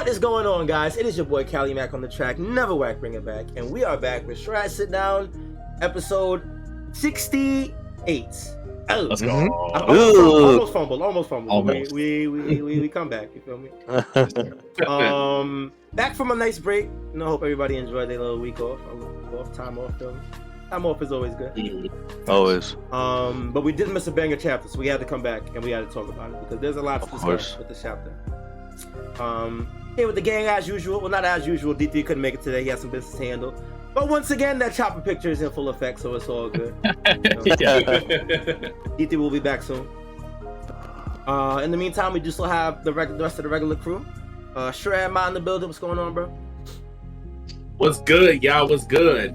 What is going on, guys? It is your boy Cali Mac on the track, never whack, bring it back, and we are back with Strawhat Sitdown, episode 68. Oh, let's go. Almost fumbled. Almost. We come back. You feel me? Back from a nice break. You know, hope everybody enjoyed their little week off. Time off. Time off is always good. Always. But we did miss a banger chapter, so we had to come back and we had to talk about it because there's a lot to discuss with this chapter. Here with the gang as usual. Well, not as usual. D3 couldn't make it today. He had some business to handle. But once again, that chopper picture is in full effect, so it's all good. D3 will be back soon. In the meantime, we do still have the rest of the regular crew. Shred, in the building. What's going on, bro? What's good, y'all? What's good?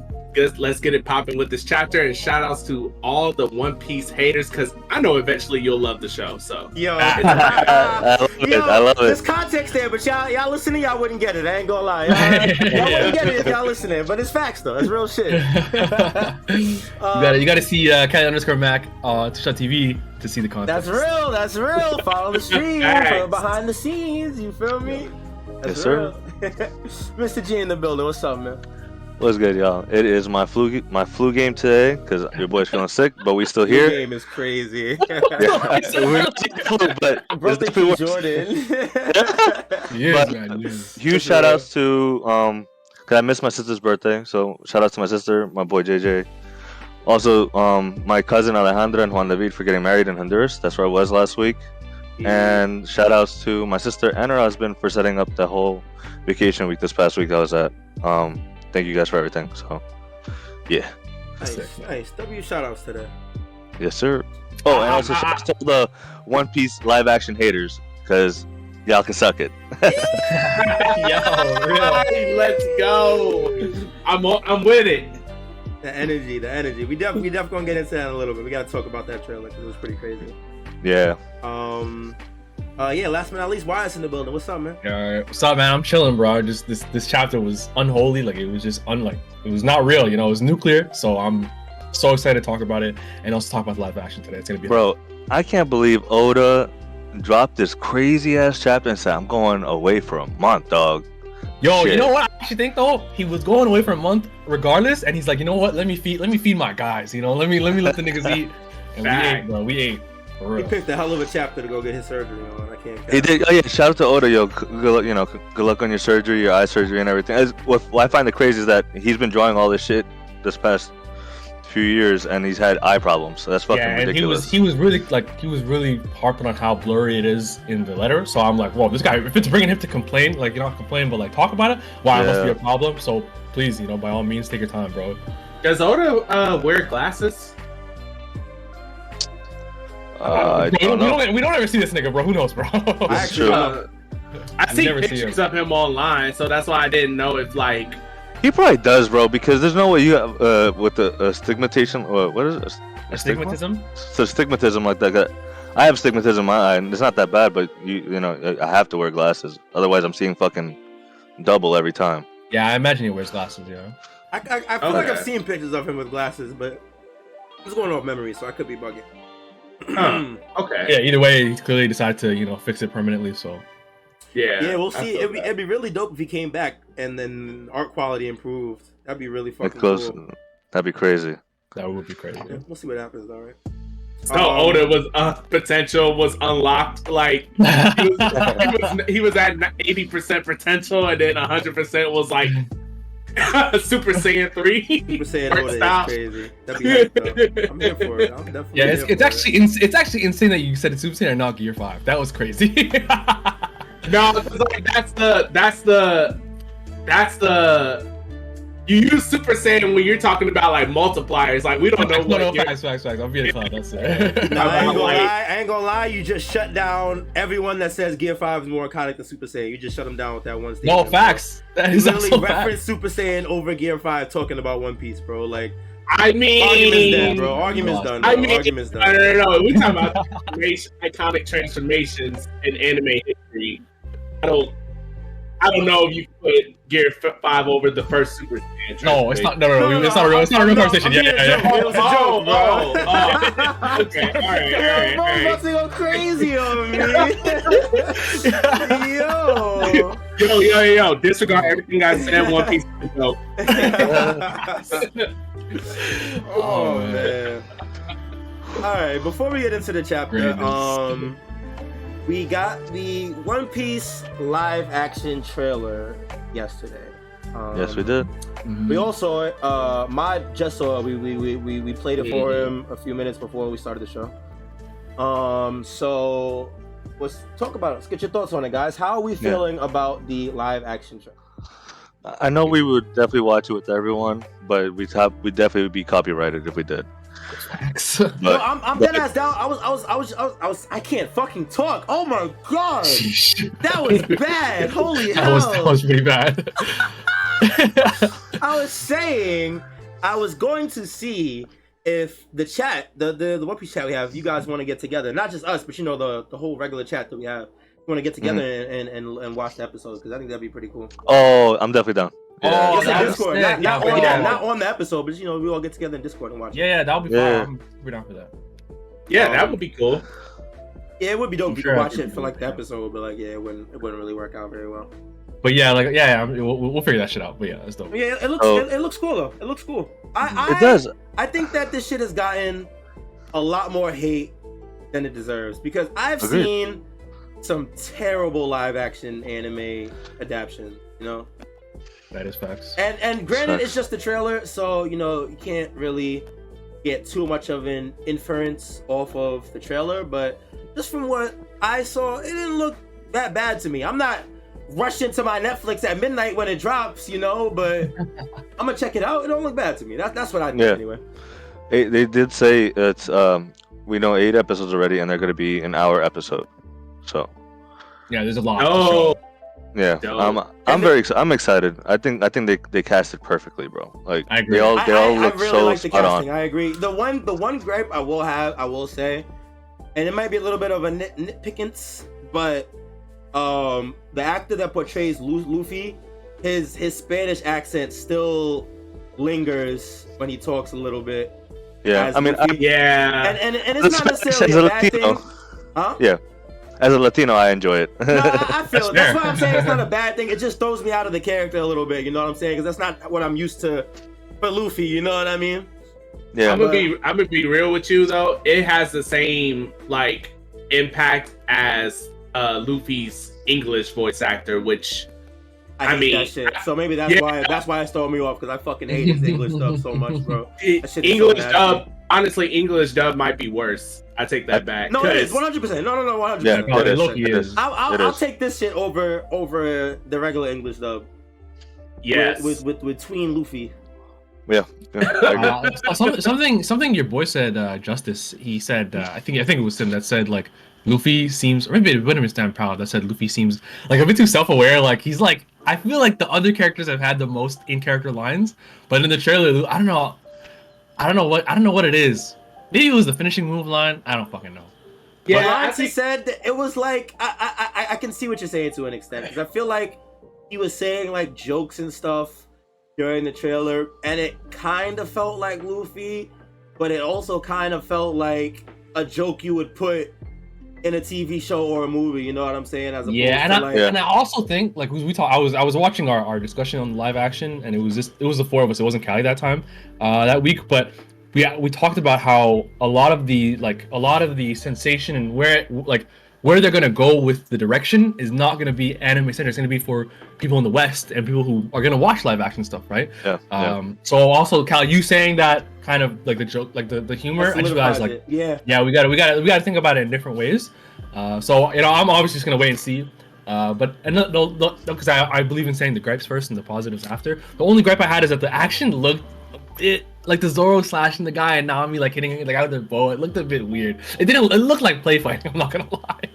Let's get it popping with this chapter, and shout outs to all the One Piece haters, because I know eventually you'll love the show. So I love it. There's context there, but y'all listening, y'all wouldn't get it. I ain't gonna lie. Y'all wouldn't get it if y'all listening, but it's facts though. It's real shit. You gotta see Cat_Mac on Shut TV to see the context. That's real. Follow the stream for behind the scenes. You feel me? Yes, sir. Mr. G in the building. What's up, man? What's good, y'all? It is my flu game today because your boy's feeling sick, but we still here. Flu game is crazy. But birthday Jordan. Huge shout outs to cause I missed my sister's birthday, so shout out to my sister, my boy JJ. Also, my cousin Alejandra and Juan David for getting married in Honduras. That's where I was last week. And shout outs to my sister and her husband for setting up the whole vacation week this past week I was at. Thank you guys for everything. So, yeah. Nice. W shout outs to that. Yes, sir. Oh, and also shout outs to the One Piece live action haters, because y'all can suck it. Yo, really? Let's go. I'm with it. The energy. We definitely gonna get into that in a little bit. We gotta talk about that trailer because it was pretty crazy. Yeah. Last but not least, YHuss in the building. What's up, man? What's up, man? I'm chilling, bro. Just this chapter was unholy. Like, it was just it was not real. You know, it was nuclear. So I'm so excited to talk about it and also talk about the live action today. It's gonna be. Bro, I can't believe Oda dropped this crazy ass chapter and said, "I'm going away for a month, dog." Yo, Shit. You know what? I actually think though he was going away for a month regardless, and he's like, you know what? Let me feed my guys. You know, let me let the niggas eat. And we ate, bro. We ate. He picked a hell of a chapter to go get his surgery on. I can't. He did. Oh yeah, shout out to Oda, yo. Good luck on your surgery, your eye surgery, and everything. What I find the crazy is that he's been drawing all this shit this past few years, and he's had eye problems. So that's fucking ridiculous. He was really harping on how blurry it is in the letter. So I'm like, whoa, this guy. If it's bringing him to complain, like, not complain, but like talk about it, it must be a problem. So please, by all means, take your time, bro. Does Oda wear glasses? We don't ever see this nigga, bro. Who knows, bro? I see pictures of him online, so that's why I didn't know if like he probably does, bro. Because there's no way you have with the stigmatation or what is it? Astigmatism? So stigmatism like that. I have stigmatism in my eye, and it's not that bad, but I have to wear glasses. Otherwise, I'm seeing fucking double every time. Yeah, I imagine he wears glasses. Yeah. I feel like I've seen pictures of him with glasses, but I was going off memory, so I could be bugging. Okay. Yeah. Either way, he clearly decided to fix it permanently. So. Yeah, we'll see. It'd be really dope if he came back and then art quality improved. That'd be really fucking cool. That'd be crazy. That would be crazy. Yeah, we'll see what happens. All right. So Oda was potential was unlocked. Like he was at 80% potential, and then 100% was like Super Saiyan 3. Super Saiyan Oda is crazy. That'd be hype, though. I'm here for it. I'm definitely it's actually insane that you said it's Super Saiyan and not Gear 5. That was crazy. No, like that's the you use Super Saiyan when you're talking about like multipliers. Like, we don't know what. Facts. I'm being a clown. That's it. I ain't gonna lie. You just shut down everyone that says Gear 5 is more iconic than Super Saiyan. You just shut them down with that one statement. No, facts. That is literally also reference facts. Super Saiyan over Gear 5 talking about One Piece, bro. Like, I mean, argument's dead, bro. Argument's done. Bro. Argument's done. No. We talking about iconic transformations in anime history. I don't know if you put Gear 5 over the first Super Saiyan. No, it's not. No. It's not a real conversation. Yeah. It was a joke, bro. Okay, all right. Bro, about to go crazy on me. Yo. Yo. Disregard everything I said. One Piece. No. Oh man. All right. Before we get into the chapter, we got the One Piece live action trailer yesterday. Yes, we did. We all saw it. Mod just saw it. We played it for him a few minutes before we started the show. So let's talk about it. Let's get your thoughts on it, guys. How are we feeling about the live action trailer? I know we would definitely watch it with everyone, but we definitely would be copyrighted if we did. No, I'm dead ass down. I can't fucking talk. Oh my god, that was bad. Holy hell, that was pretty bad. I was saying I was going to see if the chat, the One Piece chat we have, you guys want to get together, not just us, but you know the whole regular chat that we have, want to get together and watch the episode, because I think that'd be pretty cool. Oh, I'm definitely down. Yeah. Oh, Discord, not on the episode, but you know we all get together in Discord and watch. Yeah, that'll be fun. We're down for that. Yeah, that would be cool. Yeah, it would be dope if you watch it for like the episode, but like it wouldn't really work out very well. But yeah, we'll figure that shit out. But yeah, that's dope. Yeah, it looks cool though. It looks cool. It does. I think that this shit has gotten a lot more hate than it deserves, because I've seen some terrible live action anime adaptation, you know. That is facts. And granted, it's just a trailer, so you know you can't really get too much of an inference off of the trailer. But just from what I saw, it didn't look that bad to me. I'm not rushing to my Netflix at midnight when it drops, you know, but I'm gonna check it out. It don't look bad to me. That's what I think anyway. They did say it's we know 8 episodes already, and they're gonna be an hour episode. So yeah, there's a lot. Oh. Yeah, I'm excited. I think they cast it perfectly, bro. Like I agree. they all look really so like the spot casting. on. I agree. The one gripe I will say, and it might be a little bit of a nitpickance, but the actor that portrays Luffy, his Spanish accent still lingers when he talks a little bit. Yeah, I mean, and it's not necessarily a bad thing. Huh? Yeah. As a Latino, I enjoy it. No, I feel it. That's why I'm saying it's not a bad thing. It just throws me out of the character a little bit. You know what I'm saying? Because that's not what I'm used to for Luffy. You know what I mean? Yeah. I'm gonna be real with you though. It has the same like impact as Luffy's English voice actor, which I hate that shit. So maybe that's why it's throwing me off, because I fucking hate his English dub so much, bro. English dub, honestly, English dub might be worse. I take that back. No, it is 100%. No, 100%. Yeah, I'll take this shit over the regular English dub. Yes, with Tween Luffy. Yeah. Something your boy said, Justice. He said, I think it was him that said like Luffy seems, or maybe it would have been Stan Powell that said Luffy seems like a bit too self-aware. Like he's like, I feel like the other characters have had the most in-character lines, but in the trailer, I don't know what it is. Maybe it was the finishing move line. I don't fucking know. Yeah, lines he said, it was like I can see what you're saying to an extent, because I feel like he was saying like jokes and stuff during the trailer, and it kind of felt like Luffy, but it also kind of felt like a joke you would put in a TV show or a movie. You know what I'm saying? As and I also think like we talked. I was watching our discussion on the live action, and it was the 4 of us. It wasn't Callie that time, that week, but. We talked about how a lot of the sensation and where they're gonna go with the direction is not gonna be anime centered. It's gonna be for people in the West and people who are gonna watch live action stuff, right? Yeah. So also, Cal, you saying that kind of like the joke, like the humor, I just realized like we gotta think about it in different ways. So you know, I'm obviously just gonna wait and see. But because I believe in saying the gripes first and the positives after. The only gripe I had is that the action looked like the Zoro slashing the guy and Nami like hitting like out of their bow. It looked a bit weird. It looked like play fighting. I'm not gonna lie.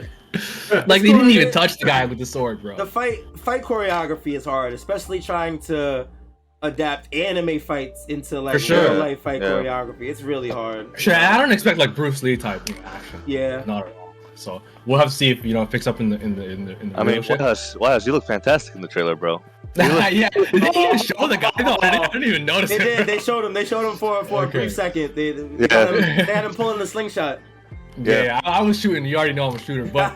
Like they didn't even touch the guy with the sword, bro. The fight choreography is hard, especially trying to adapt anime fights into like real life fight choreography. It's really hard. Sure, I don't expect like Bruce Lee type action. Yeah, not at all. So we'll have to see if it picks up in the. I mean, YHuss, you look fantastic in the trailer, bro. Yeah, did they even show the guy? No, I didn't even notice it. They did. They showed him for a brief second. They had him pulling the slingshot. Yeah, I was shooting. You already know I'm a shooter, but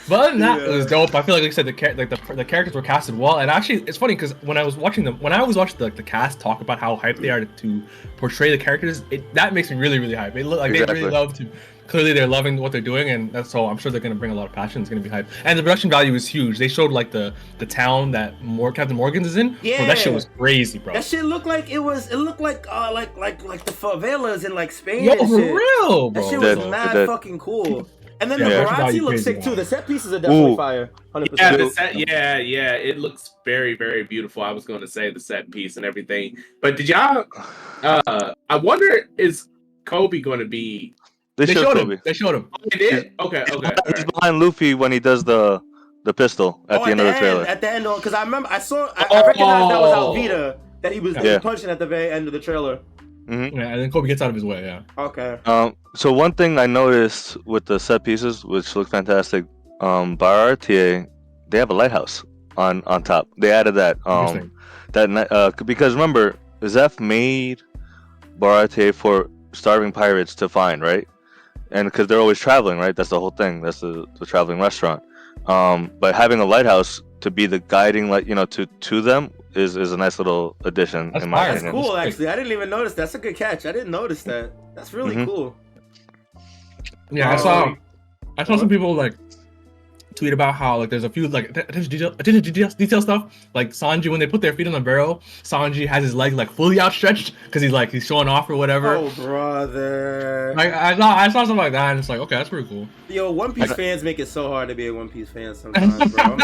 But other than that, it was dope. I feel like I said, the characters were casted well, and actually, it's funny because when I was watching the cast talk about how hyped they are to portray the characters, that makes me really, really hyped. They look like they really love to. Clearly, they're loving what they're doing, and that's so. I'm sure they're gonna bring a lot of passion. It's gonna be hype, and the production value is huge. They showed like the town that Captain Morgan's is in. Yeah, bro, that shit was crazy, bro. That shit looked like it looked like the favelas in like Spain. Yo, and for shit. real, bro. That shit was mad fucking cool. And then the variety looks sick too. The set pieces are definitely fire. 100%. Yeah, it looks very, very beautiful. I was going to say the set piece and everything, but did y'all? I wonder, is Kobe going to be? They showed him. They showed him. Oh, they did? Okay. He's behind Luffy when he does the pistol at the end of the trailer. At the end, because I remember I recognized that was Alvida that he was punching at the very end of the trailer. Mm-hmm. Yeah, and then Kobe gets out of his way. Yeah. Okay. So one thing I noticed with the set pieces, which look fantastic, by RTA, they have a lighthouse on top. They added that. Because remember, Zeph made Bar RTA for starving pirates to find, right? And because they're always traveling, right? That's the whole thing. That's the traveling restaurant. But having a lighthouse to be the guiding light, to them is a nice little addition. That's in my That's opinion. cool, actually. I didn't even notice. That's a good catch. I didn't notice that. That's really cool. Yeah, I saw some people like tweet about how like there's a few like detail stuff, like Sanji when they put their feet on the barrel, Sanji has his leg like fully outstretched because he's showing off or whatever. Oh brother! Like I saw something like that and it's like, okay, that's pretty cool. Yo, One Piece fans make it so hard to be a One Piece fan sometimes, bro.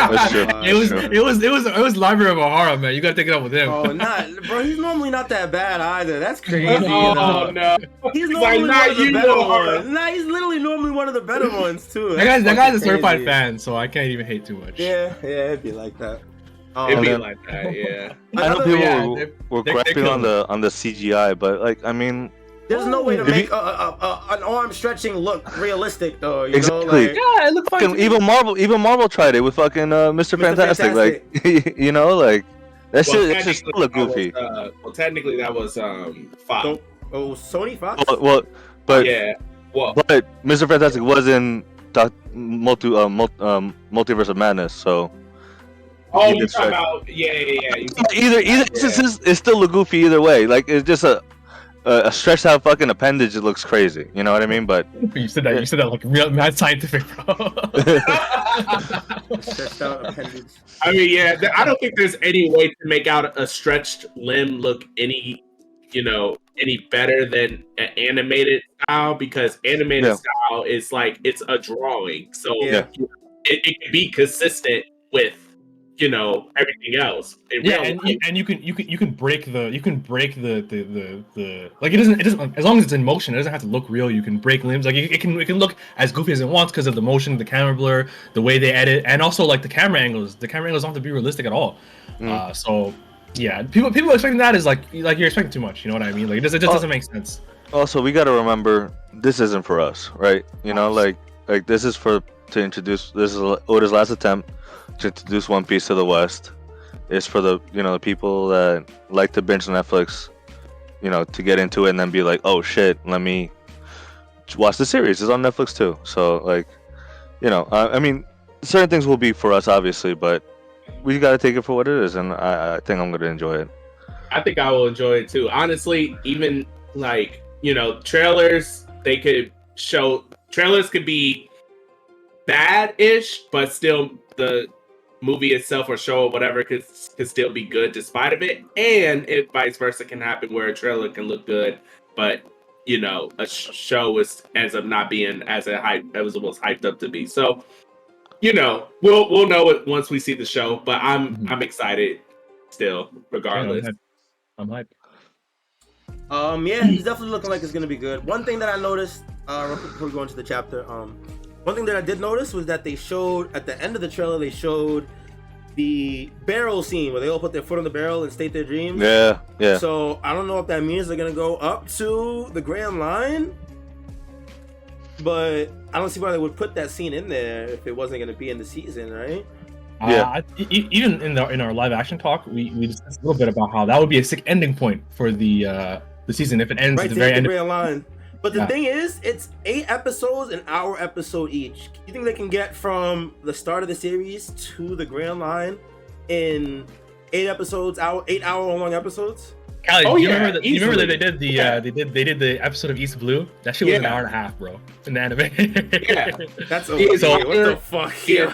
It was Library of Ohara, man. You gotta take it up with him. Oh, bro. He's normally not that bad either. That's crazy. Oh no, he's normally one of the better ones. Nah, he's literally normally one of the better ones too. That guy's a certified fan, so I can't even hate too much. Yeah, it'd be like that. It'd be like that, yeah. I know people were grappling on the CGI, but like, I mean, there's no way to make an arm stretching look realistic, though. You exactly. know, like, yeah, it looked fine. Even Marvel tried it with fucking Mr. Fantastic. Like, like that shit. It just look goofy. Well, technically that was Fox. Oh, Sony Fox. But yeah. But Mr. Fantastic was in Multiverse of Madness, so. Oh, you talking about Either it's still look goofy either way. Like it's just a stretched out fucking appendage. It looks crazy. You know what I mean? But you said that like real mad scientific, bro. Stretched out appendage. I mean, yeah. I don't think there's any way to make out a stretched limb look any better than an animated style, because animated style is like it's a drawing, so it can be consistent with everything else. And you can break the like it doesn't as long as it's in motion, it doesn't have to look real. You can break limbs, like it can look as goofy as it wants because of the motion, the camera blur, the way they edit, and also like the camera angles don't have to be realistic at all. So yeah, people expecting that is like you're expecting too much. You know what I mean? Like it just doesn't make sense. Also, we got to remember this isn't for us, right? Like this is to introduce. This is Oda's last attempt to introduce One Piece to the West. It's for the the people that like to binge Netflix, to get into it and then be like, oh shit, let me watch the series. It's on Netflix too. So like, I mean, certain things will be for us obviously, but we got to take it for what it is, and I think I'm gonna enjoy it. I think I will enjoy it too. Honestly, even like trailers, trailers could be bad-ish, but still the movie itself or show or whatever could still be good despite of it, and if vice versa can happen where a trailer can look good but a show ends up not being as it was hyped up to be. So we'll know it once we see the show, but I'm excited still regardless. I'm hyped. Yeah, it's definitely looking like it's gonna be good. One thing that I noticed before we go into the chapter, one thing that I did notice was that they showed at the end of the trailer, they showed the barrel scene where they all put their foot on the barrel and state their dreams. Yeah. So I don't know if that means they're gonna go up to the Grand Line, but I don't see why they would put that scene in there if it wasn't gonna be in the season, right? Yeah. Even in our live action talk, we discussed a little bit about how that would be a sick ending point for the season if it ends right at the very end. Grand Line. But the thing is, it's 8 episodes, an hour episode each. You think they can get from the start of the series to the Grand Line in 8 episodes, 8-hour long episodes? Callie, do you remember that they did the episode of East Blue? That shit was an hour and a half, bro. In the anime. That's okay. So what the fuck? Yeah,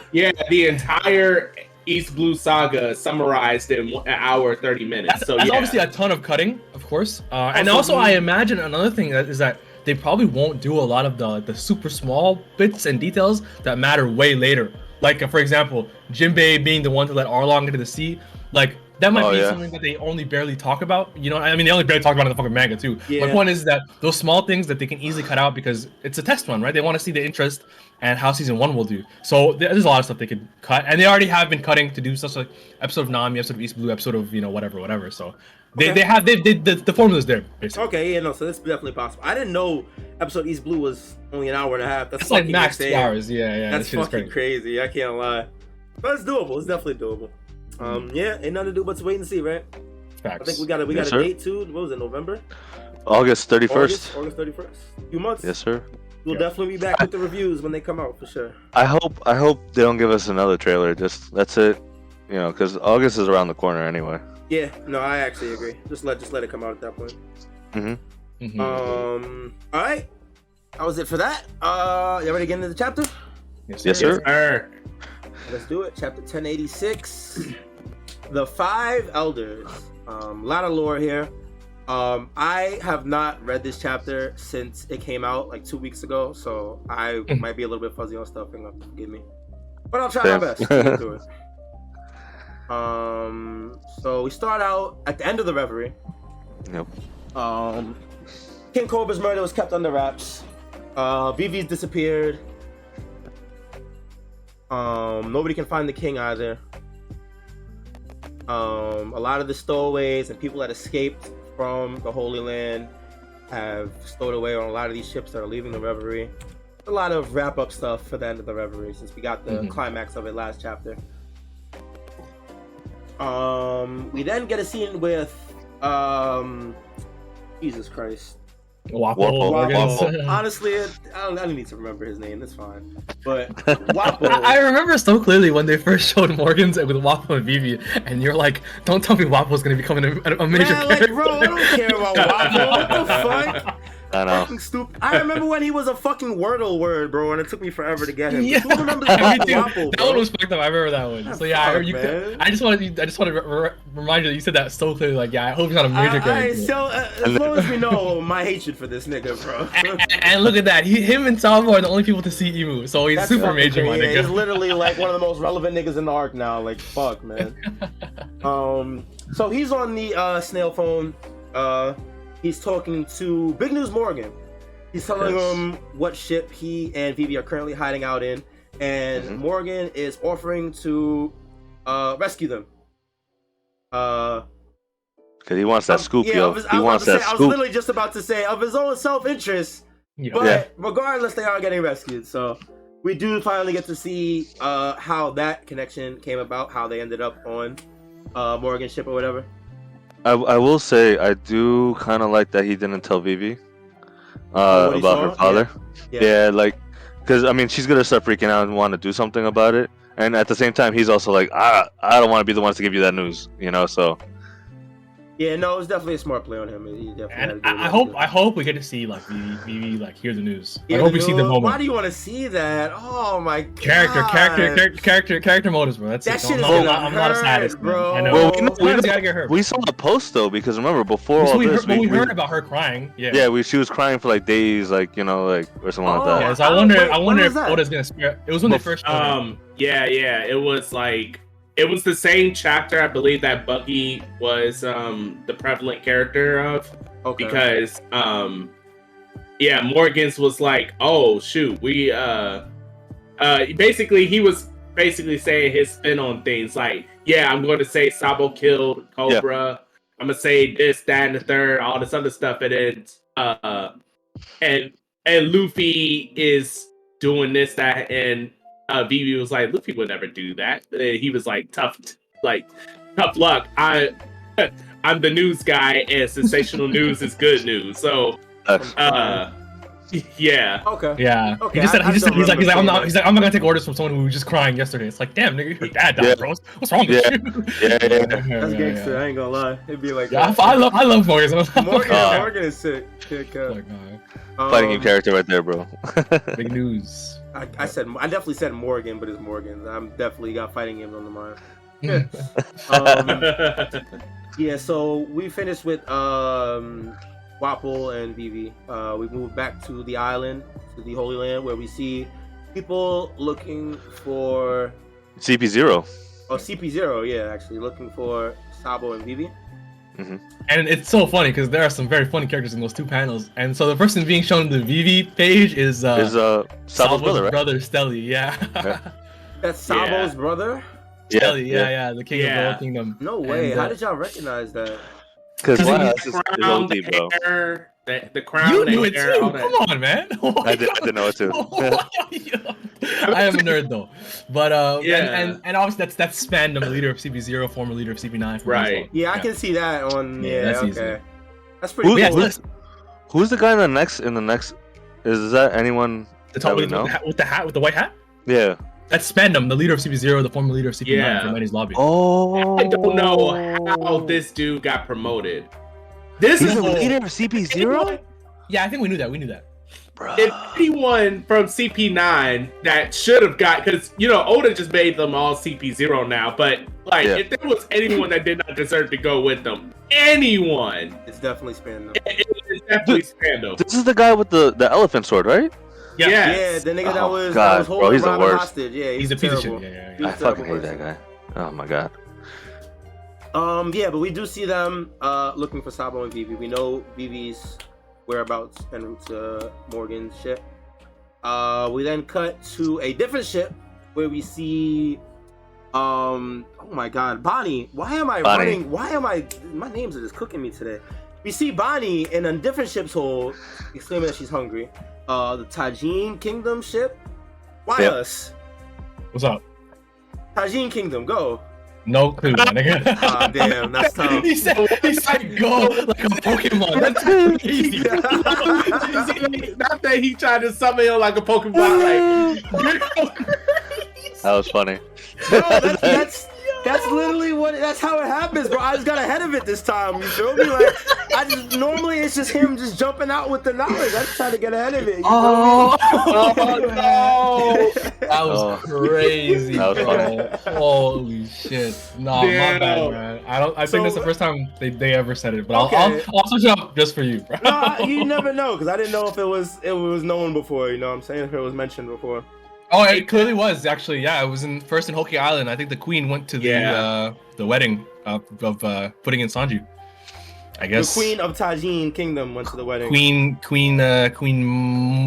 the entire East Blue saga summarized in 1 hour 30 minutes. That's obviously a ton of cutting, of course. And also, I imagine another thing is that they probably won't do a lot of the super small bits and details that matter way later. Like, for example, Jinbei being the one to let Arlong into the sea. Like, that might be something that they only barely talk about. You know, I mean, they only barely talk about it in the fucking manga, too. Yeah. My point is that those small things that they can easily cut out because it's a test run, right? They want to see the interest and how season 1 will do. So there's a lot of stuff they could cut. And they already have been cutting to do such like episode of Nami, episode of East Blue, episode of, you know, whatever. So the formula's there, basically. Okay, yeah, no, so that's definitely possible. I didn't know episode East Blue was only an hour and a half. That's like max 2 hours. Yeah. That's fucking crazy. I can't lie. But it's doable. It's definitely doable. Yeah, ain't nothing to do but to wait and see, right? Facts. I think we got a date too. What was it, November? August 31st. August 31st. A few months. Yes, sir. We'll definitely be back with the reviews when they come out for sure. I hope they don't give us another trailer. Just that's it, you know, because August is around the corner anyway. Yeah, no, I actually agree. Just let it come out at that point. All right, that was it for that. You ready to get into the chapter? Yes, sir. Let's do it. Chapter 1086. The 5 Elders. A lot of lore here. I have not read this chapter since it came out like 2 weeks ago, so I might be a little bit fuzzy on stuff. You're gonna have to forgive me, but I'll try my best to get through it. So we start out at the end of the reverie. Yep. King Cobra's murder was kept under wraps. Vivi's disappeared. Nobody can find the king either. A lot of the stowaways and people that escaped from the Holy Land have stowed away on a lot of these ships that are leaving the reverie. A lot of wrap-up stuff for the end of the reverie, since we got the climax of it last chapter. We then get a scene with Jesus Christ. Wapo. Honestly, I don't need to remember his name. That's fine. But Wapo. I remember so clearly when they first showed Morgan's with Wapo and Vivi, and you're like, "Don't tell me Wapo's gonna become a major character." Like, bro, I don't care about Wapo. What the fuck? I know. Fucking stupid. I remember when he was a fucking Wordle word, bro, and it took me forever to get him. Yeah. Who remembers Wapo? That one was fucked up. I remember that one. So yeah, I just wanted to remind you that you said that so clearly. Like, yeah, I hope he's not a major character. So as long as we know my hatred for this nigga, bro. and look at that. Him and Salvo are the only people to see Imu, so he's super major. My nigga. He's literally like one of the most relevant niggas in the arc now. Like, fuck, man. So he's on the snail phone. He's talking to Big News Morgan. He's telling him what ship he and Vivi are currently hiding out in, and Morgan is offering to rescue them. Because he wants that scoop, yo. He wants that scoop. I was literally just about to say, of his own self-interest, but regardless, they are getting rescued. So we do finally get to see how that connection came about, how they ended up on Morgan's ship or whatever. I will say I do kind of like that he didn't tell Vivi about her father. Yeah, like, because I mean she's gonna start freaking out and want to do something about it, and at the same time he's also like, I don't want to be the one to give you that news, you know. So yeah, no, it's definitely a smart play on him. He definitely I hope we get to see like Vivi like hear the news. I hope we see the moment. Why do you want to see that? Oh my god. Character motives, bro. That's that it. Shit I'm not a sadist, bro. I know. Well, we gotta get her. We saw the post though, because remember before all this, we heard about her crying. She was crying for like days, like, you know, like or something like that. Yeah, so I wonder if Oda's gonna spare. It was when they first. It was the same chapter, I believe, that Bucky was the prevalent character of. Okay. Because Morgan's was like, oh shoot, we basically he was saying his spin on things like, I'm going to say Sabo killed Cobra. I'm gonna say this, that, and the third, all this other stuff, and then and Luffy is doing this, that, and Vivi was like, Luffy would never do that. He was like, tough luck. I'm the news guy, and sensational news is good news. So, Yeah. Okay. Yeah. Okay, He just said I don't he's like remember I'm seeing not gonna take orders from someone who was just crying yesterday. It's like, damn, nigga, your dad died, bro. What's wrong with you? Yeah. That's gangster. I ain't gonna lie. It'd be like Yeah, I love Morgan. Morgan is sick. Fighting game character right there, bro. Big news. I definitely said Morgan, but it's Morgan. I'm definitely got fighting games on the mind. Yeah, so we finished with Wapple and Vivi. We moved back to the island, to the Holy Land, where we see people looking for CP0. Oh, CP0, yeah, actually looking for Sabo and Vivi. Mm-hmm. And it's so funny because there are some very funny characters in those two panels. And so the person being shown in the Vivi page is Sabo's brother, right? brother, Stelly. Yeah. That's Sabo's brother. Stelly, yeah, the king of the whole kingdom. No way. How did y'all recognize that? Because the crown, the hair, the crown. You knew it hair, too. Come on, man. I did know it too. I am a nerd though, but and obviously that's Spandam, the leader of CP0, former leader of CP9. Right. Yeah, I can see that on. Yeah, that's okay. easy. That's pretty cool. Who's the guy in the next? Is that anyone? The top with the hat with the white hat. Yeah. That's Spandam, the leader of CP0, the former leader of CP9 from Manny's lobby. Oh. I don't know how this dude got promoted. This He's is the leader of CP0? Yeah, I think we knew that. Bro. If anyone from CP9 that should have got, because Oda just made them all CP0 now, but if there was anyone that did not deserve to go with them, anyone, it's definitely Spandam. It's definitely Spandam. This is the guy with the elephant sword, right? Yeah, the nigga that was holding bro, he's the Robin worst. hostage. Yeah, he's a piece of shit. Yeah. I fucking hate that guy. Oh my god. Yeah, but we do see them looking for Sabo and Vivi. We know Vivi's whereabouts en route to Morgan's ship. We then cut to a different ship where we see oh my god, Bonnie. My names are just cooking me today. We see Bonnie in a different ship's hold, exclaiming that she's hungry. The Tajin Kingdom ship. YHuss. What's up? Tajin Kingdom, go. No clue, my nigga. Oh, damn, that's tough. he said go like a Pokemon. That's crazy. Not that he tried to summon him like a Pokemon. That was funny. Bro, that's literally that's how it happens, bro. I just got ahead of it this time. You feel me? Normally it's just him just jumping out with the knowledge. I just trying to get ahead of it. No! That was crazy, that was bro. Holy shit! Nah, my bad, man. I think that's the first time they ever said it, but I'll switch it up just for you, bro. No, you never know, because I didn't know if it was known before. You know what I'm saying? If it was mentioned before. Oh, it clearly was actually. Yeah, it was first in Hoki Island. I think the queen went to the wedding of putting in Sanju. I guess the queen of Tajin Kingdom went to the wedding. Queen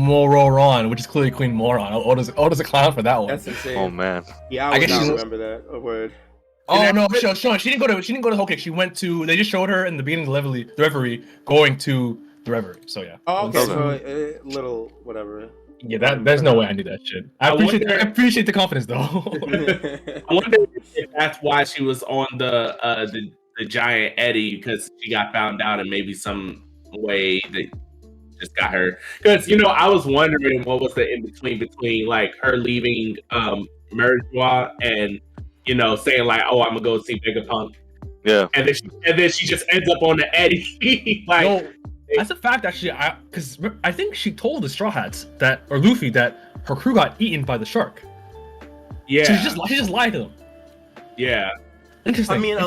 Mororon, which is clearly Queen Moron. Oda's a clown for that one. That's insane. Oh man. Yeah, I guess remember that a word. Oh no, Sean, she didn't go to Hoki. She went to. They just showed her in the beginning of the reverie going to the revevery. So yeah. Oh, okay. So little whatever. Yeah, there's no way I knew that shit. I appreciate the confidence though. I wonder if that's why she was on the giant Eddie, because she got found out and maybe some way that just got her. Because I was wondering what was the in between like her leaving Merjois and saying like, oh, I'm gonna go see Vegapunk. Yeah. And then she just ends up on the Eddie. Like. No. That's a fact, actually. Because I think she told the Straw Hats or Luffy that her crew got eaten by the shark. Yeah, she just lied to them. Yeah, interesting. I mean,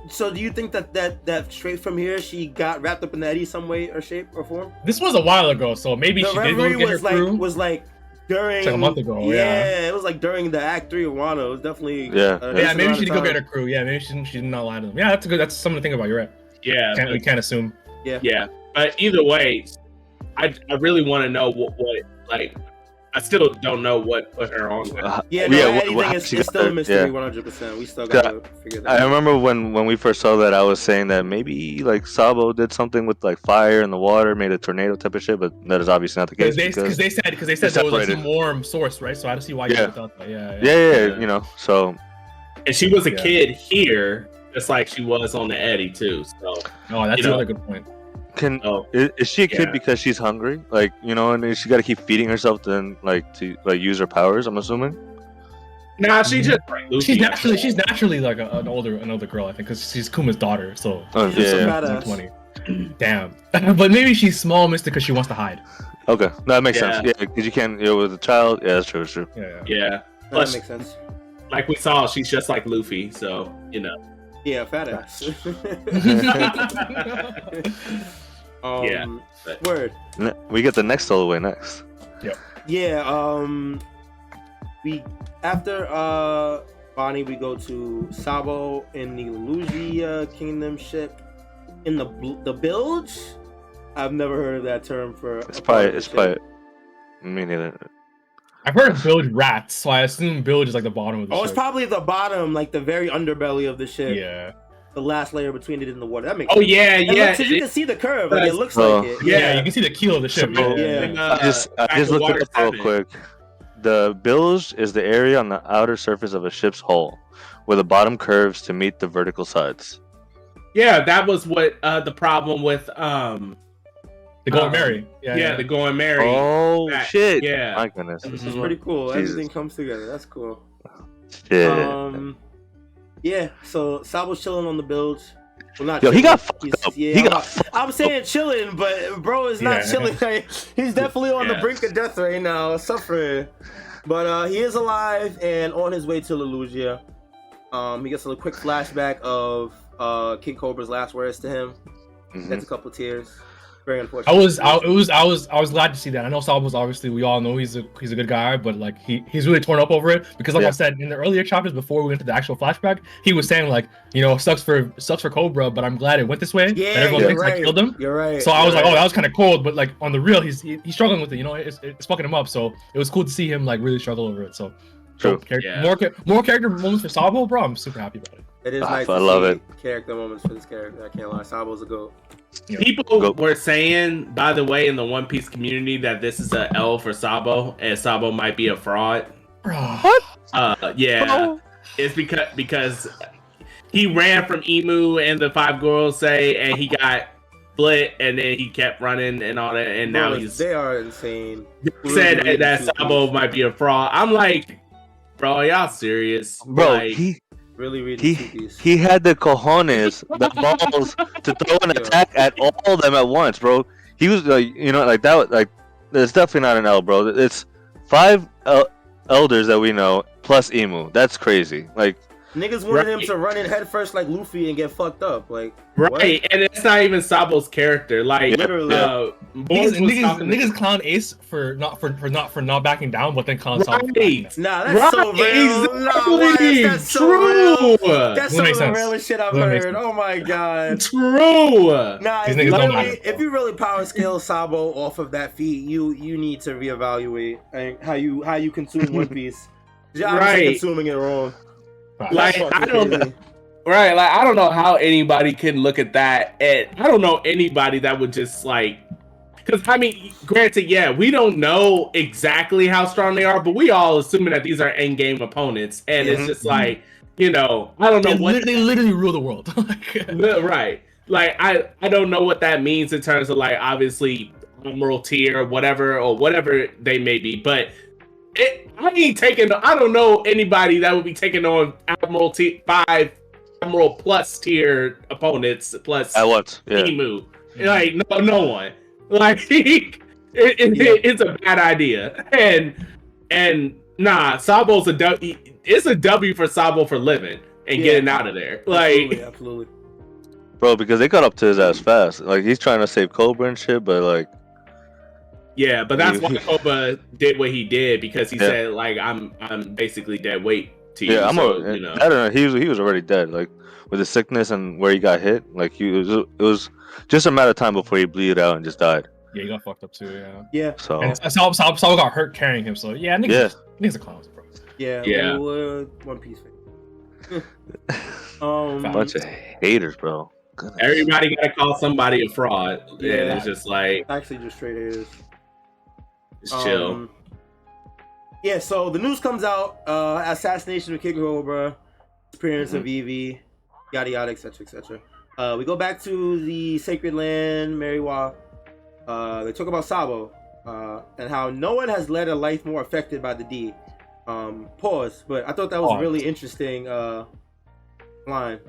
so do you think that straight from here she got wrapped up in the Eddie some way or shape or form? This was a while ago, so maybe she did get her crew. Was like during like a month ago. Yeah, it was like during the Act 3 of Wano. It was definitely maybe she did go get her crew. Yeah, maybe she did not lie to them. Yeah, that's good. That's something to think about. You're right. Yeah, we can't assume. Yeah. But either way, I really want to know what like. I still don't know what put her on that. It's still a mystery. 100%. We still gotta figure that out. I remember when we first saw that, I was saying that maybe like Sabo did something with like fire in the water, made a tornado type of shit, but that is obviously not the case. Because they said there was like some warm source, right? So I don't see why you thought that. Yeah. So. And she was a kid here, just like she was on the Eddie too. So. Oh, that's another good point. Is she a kid because she's hungry? Like, you know, and she got to keep feeding herself then, like, to like use her powers. I'm assuming. Nah, she's just she's naturally like an older girl, I think, because she's Kuma's daughter. So yeah. 20. Damn. But maybe she's small mystic because she wants to hide. Okay, that makes sense. Yeah, because you can't, with a child. Yeah, that's true. That's true. Yeah. That makes sense. Like we saw, she's just like Luffy, so you know. Yeah, fat ass. Yeah. Word. We get the next stowaway next. Yeah. Yeah. We after Bonnie, we go to Sabo in the Lugia Kingdom ship in the bilge. I've never heard of that term for. It's probably. Me neither. I've heard of bilge rats, so I assume bilge is like the bottom of the ship. Oh, it's probably the bottom, like the very underbelly of the ship. Yeah. The last layer between it and the water. That makes sense. Yeah. You can see the curve. Like it looks like it. Yeah, you can see the keel of the ship. So, I just looked it up real quick. The bilge is the area on the outer surface of a ship's hull, where the bottom curves to meet the vertical sides. Yeah, that was what the problem with the Going Merry. Yeah, the Going Merry. Oh shit! Yeah, my goodness, this is pretty cool. Jesus. Everything comes together. That's cool. Shit. Yeah. So Sabo's chilling on the bilge. Well, not. Yo, chilling. He got fucked up. Yeah, I'm saying chilling, but bro is not chilling. Like, he's definitely on the brink of death right now, suffering. But he is alive and on his way to Lelugia. He gets a quick flashback of King Cobra's last words to him. Gets a couple tears. Very unfortunate. I was glad to see that. I know Sabo's obviously, we all know he's a good guy, but like he's really torn up over it because, like I said in the earlier chapters before we went to the actual flashback, he was saying like, you know, sucks for Cobra, but I'm glad it went this way. Yeah, that everyone thinks I killed him. You're right. So I was like, oh, that was kind of cold, but like on the real, he's struggling with it. You know, it's fucking him up. So it was cool to see him like really struggle over it. So true. More character moments for Sabo, bro. I'm super happy about it. It is nice. I love it. Character moments for this character. I can't lie. Sabo's a goat. People were saying, by the way, in the One Piece community that this is a L for Sabo, and Sabo might be a fraud. What? Yeah, it's because he ran from Emu and the Five Girls say, and he got split, and then he kept running and all that, and now they are insane. Said that Sabo might be a fraud. I'm like, bro, are y'all serious, bro? Like, he had the cojones, the balls to throw an attack at all of them at once, bro. He was like, you know, like that. Like, it's definitely not an L, bro. It's 5 elders that we know plus Emu. That's crazy. Like, niggas wanted him to run in head first like Luffy and get fucked up. Like, right, what? And it's not even Sabo's character. Like, literally, niggas clown Ace for not backing down, but then clown Sabo. Nah, that's so real. Exactly. That's True. So real. That's some of the realest shit I've heard. Oh my god. True. Nah, if you really power scale Sabo off of that feat, you need to reevaluate how you consume One Piece. You're obviously consuming it wrong. Like, I don't know. Right, like I don't know how anybody can look at that, and I don't know anybody that would just like, because I mean, granted, yeah, we don't know exactly how strong they are, but we all assuming that these are end game opponents, and it's just like, you know, I don't know they literally rule the world. Right, like I don't know what that means in terms of like obviously Admiral tier or whatever they may be, but. I don't know anybody that would be taking on Admiral 5 Admiral plus tier opponents plus Emu. Like no one. Like it's a bad idea. And nah, Sabo's a W. It's a W for Sabo for living and getting out of there. Like absolutely. Bro, because they got up to his ass fast. Like he's trying to save Cobra and shit, but like. Yeah, but that's why Cobra did what he did, because he said like I'm basically dead weight to you. Yeah, you know. I don't know. He was already dead. Like with the sickness and where he got hit, like it was just a matter of time before he bleed out and just died. Yeah, he got fucked up too. Yeah. Yeah. So and Sabo got hurt carrying him. So yeah, niggas are clowns, bro. Yeah. One Piece fan. Bunch of haters, bro. Goodness. Everybody gotta call somebody a fraud. Yeah, and it's just like actually just straight haters. Just chill. Yeah, so the news comes out, assassination of King Cobra, disappearance of Vivi, yada yada, etc. We go back to the sacred land, Mariwa. They talk about Sabo and how no one has led a life more affected by the D. Pause. But I thought that was a really interesting line.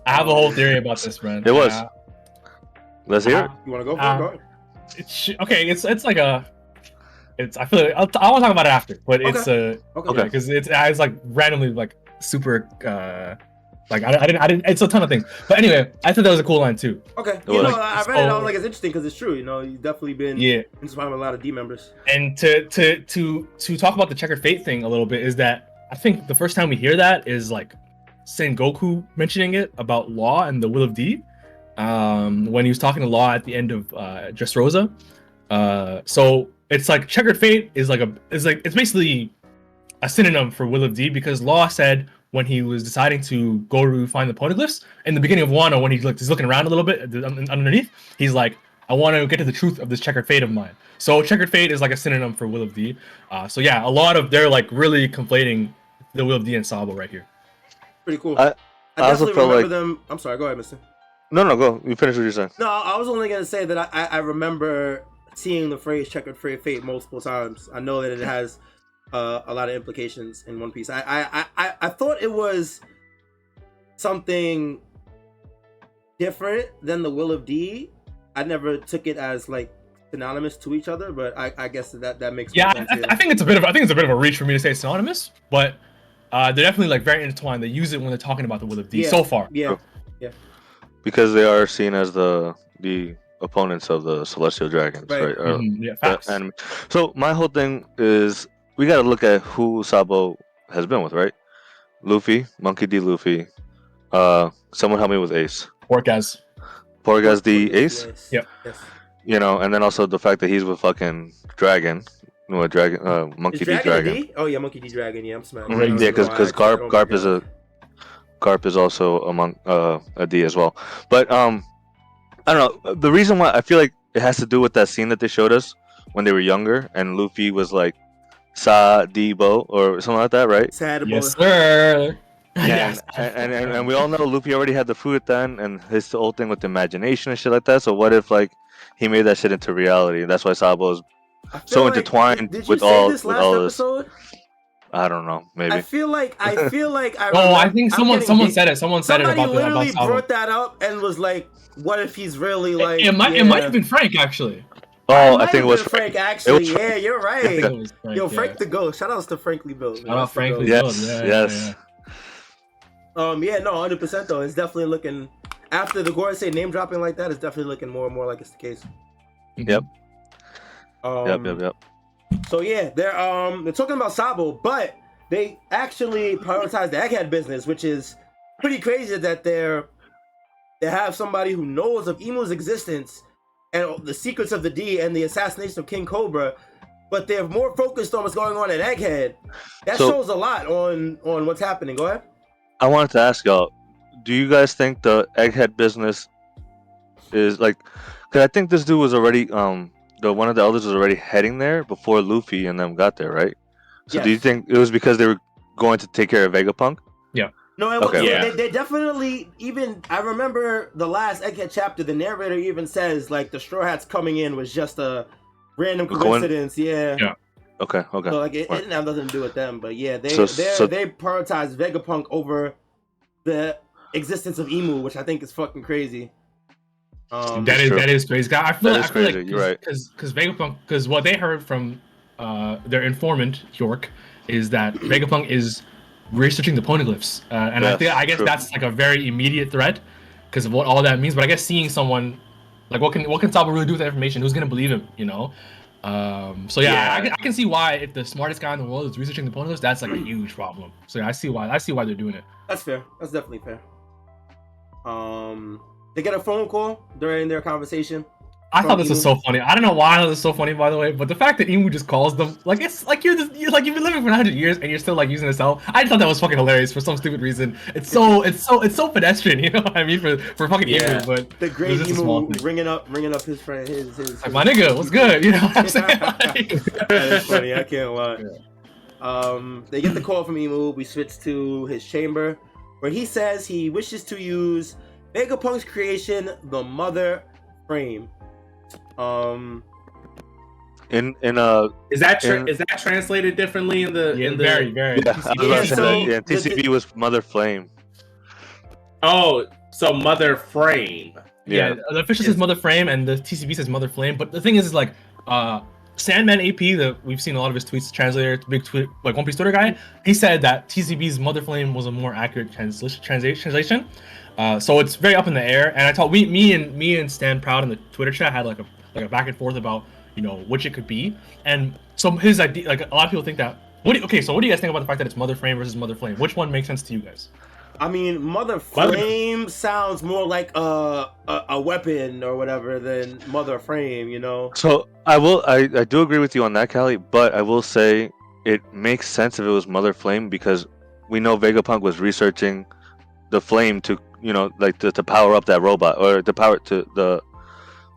I have a whole theory about this, man. It was. Let's hear it. You want to go for it? Go ahead. It's like a. I feel like I want to talk about it after, but Okay. Okay, because it's like randomly like super like I didn't it's a ton of things, but anyway, I thought that was a cool line too. Okay, I read it. I was like, it's interesting because it's true. You know, you've definitely been inspired by a lot of D members. And to talk about the checkered fate thing a little bit is that I think the first time we hear that is like Sengoku mentioning it about Law and the Will of D, when he was talking to Law at the end of Dressrosa. So it's like checkered fate is it's basically a synonym for Will of D, because Law said when he was deciding to go to find the poneglyphs in the beginning of Wano, when he's looking around a little bit underneath, he's like, I want to get to the truth of this checkered fate of mine. So checkered fate is like a synonym for Will of D. So yeah, a lot of they're like really conflating the Will of D and Sabo right here. Pretty cool. I definitely remember them. I'm sorry, go ahead, mister. No, go. You finish what you're saying. No, I was only gonna say that I remember seeing the phrase checkered fate multiple times. I know that it has a lot of implications in One Piece. I thought it was something different than the Will of D. I never took it as like synonymous to each other, but I guess that makes more sense. I think it's a bit of a reach for me to say synonymous, but they're definitely like very intertwined. They use it when they're talking about the Will of D so far. Yeah. Because they are seen as the opponents of the Celestial Dragons, right? Yeah, facts. So my whole thing is we got to look at who Sabo has been with, right? Luffy, Monkey D. Luffy. Someone help me with Ace. Porgas the Ace. Yep. Yes. You know, and then also the fact that he's with fucking Dragon. Monkey D. Dragon. Oh yeah, Monkey D. Dragon. Yeah, I'm smart. Yeah, because Garp is also among a D as well. But I don't know. The reason why I feel like it has to do with that scene that they showed us when they were younger, and Luffy was like Sa Debo or something like that, right? Sad boy. Yes, sir. Yeah, and we all know Luffy already had the fruit then, and his whole thing with imagination and shit like that. So what if like he made that shit into reality? That's why Sabo's so intertwined with all this. I don't know. Maybe. I feel like I. Oh, I think someone said it. Someone said it about literally Sabo. brought that up and was like, "What if he's really like?" It might have been Frank actually. Oh, I think it was Frank. Actually, yeah, you're right. I think it was Frank, Yo, Frank the Ghost. Shout outs to Frankly Built. Shout out Frankly Built. Yes. Yes. Yeah, no, 100% though. It's definitely looking after the Gorosei name dropping like that. It's definitely looking more and more like it's the case. Yep. Yep. So yeah, they're talking about Sabo, but they actually prioritize the Egghead business, which is pretty crazy that they have somebody who knows of Imu's existence and the secrets of the D and the assassination of King Cobra, but they're more focused on what's going on at Egghead. That shows a lot on what's happening. Go ahead. I wanted to ask y'all, do you guys think the Egghead business is like, because I think this dude was already one of the elders was already heading there before Luffy and them got there, right? So do you think it was because they were going to take care of Vegapunk? Yeah. No, they definitely, even, I remember the last Egghead chapter, the narrator even says, like, the Straw Hats coming in was just a random coincidence. Yeah. Okay. So, like, it didn't have nothing to do with them, but yeah, they prioritize Vegapunk over the existence of Imu, which I think is fucking crazy. That is crazy. I feel like you're right. Because Vegapunk, because what they heard from their informant York is that Vegapunk is researching the poneglyphs, and I guess that's like a very immediate threat because of what all that means. But I guess seeing someone like what can Sabo really do with that information? Who's gonna believe him? You know. So I can see why if the smartest guy in the world is researching the poneglyphs, that's like a huge problem. So I see why they're doing it. That's fair. That's definitely fair. They get a phone call during their conversation. I thought this was so funny. I don't know why I thought this was so funny, by the way, but the fact that Imu just calls them like it's like you've been living for 100 years and you're still like using a cell. I thought that was fucking hilarious for some stupid reason. It's so pedestrian, you know what I mean, for fucking Imu. But the great Imu ringing up his friend, his like, my nigga, what's good? You know what I'm saying? That is funny. I can't lie. Yeah. They get the call from Imu. We switch to his chamber, where he says he wishes to use Vegapunk's creation, the mother frame. Is that translated differently in the very yeah, I was about to say that. Yeah, TCB was mother flame. Oh, so mother frame. Yeah, the official says mother frame and the TCB says mother flame. But the thing is like Sandman AP, we've seen a lot of his tweets, translator, big tweet, like One Piece Twitter guy, he said that TCB's mother flame was a more accurate translation. So it's very up in the air. And I told me and Stan Proud in the Twitter chat had like a back and forth about which it could be. And so his idea, like a lot of people think that. So what do you guys think about the fact that it's mother frame versus mother flame? Which one makes sense to you guys? I mean, mother flame sounds more like a weapon or whatever than mother frame, So I do agree with you on that, Callie, but I will say it makes sense if it was mother flame because we know Vegapunk was researching the flame to to power up that robot or to power to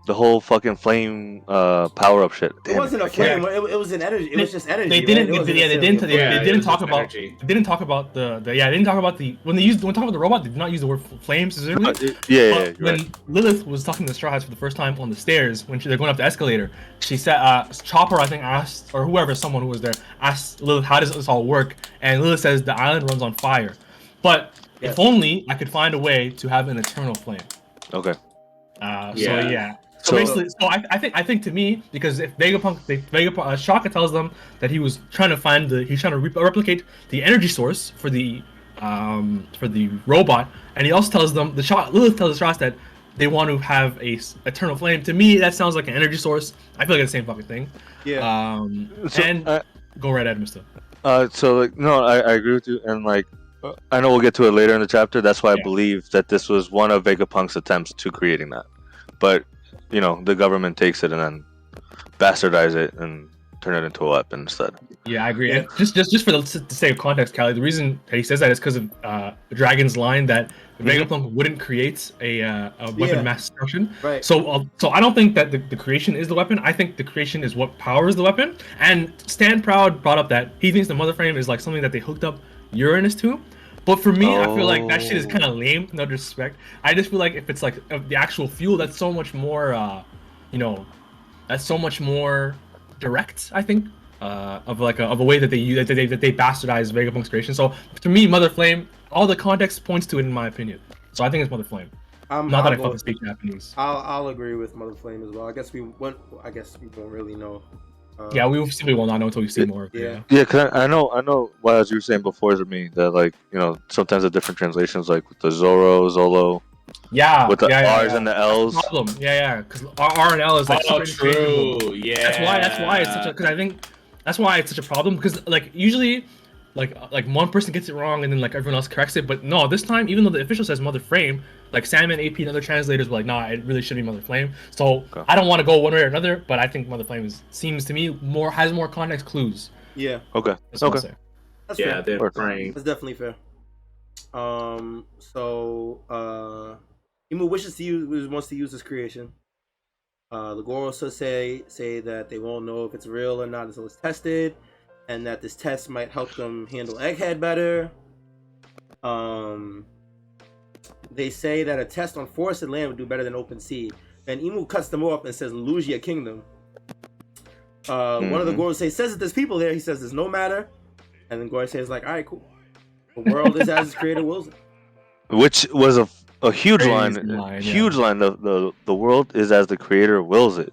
the whole fucking flame power up shit. It wasn't a flame. It was an energy. It was just energy. They didn't talk about when talking about the robot. They did not use the word flame specifically. When Lilith was talking to the Straw Hats for the first time on the stairs when they're going up the escalator, she said Chopper I think asked, or whoever, someone who was there asked Lilith, how does this all work? And Lilith says the island runs on fire. But if only I could find a way to have an eternal flame. Okay. So basically, I think to me, because if Vegapunk, Shaka tells them that he was trying to replicate the energy source for the robot, and he also tells them Lilith tells the Straws that they want to have a eternal flame. To me, that sounds like an energy source. I feel like it's the same fucking thing. Yeah. Go right ahead, Mister. I agree with you, and I know we'll get to it later in the chapter. That's why I believe that this was one of Vegapunk's attempts to creating that, but. The government takes it and then bastardize it and turn it into a weapon instead. Yeah, I agree. Yeah. And just for the sake of context, Callie, the reason that he says that is because of Dragon's line that Vegapunk wouldn't create a weapon mass destruction. Right. So I don't think that the creation is the weapon. I think the creation is what powers the weapon. And Stan Proud brought up that he thinks the mother frame is like something that they hooked up Uranus to. But for me, I feel like that shit is kind of lame. No disrespect. I just feel like if it's like the actual fuel, that's so much more, that's so much more direct. I think of a way that they bastardize Vegapunk's creation. So to me, Mother Flame, all the context points to it in my opinion. So I think it's Mother Flame. Not that I fucking speak Japanese. I'll agree with Mother Flame as well. I guess we won't really know. We simply will not know until we see more. Cause I know what as you were saying before to me that sometimes the different translations like with the Zolo. Yeah. With the R's and the L's. Problem. Because R and L is like true. Yeah. That's why it's such a. Because I think that's why it's such a problem. Because usually. Like one person gets it wrong and then everyone else corrects it, but no, this time even though the official says Mother Frame, Sandman AP and other translators were like, nah, it really should be Mother Flame. So I don't want to go one way or another, but I think Mother Flame seems to me has more context clues. Yeah. Okay. That's fair. Frame. That's definitely fair. Imu wants to use this creation. The Gorosa say that they won't know if it's real or not until it's tested. And that this test might help them handle Egghead better. They say that a test on forested land would do better than open sea. And Imu cuts them off and says Lugia Kingdom. One of the Gorosei says that there's people there. He says there's no matter. And then Gorosei is like, all right, cool. The world is as its creator wills it. Which was a huge line. Huge line. The world is as the creator wills it.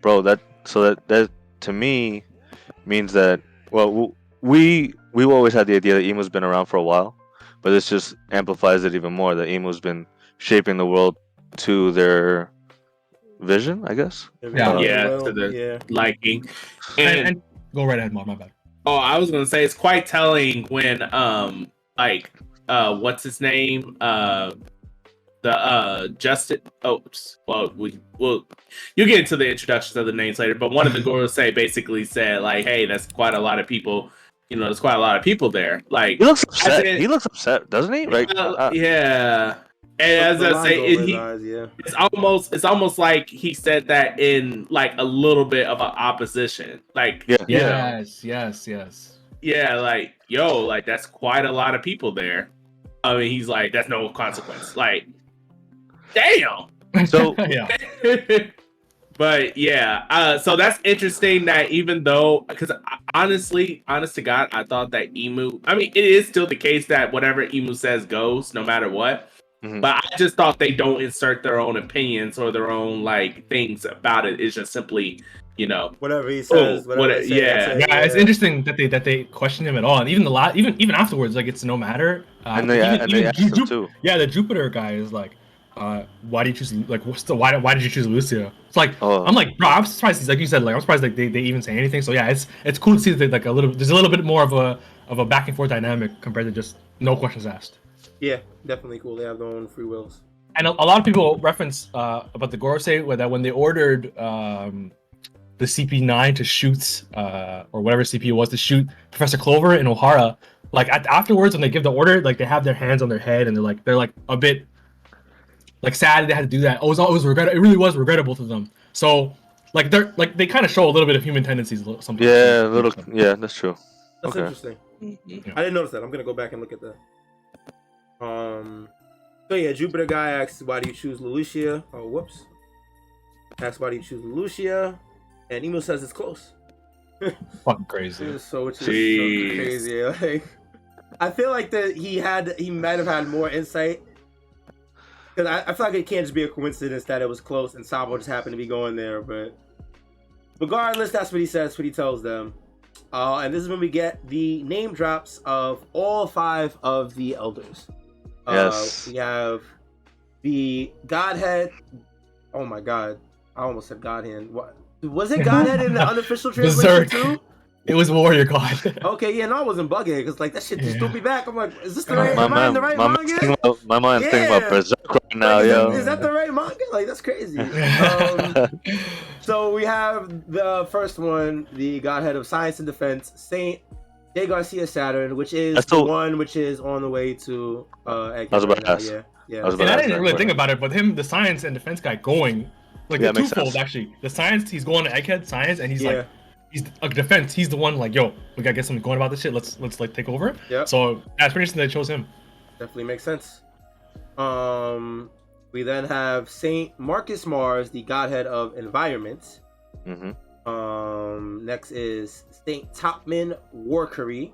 Bro, that to me means that we've always had the idea that Emu's been around for a while, but this just amplifies it even more that Emu's been shaping the world to their vision, I guess. To their liking. And go right ahead, Mom, my bad. Oh, I was gonna say it's quite telling when what's his name? Justin. Oh, well, you'll get into the introductions of the names later. But one of the Gorosei basically said, hey, that's quite a lot of people. There's quite a lot of people there. He looks upset. He looks upset, doesn't he? Yeah. And as I say, it's almost like he said that in a little bit of an opposition. Yes. Yeah, that's quite a lot of people there. I mean, he's like, that's no consequence. Damn. So yeah. But yeah, so that's interesting that even though, because honest to God, I thought that Emu, I mean, it is still the case that whatever Emu says goes, no matter what. Mhm. But I just thought they don't insert their own opinions or their own like things about it. It's just simply, whatever he says, whatever they say, yeah. Yeah, it's interesting that they question him at all, and even even afterwards, like it's no matter. And they asked him too. Yeah, the Jupiter guy is like, why do you choose why did you choose Lucia? It's like I'm like, bro, I'm surprised. Like you said, like I'm surprised like they even say anything. So yeah, it's cool to see that like there's a little bit more of a back and forth dynamic compared to just no questions asked. Yeah, definitely cool. They have their own free wills. And a lot of people reference about the Gorosei that when they ordered the CP9 to shoot or whatever CPU was to shoot Professor Clover and O'Hara, like afterwards when they give the order, like they have their hands on their head and they're like a bit like sad they had to do that. It really was regrettable to them. So like they kind of show a little bit of human tendencies sometimes. Yeah, that's true. That's Okay. interesting. Mm-hmm. I didn't notice that. I'm gonna go back and look at that. So yeah, Jupiter guy asks, why do you choose Lucia? Oh, whoops. Asks, why do you choose Lucia? And Emo says it's close. Fucking crazy. Which is so crazy. Like, I feel like that he might have had more insight. Because I feel like it can't just be a coincidence that it was close and Sabo just happened to be going there. But regardless, that's what he says, what he tells them. And this is when we get the name drops of all 5 of the elders. Yes. We have the Godhead. Oh my God. I almost said Godhand. What? Was it Godhead in the unofficial translation too? It was Warrior God. Okay, yeah, no, I wasn't bugging because like that shit just threw me back. I'm like, is this the right? My am I in the right manga? My mind's thinking about Berserk right now, yo. Is that the right manga? Like that's crazy. So we have the first one, the Godhead of Science and Defense, Saint J. Garcia Saturn, which is the one which is on the way to Egghead. I was about to ask. Yeah. And I didn't really think about it, but him, the Science and Defense guy, going like the twofold actually. The Science, he's going to Egghead Science, and he's like. He's a defense. He's the one like, yo, we gotta get something going about this shit. Let's like take over. Yeah. So that's pretty interesting they chose him. Definitely makes sense. We then have Saint Marcus Mars, the Godhead of Environment. Mm-hmm. Next is Saint Topman Warkery,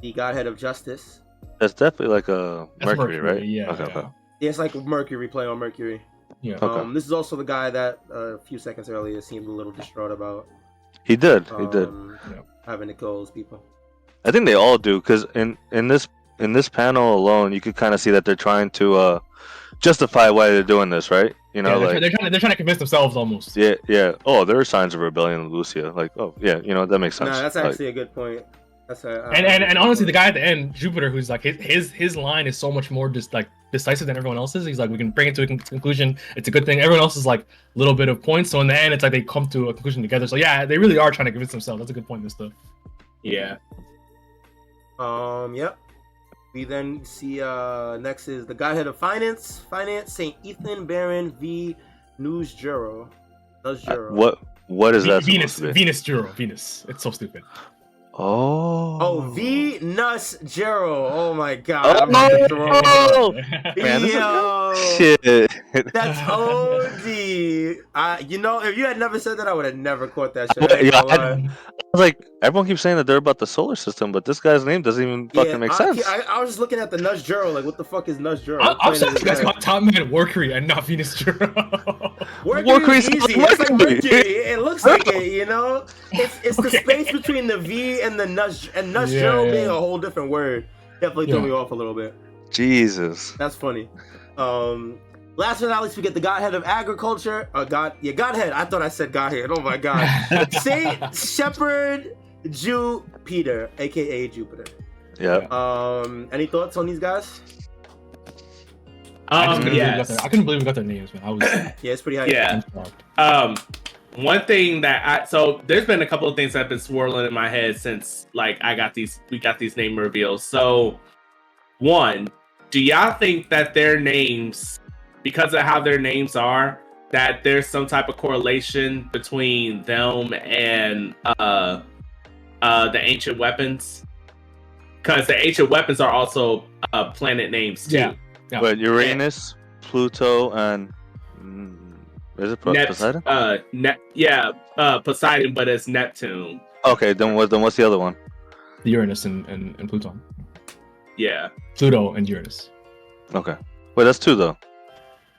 the Godhead of Justice. That's definitely like a Mercury, right? Yeah. Okay. Yeah, it's like Mercury, play on Mercury. Yeah. This is also the guy that a few seconds earlier seemed a little distraught about. He did. Having to kill those people. I think they all do, because in this panel alone, you could kind of see that they're trying to justify why they're doing this, right? You know, they're trying to convince themselves almost. Yeah. Oh, there are signs of rebellion in Lucia. Like, oh yeah, that makes sense. Nah, that's actually a good point. That's and honestly, the guy at the end, Jupiter, who's like his line is so much more just like decisive than everyone else's. He's like, we can bring it to a conclusion. It's a good thing. Everyone else is like a little bit of points. So in the end, it's like they come to a conclusion together. So yeah, they really are trying to convince themselves. That's a good point, this stuff. Yeah. Yep. We then see next is the Godhead of Finance, Saint Ethan Baron V. Nuzjuro. What is that? Venus Juro. Venus. It's so stupid. Oh, Venus Jero. Oh my God. Man, this is shit. That's OD. If you had never said that, I would have never caught that shit. I was like, everyone keeps saying that they're about the solar system, but this guy's name doesn't even fucking make sense. I was just looking at the Nuz Jero, like, what the fuck is Nuz Jero? I'm sorry, this guy's called Top Man Warkery and not Venus Jero. Warkery's easy. It's like Mercury. It looks like it, It's the space between the V and the Nuz, and Nuz Jero being a whole different word. Definitely threw me off a little bit. Jesus. That's funny. Last but not least, we get the Godhead of Agriculture. Godhead. I thought I said Godhead. Oh my God. Saint Shepherd Jupiter, aka Jupiter. Yeah. Any thoughts on these guys? I couldn't believe we got their names, man. Yeah, it's pretty high. Yeah. One thing so there's been a couple of things that have been swirling in my head since we got these name reveals. So, one, do y'all think that their names, because of how their names are, that there's some type of correlation between them and the ancient weapons? Because the ancient weapons are also planet names too. Yeah. But Uranus. Pluto, and is it Poseidon? Poseidon, but it's Neptune. Okay, then what's the other one? Uranus and Pluton. Yeah. Pluto and Uranus. Okay. Wait, that's 2 though.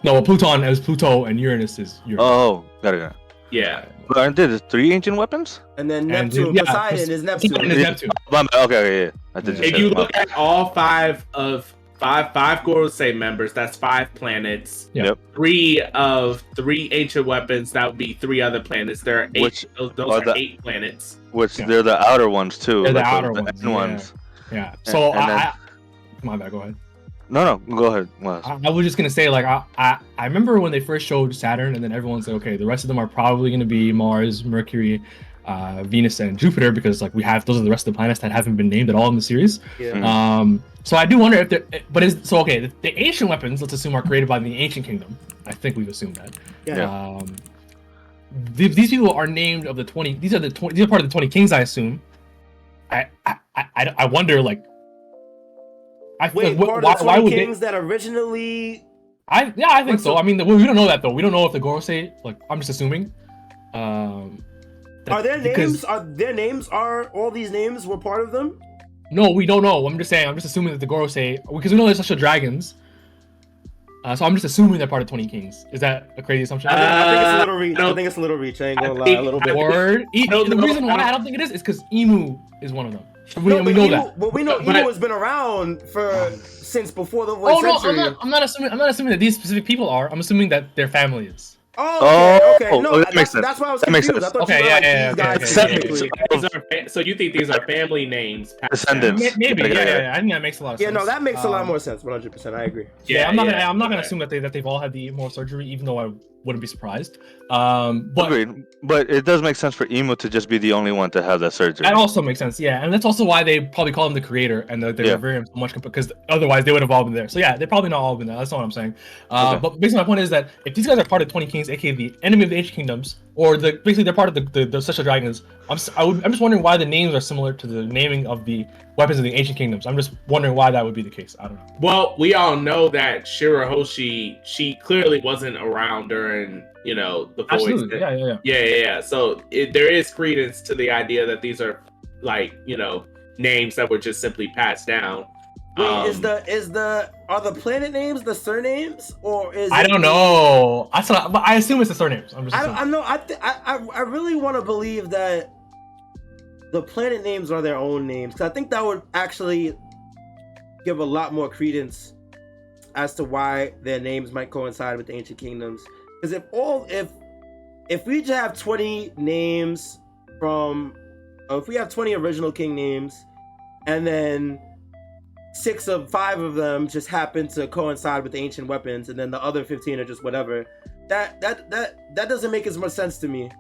No, well, Pluton is Pluto and Uranus is Uranus. Oh, got it. Yeah. But aren't there 3 ancient weapons? And then Neptune, Poseidon is Neptune. Poseidon is Neptune. Okay, yeah. I did just If say you that. look at all five Gorosei members, that's 5 planets. Yep. 3 of 3 ancient weapons, that would be 3 other planets. There are 8. Which those are are 8 planets. Which they're the outer ones too. They're the like outer the ones. end ones. Yeah. So And then- my bad. Go ahead. No, go ahead. I was just gonna say, like, I remember when they first showed Saturn, and then everyone's like, okay, the rest of them are probably gonna be Mars, Mercury, Venus, and Jupiter, because like those are the rest of the planets that haven't been named at all in the series. Yeah. So I do wonder if they're, but is so okay. The ancient weapons, let's assume, are created by the ancient kingdom. I think we've assumed that. Yeah. These people are named of the 20. These are part of the 20 kings, I assume. I wonder, like. Wait, part of the 20 kings that originally... I think so. I mean, we don't know that, though. We don't know if the Gorosei, like, I'm just assuming. Are their names, are all these names were part of them? No, we don't know. I'm just assuming that the Gorosei, because we know they're celestial dragons. So I'm just assuming they're part of 20 kings. Is that a crazy assumption? I think it's a little reach. I think it's a little reach. I ain't gonna lie, a little bit. The reason why I don't think it is because Emu is one of them. We know that. But we know Emu has been around since before the century. I'm not assuming that these specific people are. I'm assuming that their family is. Okay. No, that makes sense. That's why I was That makes confused. I sense. thought you were these guys. So you think these are family names? Descendants. Maybe. Yeah. I think that makes a lot of sense. Yeah, no, that makes a lot more sense. 100%. I agree. Yeah, I'm not gonna assume that they've all had the immortal surgery, even though I wouldn't be surprised. But Agreed. But it does make sense for Emu to just be the only one to have that surgery. That also makes sense, yeah, and that's also why they probably call him the creator, and they revere him so much because otherwise they would have all been there. So yeah, they probably not all been there. That's not what I'm saying. But basically my point is that if these guys are part of 20 Kings, aka the enemy of the ancient kingdoms, or basically they're part of the celestial dragons, I'm just wondering why the names are similar to the naming of the weapons of the ancient kingdoms. I'm just wondering why that would be the case. I don't know. Well, we all know that Shirahoshi, she clearly wasn't around during, the voice. Absolutely. Yeah. So there is credence to the idea that these are like, names that were just simply passed down. Wait, are the planet names the surnames, or is I don't know. I assume it's the surnames. I really want to believe that the planet names are their own names, because I think that would actually give a lot more credence as to why their names might coincide with the ancient kingdoms. Because if we just have 20 names if we have 20 original king names, and then 5 of them just happen to coincide with the ancient weapons, and then the other 15 are just whatever, that doesn't make as much sense to me.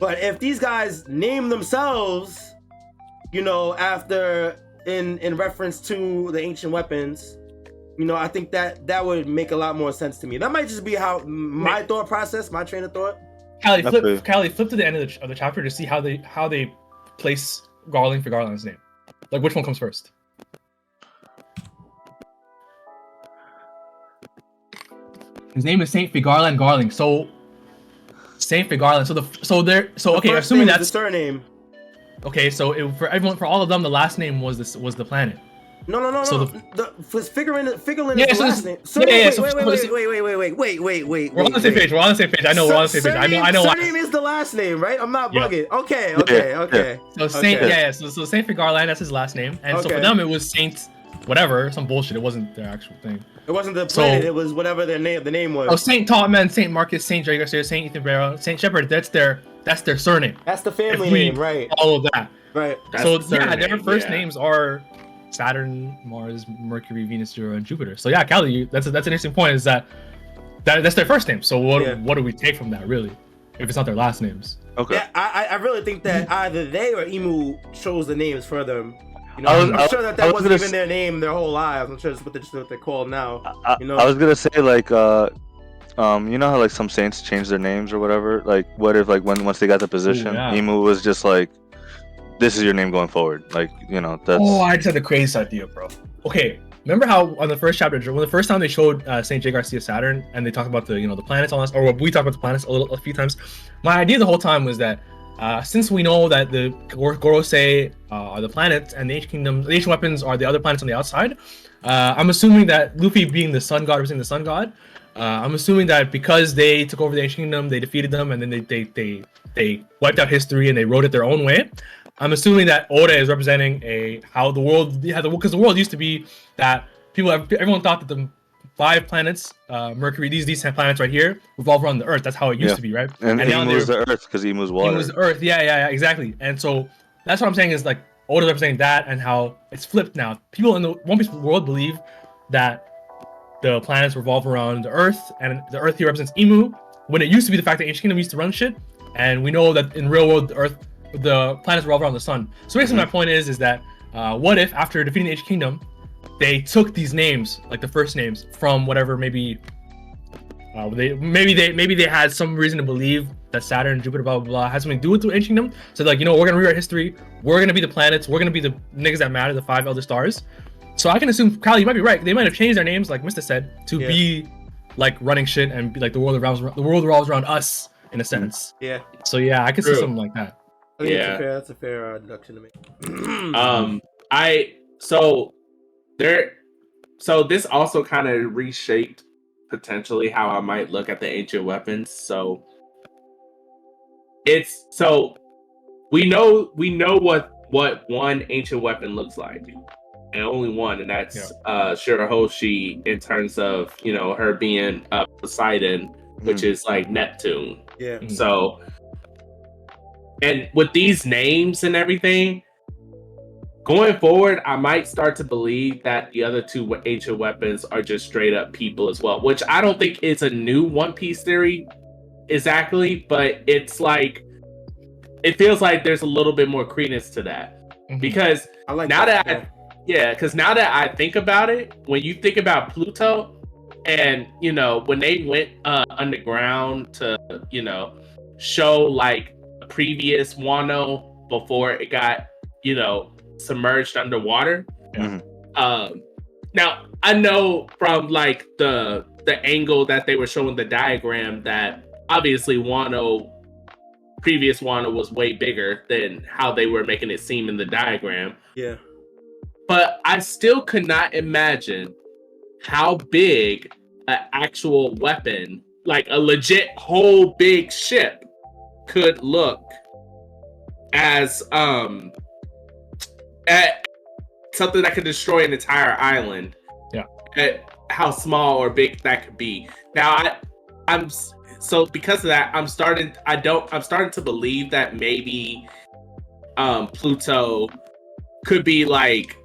But if these guys name themselves, after in reference to the ancient weapons, I think that would make a lot more sense to me. That might just be how my thought process, my train of thought. Callie, flip to the end of the chapter to see how they place Garland for Garland's name. Like, which one comes first? His name is Saint Figarland Garling. So Saint Figarland. Assuming that's the surname. Okay, so for all of them, the last name was the planet. No. So Figurine is the last name. Wait. We're on the same page. We're on the same page. I know we're on the same page. I know. Surname is the last name, right? I'm not bugging. Okay. So so Saint Figarland, that's his last name, and so for them it was Saint whatever, some bullshit. It wasn't their actual thing. It wasn't the planet. It was whatever the name was. Oh, Saint Topman, Saint Marcus, Saint Drago, Saint Ethan Barrow, Saint Shepherd. That's their surname. That's the family name, right? All of that. Right. Their first names are Saturn, Mars, Mercury, Venus, and Jupiter. So yeah, Callie, that's an interesting point. Is that's their first name. So what do we take from that, really, if it's not their last names? Okay. Yeah, I really think that either they or Emu chose the names for them. I'm sure that wasn't even their name their whole lives. I'm sure it's what they're called now. I was gonna say, like, you know how like some saints change their names or whatever. Like, what if once they got the position, Emu was just like, "This is your name going forward." Like, that's. Oh, I just had the craziest idea, bro. Okay, remember how on the first chapter, when the first time they showed Saint J. Garcia Saturn, and they talked about the the planets on us, or we talked about the planets a few times. My idea the whole time was that since we know that the Gorosei are the planets, and the ancient weapons are the other planets on the outside, I'm assuming that Luffy, being the sun god, representing the sun god, I'm assuming that because they took over the ancient kingdom, they defeated them, and then they wiped out history and they wrote it their own way. I'm assuming that Oda is representing how the world, because the world used to be that everyone thought that the 5 planets, Mercury, these 10 planets right here, revolve around the Earth. That's how it used to be, right? And Imu's the Earth because Imu's water. Imu's the Earth, yeah, exactly. And so that's what I'm saying is like Oda representing that, and how it's flipped now. People in the One Piece world believe that the planets revolve around the Earth, and the Earth here represents Imu, when it used to be the fact that ancient kingdom used to run shit, and we know that in real world the planets revolve around the sun. So basically my point is that what if after defeating the ancient kingdom, they took these names, like the first names, from whatever, maybe they had some reason to believe that Saturn, Jupiter, blah blah blah, had something to do with the ancient kingdom. So like, we're gonna rewrite history. We're gonna be the planets. We're gonna be the niggas that matter, the 5 elder stars. So I can assume, Kyle, you might be right. They might have changed their names, like Mr. said, to be like running shit and be like the world revolves around us in a sense. Yeah. So yeah, I could see something like that. I think that's a fair deduction to make. So this also kind of reshaped potentially how I might look at the ancient weapons. So we know what one ancient weapon looks like, and only one, and that's Shirahoshi, in terms of her being Poseidon, which is like Neptune. Yeah. So, and with these names and everything, going forward, I might start to believe that the other 2 ancient weapons are just straight up people as well, which I don't think is a new One Piece theory exactly, but it's like, it feels like there's a little bit more credence to that. Because now that I think about it, when you think about Pluto, and when they went underground to show like a previous Wano before it got submerged underwater. Now I know from like the angle that they were showing the diagram that obviously previous Wano was way bigger than how they were making it seem in the diagram. Yeah. But I still could not imagine how big an actual weapon, like a legit whole big ship, could look as at something that could destroy an entire island. Yeah. At how small or big that could be. Now I'm so because of that, I'm starting to believe that maybe Pluto could be like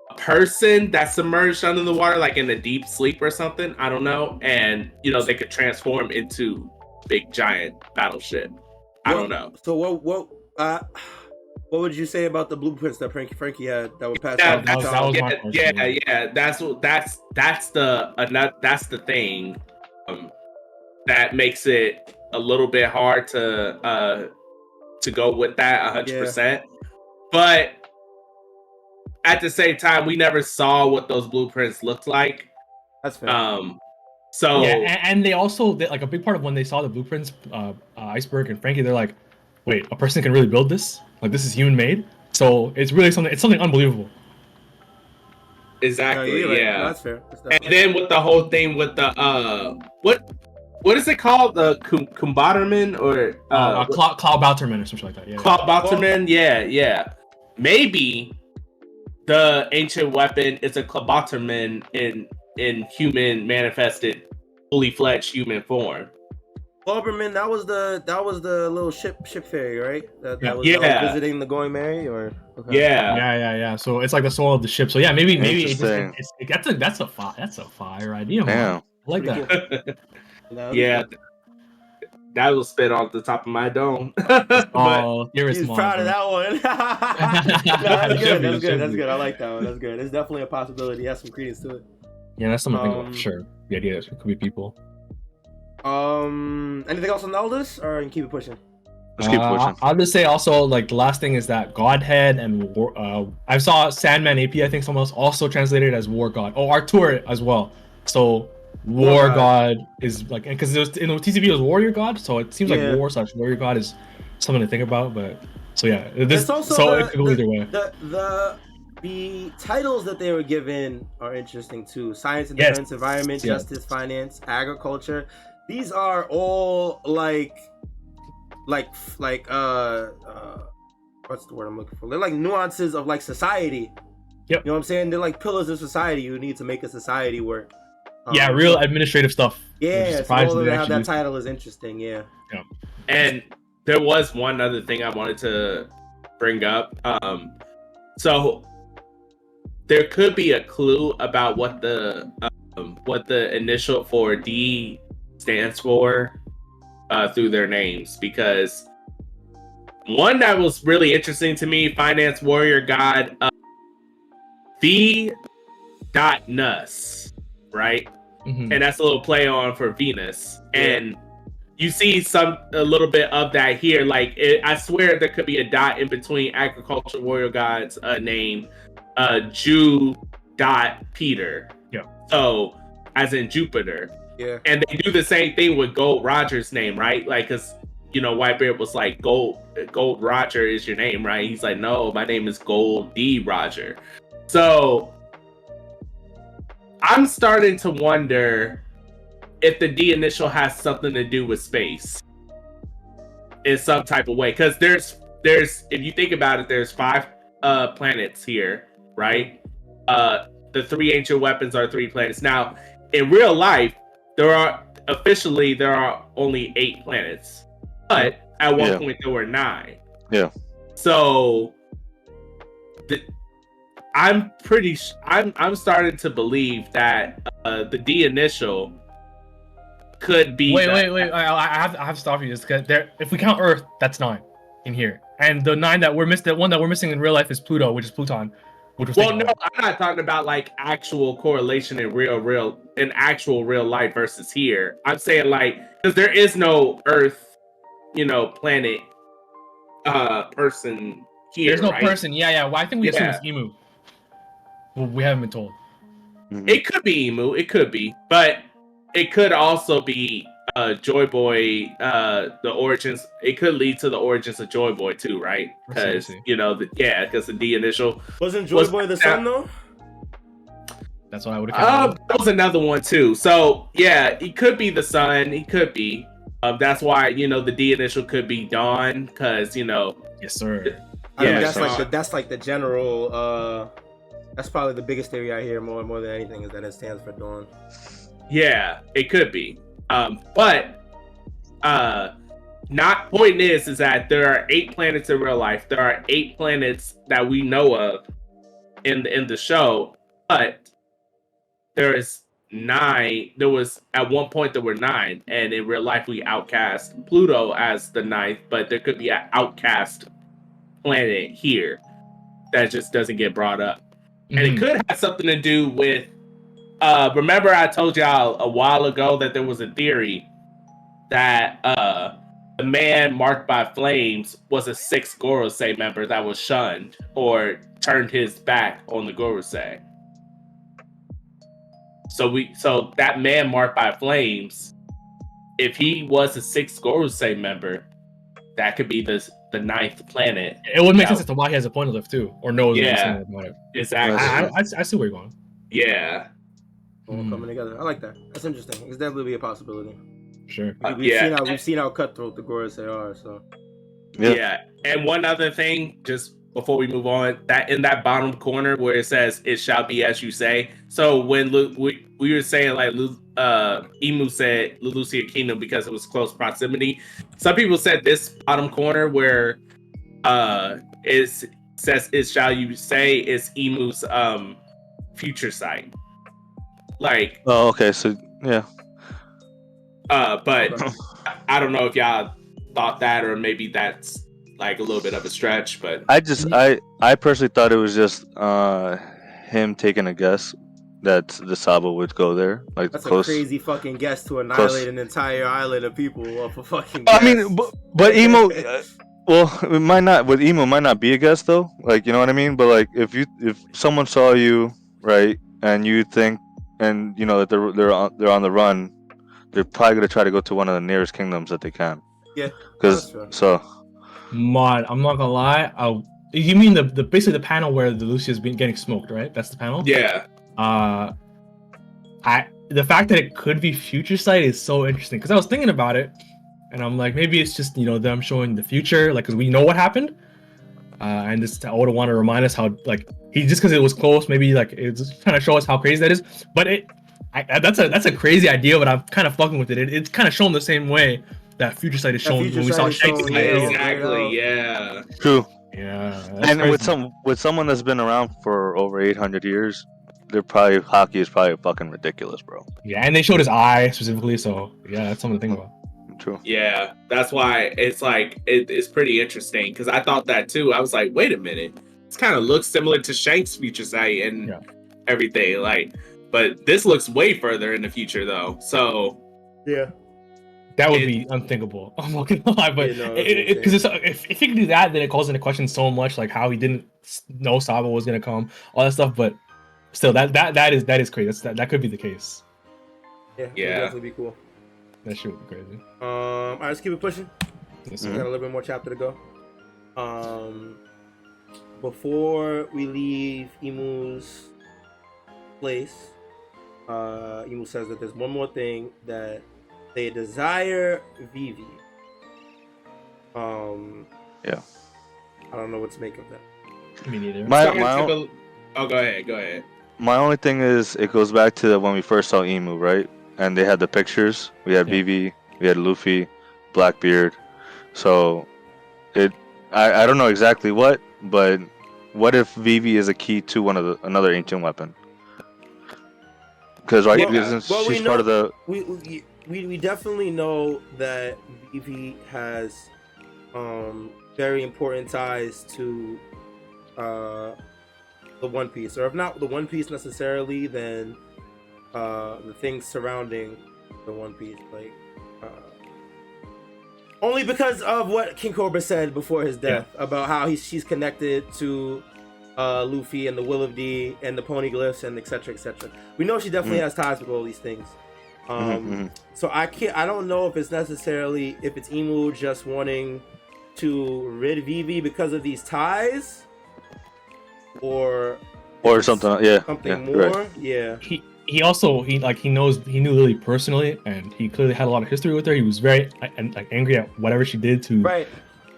a person that's submerged under the water, like in a deep sleep or something. I don't know. And they could transform into big giant battleship. I don't know. So what would you say about the blueprints that Frankie had that were passed out? That's the thing that makes it a little bit hard to go with that 100%. But at the same time, we never saw what those blueprints looked like. That's fair. So and they also like a big part of when they saw the blueprints, Iceberg and Frankie, they're like, wait, a person can really build this? Like, this is human made? So it's really something unbelievable. Exactly. Right. Yeah. No, that's fair. And then with the whole thing with the what is it called? The Kumbauterman or Cloudbouterman or something like that. Yeah. Cloudbouterman. Yeah. Maybe the ancient weapon is a Cloudbouterman in human manifested, fully fledged human form. Cloudbouterman, that was the little ship fairy, right? That was visiting the Going Merry, or okay. Yeah. So it's like the soul of the ship. So yeah, maybe that's a fire idea. Man. I like that. Yeah, that was spit off the top of my dome. You're He's proud of that one. That's good. I like that one. That's good. It's definitely a possibility. It has some credence to it. Yeah, that's something to think about for sure. The idea is it could be people. Anything else on Elders, or I can keep it pushing? Let's keep pushing. I'll just say also, like, the last thing is that Godhead and I saw Sandman AP, I think someone else also translated it as War God. Oh, Artur as well. So War God is like, because in the TCB it was Warrior God, so it seems like War/Warrior God is something to think about. But so yeah, it's also so it could go either way. The titles that they were given are interesting too: science and defense, environment, justice, finance, agriculture. These are all like what's the word I'm looking for? They're like nuances of like society. Yep. You know what I'm saying? They're like pillars of society you need to make a society work. Real administrative stuff. Yeah, so all of how that title is interesting. Yeah. And there was one other thing I wanted to bring up. So there could be a clue about what the initial for D stands for through their names, because one that was really interesting to me, Finance Warrior God, V.Nus, right? Mm-hmm. And that's a little play on for Venus. And you see a little bit of that here. Like, I swear there could be a dot in between Agriculture Warrior God's name, Jew.Peter. Yeah. So, as in Jupiter. Yeah. And they do the same thing with Gold Roger's name, right? Like, because, Whitebeard was like, Gold Roger is your name, right? He's like, no, my name is Gold D. Roger. So, I'm starting to wonder if the D initial has something to do with space in some type of way. Because there's if you think about it, there's 5 planets here, right? The 3 ancient weapons are 3 planets. Now, in real life, there are only 8 planets. But at one point there were 9. Yeah. So I'm starting to believe that the D initial could be. Wait! I have to stop you. Just because if we count Earth, that's 9 in here, and the 9 that the one that we're missing in real life is Pluto, which is Pluton. I'm not talking about like actual correlation in actual real life versus here. I'm saying like, because there is no Earth, planet, person here. There's no right? person. Yeah. Well, I think we assume it's Emu. Well, we haven't been told. Mm-hmm. It could be Emu. It could be, but it could also be Joy Boy. The origins. It could lead to the origins of Joy Boy too, right? Because because the D initial wasn't Joy Boy the son though. That's what I would have. That was another one too. So yeah, he could be the son. He could be. That's why the D initial could be Dawn, because Yes, sir. I mean, that's like the general. That's probably the biggest theory I hear more than anything, is that it stands for Dawn. Yeah, it could be. But not point is that there are 8 planets in real life. There are 8 planets that we know of in the show, but there is 9. There was at one point there were 9, and in real life we outcast Pluto as the 9th, but there could be an outcast planet here that just doesn't get brought up. And it could have something to do with remember I told y'all a while ago that there was a theory that the man marked by flames was a 6th Gorosei member that was shunned or turned his back on the Gorosei. So that man marked by flames, if he was a 6th Gorosei member, that could be the 9th planet. It would make sense as to why he has a point lift too, or knows about it. Exactly. I see where you're going. Yeah. All coming together. I like that. That's interesting. It's definitely a possibility. Sure. We've seen how cutthroat the Gorosei are. So. Yeah. And one other thing, just before we move on, that in that bottom corner where it says "It shall be as you say." So when we were saying like Emu said Lelucia Kingdom because it was close proximity. Some people said this bottom corner where it says "It shall you say" is Emu's future sight. Like. Oh, okay. So yeah. But I don't know if y'all thought that, or maybe that's like a little bit of a stretch. But I personally thought it was just him taking a guess. that the Sabo would go there. Like that's close, a crazy fucking guess to annihilate an entire island of people off a fucking guess. I mean, but emo. Well, it might not. With emo, might not be a guess though. Like you know what I mean. But like if someone saw you right and you think and you know that they're on the run, they're probably gonna try to go to one of the nearest kingdoms that they can. Yeah. Because so. Mod, I'm not gonna lie. You mean the basically the panel where the Lucia's been getting smoked, right? That's the panel. Yeah. The fact that it could be Future Sight is so interesting because I was thinking about it, and I'm like, maybe it's just them showing the future, like because we know what happened, and just Oda want to remind us how like he just because it was close, maybe like it's just trying to show us how crazy that is. But that's a crazy idea, but I'm kind of fucking with it. It's kind of shown the same way that Future Sight is shown when we saw Shanks. Exactly. Yeah. True. Yeah. And crazy. with someone that's been around for over 800 years. They're probably hockey is probably fucking ridiculous, bro. Yeah, and they showed his eye specifically, so yeah, that's something to think about. True. Yeah, that's why it's like it's pretty interesting because I thought that too. I was like, wait a minute, this kind of looks similar to Shank's Future Sight and everything, like, but this looks way further in the future though. So yeah, that would be unthinkable. I'm not gonna lie, but because if he could do that, then it calls into question so much, like how he didn't know Sabo was gonna come, all that stuff, but. Still, that is crazy. That could be the case. Yeah, that'd definitely be cool. That shit would be crazy. All right, let's keep it pushing. Yes, We got a little bit more chapter to go. Before we leave Imu's place, Imu says that there's one more thing that they desire Vivi. Yeah. I don't know what to make of that. Me neither. Go ahead. My only thing is, it goes back to when we first saw Emu, right? And they had the pictures. We had Vivi, we had Luffy, Blackbeard. So, I don't know exactly what, but what if Vivi is a key to another ancient weapon? Because she's part of the. We definitely know that Vivi has very important ties to the One Piece, or if not the One Piece necessarily, then the things surrounding the One Piece, like only because of what King Cobra said before his death about how she's connected to Luffy and the Will of D and the Poneglyphs and etc. etc. We know she definitely has ties with all these things. So I don't know if it's necessarily if it's Imu just wanting to rid Vivi because of these ties. Or something, something more. Right. Yeah. He knew Lily personally, and he clearly had a lot of history with her. He was very angry at whatever she did to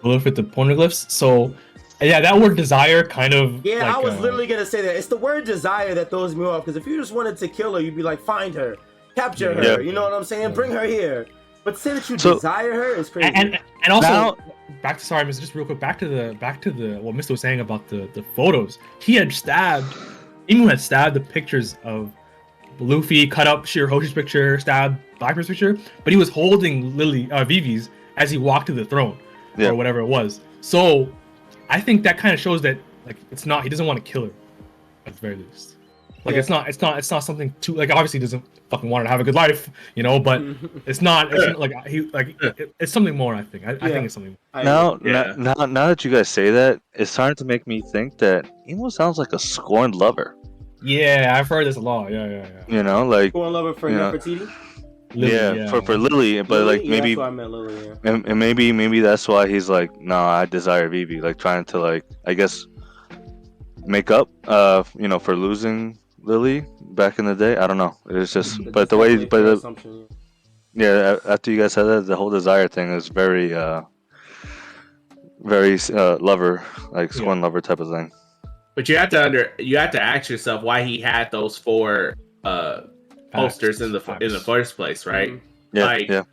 with the Poneglyphs. So, yeah, that word desire kind of. Yeah, I was literally gonna say that. It's the word desire that throws me off. Because if you just wanted to kill her, you'd be like, find her, capture her. Yeah. You know what I'm saying? Bring her here. But to say that you desire her is crazy. And also. Just real quick, back to the what Mr. was saying about the photos. Imu had stabbed the pictures of Luffy, cut up Shirahoshi's picture, stabbed Blackbeard's picture, but he was holding Vivi's as he walked to the throne or whatever it was. So I think that kind of shows that like he doesn't want to kill her at the very least. Like it's not something too like obviously he doesn't fucking want her to have a good life, but it's not it's something more. I think it's something more. Now that you guys say that, it's starting to make me think that Emo sounds like a scorned lover. Yeah, I've heard this a lot. Yeah. Like scorned lover for Nefertiti. For Lily, but like maybe that's why I meant Lily, and maybe that's why he's like, no, I desire Vivi, like trying to like I guess make up for losing Lily back in the day. I don't know. It's just, but the way, after you guys said that, the whole desire thing is very lover, like scorn lover type of thing. But you have to ask yourself why he had those 4 posters in the first place, right? I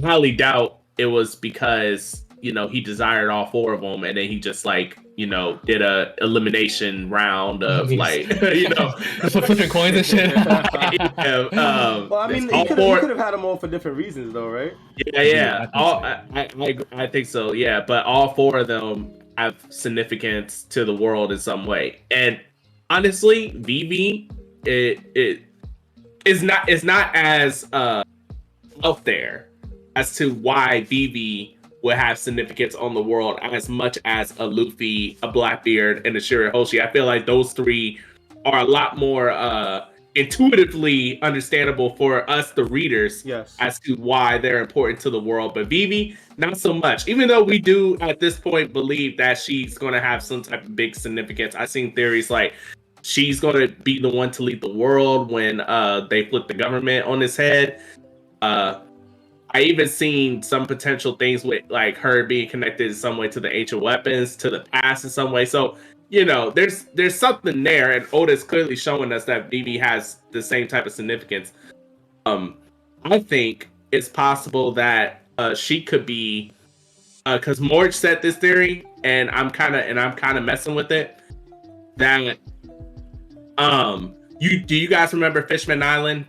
highly doubt it was because he desired all 4 of them, and then he just did a elimination round of flipping coins and shit. Well, I mean, he could have had them all for different reasons, though, right? Yeah. I think so. Yeah, but all 4 of them have significance to the world in some way. And honestly, Vivi it is not as out there as to why Vivi will have significance on the world as much as a Luffy, a Blackbeard, and a Shirahoshi. I feel like those three are a lot more intuitively understandable for us, the readers, as to why they're important to the world. But Vivi, not so much. Even though we do at this point believe that she's going to have some type of big significance. I've seen theories like she's going to be the one to lead the world when they flip the government on its head. I even seen some potential things with like her being connected in some way to the ancient weapons, to the past in some way. So, you know, there's something there, and Oda's clearly showing us that Vivi has the same type of significance. I think it's possible that she could be, because Morge said this theory, and I'm kind of messing with it. That do you guys remember Fishman Island,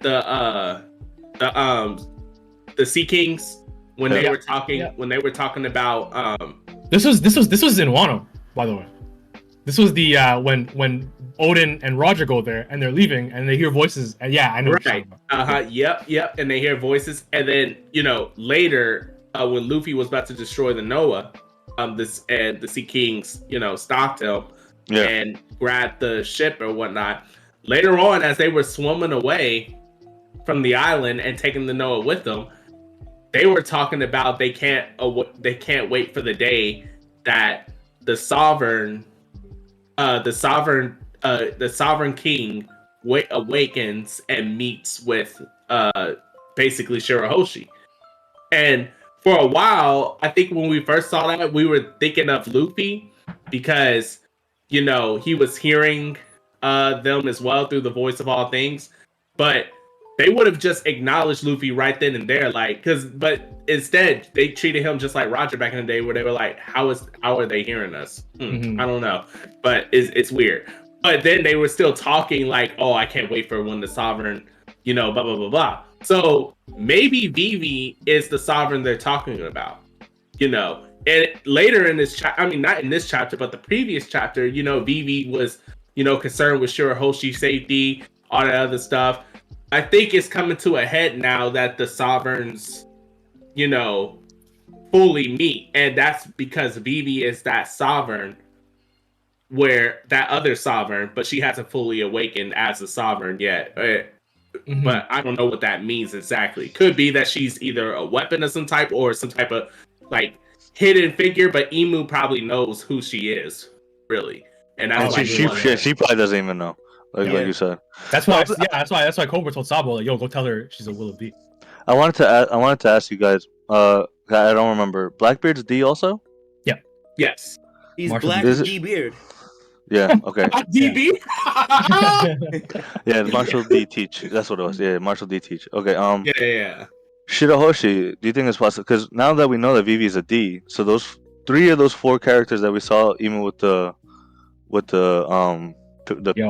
the Sea Kings, when they were talking about this was in Wano, by the way. This was the when Odin and Roger go there and they're leaving and they hear voices, and I know right. Yep, and they hear voices, and then later when Luffy was about to destroy the Noah, the Sea Kings stopped him and grabbed the ship or whatnot. Later on, as they were swimming away from the island and taking the Noah with them, they were talking about they can't wait for the day that the sovereign king awakens and meets with basically Shirahoshi. And for a while, I think when we first saw that, we were thinking of Luffy because he was hearing them as well through the voice of all things, but they would have just acknowledged Luffy right then and there, but instead they treated him just like Roger back in the day, where they were like, how are they hearing us? I don't know, but it's weird. But then they were still talking like, oh, I can't wait for when the sovereign, blah blah blah blah. So maybe Vivi is the sovereign they're talking about, And later in this chapter, I mean, not in this chapter, but the previous chapter, Vivi was, concerned with Shirahoshi's safety, all that other stuff. I think it's coming to a head now that the sovereigns, fully meet. And that's because Vivi is that sovereign, where that other sovereign, but she hasn't fully awakened as a sovereign yet. But I don't know what that means exactly. Could be that she's either a weapon of some type or some type of hidden figure, but Imu probably knows who she is, really. And that's she probably doesn't even know. Like you said. That's why Cobra told Sabo, like, yo, go tell her she's a Will of D. I wanted to ask you guys, I don't remember. Blackbeard's D also? Yeah. Yes. He's Marshall Black D Beard. Yeah, okay. DB? Yeah, Marshall D Teach. That's what it was. Yeah, Marshall D Teach. Okay, Yeah. Shirahoshi, do you think it's possible? Because now that we know that Vivi is a D, so those 3 of those 4 characters that we saw, even with the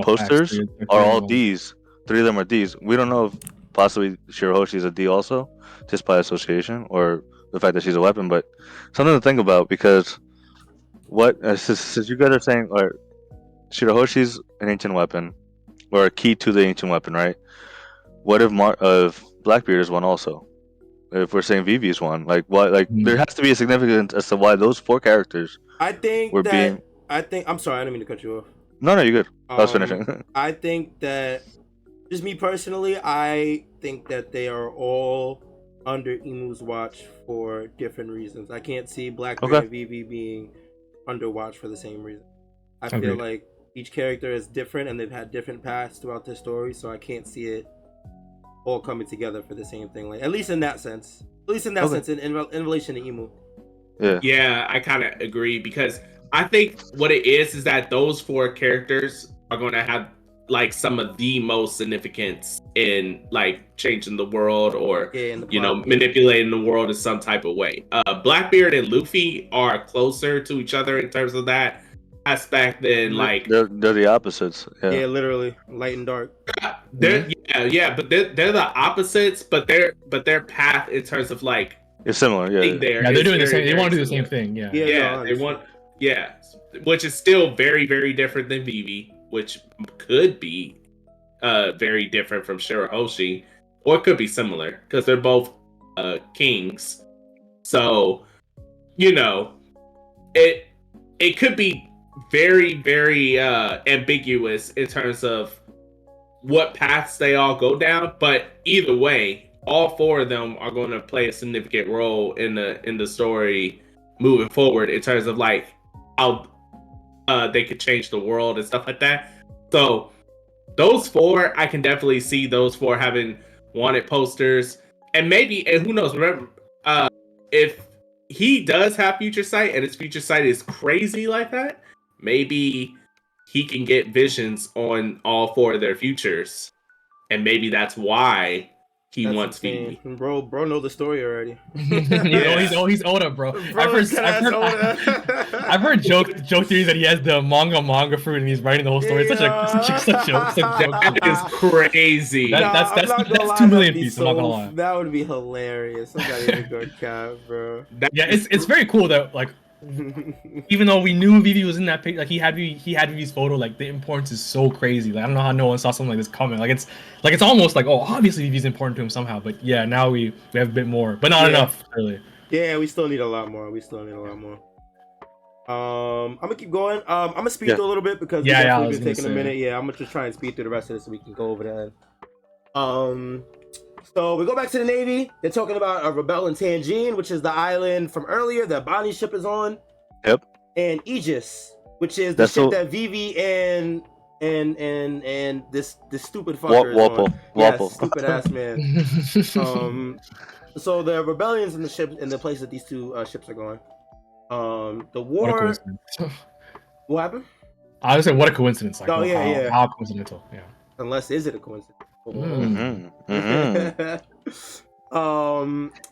posters, are all Ds. 3 of them are Ds. We don't know if possibly Shirahoshi is a D also, just by association, or the fact that she's a weapon. But something to think about, because since you guys are saying, or Shirahoshi's an ancient weapon, or a key to the ancient weapon, right? What if Blackbeard is one also? If we're saying Vivi is one, there has to be a significance as to why those 4 characters. I'm sorry, I didn't mean to cut you off. No, you're good. I was finishing. I think that, just me personally, I think that they are all under Imu's watch for different reasons. I can't see Blackbeard and Vivi being under watch for the same reason. I feel like each character is different and they've had different paths throughout their story, so I can't see it all coming together for the same thing. Like, at least in that sense. In relation to Imu. Yeah, I kind of agree, because I think what it is that those 4 characters are going to have some of the most significance in changing the world, or manipulating the world in some type of way. Blackbeard and Luffy are closer to each other in terms of that aspect than they're the opposites. Yeah, literally light and dark. They're but they're the opposites, but their path in terms of it's similar. They're doing the same. They want to do the same thing. They want. Yeah, which is still very, very different than Vivi, which could be very different from Shirahoshi, or it could be similar because they're both kings. So, it could be very, very ambiguous in terms of what paths they all go down. But either way, all four of them are going to play a significant role in the story moving forward in terms of like how they could change the world and stuff like that. So those four, I can definitely see those four having wanted posters, and who knows? Remember, if he does have future sight and his future sight is crazy like that, maybe he can get visions on all four of their futures, and maybe that's why he wants Vivi. Bro know the story already. he's Oda, bro. I've heard joke theories that he has the manga fruit and he's writing the whole story. It's such a joke. That is crazy. That's 2 million pieces. I'm not gonna lie. That would be hilarious. Somebody in a good cap, bro. Yeah, it's very cool that like. Even though we knew Vivi was in that picture, like he had Vivi's photo, like the importance is so crazy. Like I don't know how no one saw something like this coming. Like it's almost like, oh, obviously Vivi's important to him somehow. But yeah, now we have a bit more, but not enough really. Yeah, we still need a lot more. I'm gonna keep going. I'm gonna speed through a little bit because we've been taking a minute. Yeah, I'm gonna just try and speed through the rest of this so we can go over that. So we go back to the Navy. They're talking about a rebel in Tangine, which is the island from earlier that Bonnie's ship is on. Yep. And Aegis, which is the ship that Vivi and this stupid fucker is on. Wapple. Yeah, stupid ass man. So the rebellions in the ship in the place that these two ships are going. The war. What happened? I would say what a coincidence. Like, how coincidental. Yeah. Unless is it a coincidence?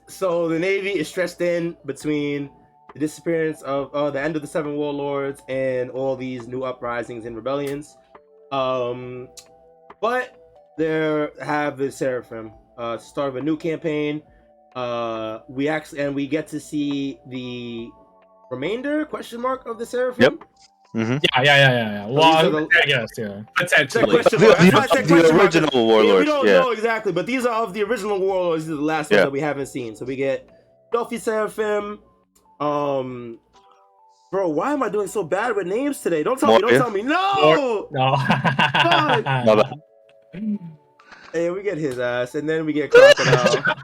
So the Navy is stretched in between the disappearance of the end of the 7 warlords and all these new uprisings and rebellions. But there have the Seraphim, start of a new campaign. We get to see the remainder of the Seraphim. Yep. Mm-hmm. Yeah. Well, I guess, yeah. Potentially. The original warlords. We don't know exactly, but these are of the original warlords. These are the last ones that we haven't seen. So we get Dolphy Seraphim. Bro, why am I doing so bad with names today? Don't tell me. No. God. Hey, we get his ass, and then we get Crocodile.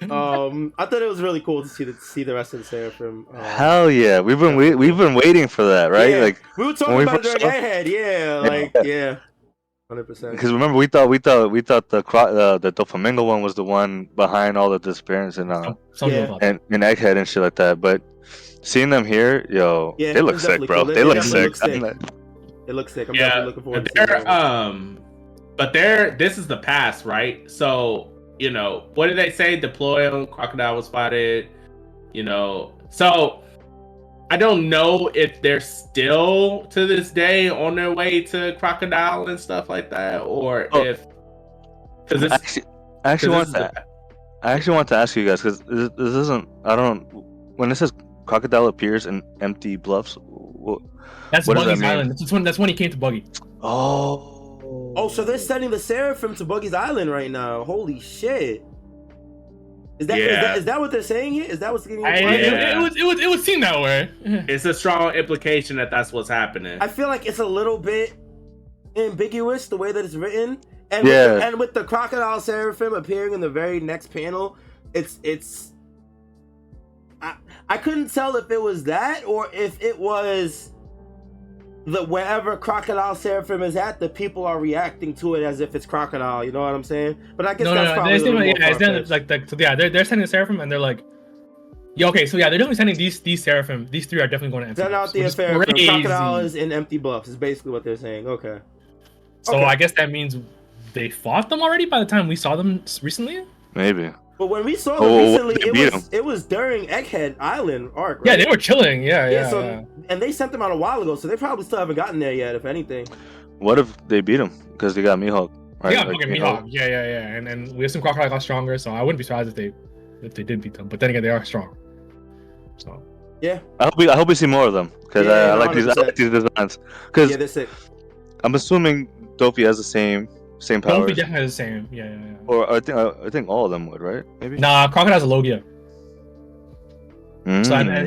I thought it was really cool to see the rest of the Seraphim. Hell yeah, we've been waiting for that, right? Yeah. Like we were talking about it during Egghead, 100%. Because remember, we thought the Doflamingo one was the one behind all the disappearance and Egghead and shit like that. But seeing them here, they look sick, bro. Cool. They look sick. They look sick. I'm definitely looking forward to seeing them. But this is the past, right? So. What did they say? Deploy on Crocodile was spotted. So I don't know if they're still to this day on their way to Crocodile and stuff like that, or if. I actually want to ask you guys because this isn't. I don't. When it says Crocodile appears in empty bluffs, that's Buggy's Island. That's when he came to Buggy. Oh, so they're sending the Seraphim to Buggy's Island right now. Holy shit. Is that what they're saying here? Is that what's getting it would seem that way. It's a strong implication that that's what's happening. I feel like it's a little bit ambiguous the way that it's written. And with the Crocodile Seraphim appearing in the very next panel, it's I couldn't tell if it was that or if it was wherever Crocodile Seraphim is at, the people are reacting to it as if it's Crocodile. You know what I'm saying? But I guess that's probably they're sending Seraphim and they're like, they're definitely sending these Seraphim. These 3 are definitely going to empty. Send out the Seraphim. Crocodile is in empty bluffs. Is basically what they're saying. Okay. So I guess that means they fought them already by the time we saw them recently. Maybe. But when we saw them recently, it was during Egghead Island arc, right? Yeah, they were chilling. And they sent them out a while ago, so they probably still haven't gotten there yet, if anything. What if they beat them? Because they got Mihawk. Right? They got fucking Mihawk. Yeah. And we assume Crocodile got stronger, so I wouldn't be surprised if they did beat them. But then again, they are strong. So yeah. I hope we see more of them because I like these designs. Because they're sick. I'm assuming Dopey has the same Same powers. Luffy definitely has the same. Yeah. Or I think all of them would, right? Maybe. Nah, Crocodile's a Logia. So yeah.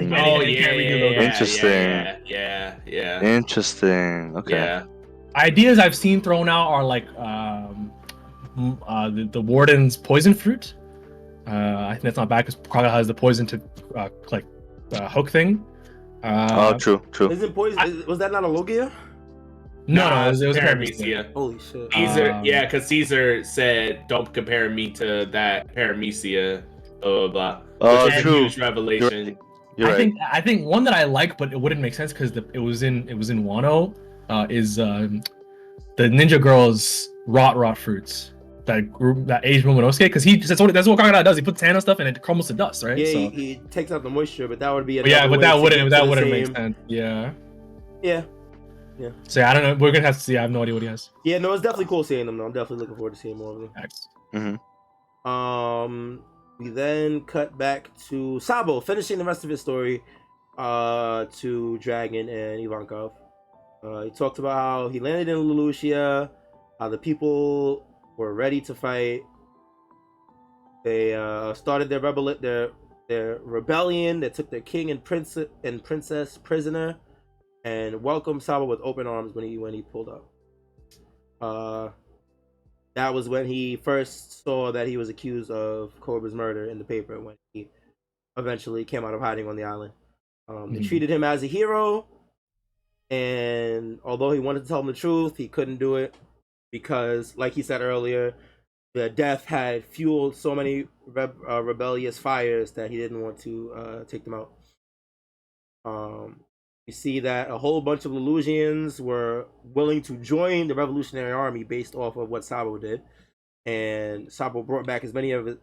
Interesting. Yeah. Interesting. Okay. Yeah. Ideas I've seen thrown out are like the Warden's poison fruit. I think that's not bad because Crocodile has the poison to hook thing. True. Isn't poison? Was that not a Logia? No, it was Paramecia. Holy shit. Caesar, because Caesar said, "Don't compare me to that Paramecia." Blah blah blah. Oh, Which is a true. huge revelation. You're right. I think one that I like, but it wouldn't make sense because it was in Wano. Is the Ninja Girl's rot fruits that aged Momonosuke? Because that's what Crocodile does. He puts hand on stuff and it crumbles to dust, right? Yeah, so, he takes out the moisture, but that would be but that wouldn't make sense. Yeah. So yeah, I don't know. We're gonna have to see. I have no idea what he has. Yeah, no, it's definitely cool seeing them though. I'm definitely looking forward to seeing more of them. Mm-hmm. We then cut back to Sabo finishing the rest of his story to Dragon and Ivankov. He talked about how he landed in Lelouchia, how the people ready to fight. They started their rebellion. They took their king and princess prisoner, and welcomed Sabo with open arms when he pulled up. That was when he first saw that he was accused of Koba's murder in the paper when he eventually came out of hiding on the island. They treated him as a hero, and although he wanted to tell him the truth, he couldn't do it because, like he said earlier, the death had fueled so many rebellious fires that he didn't want to take them out. You see that a whole bunch of Lelouchians were willing to join the Revolutionary Army based off of what Sabo did, and Sabo brought back as many of them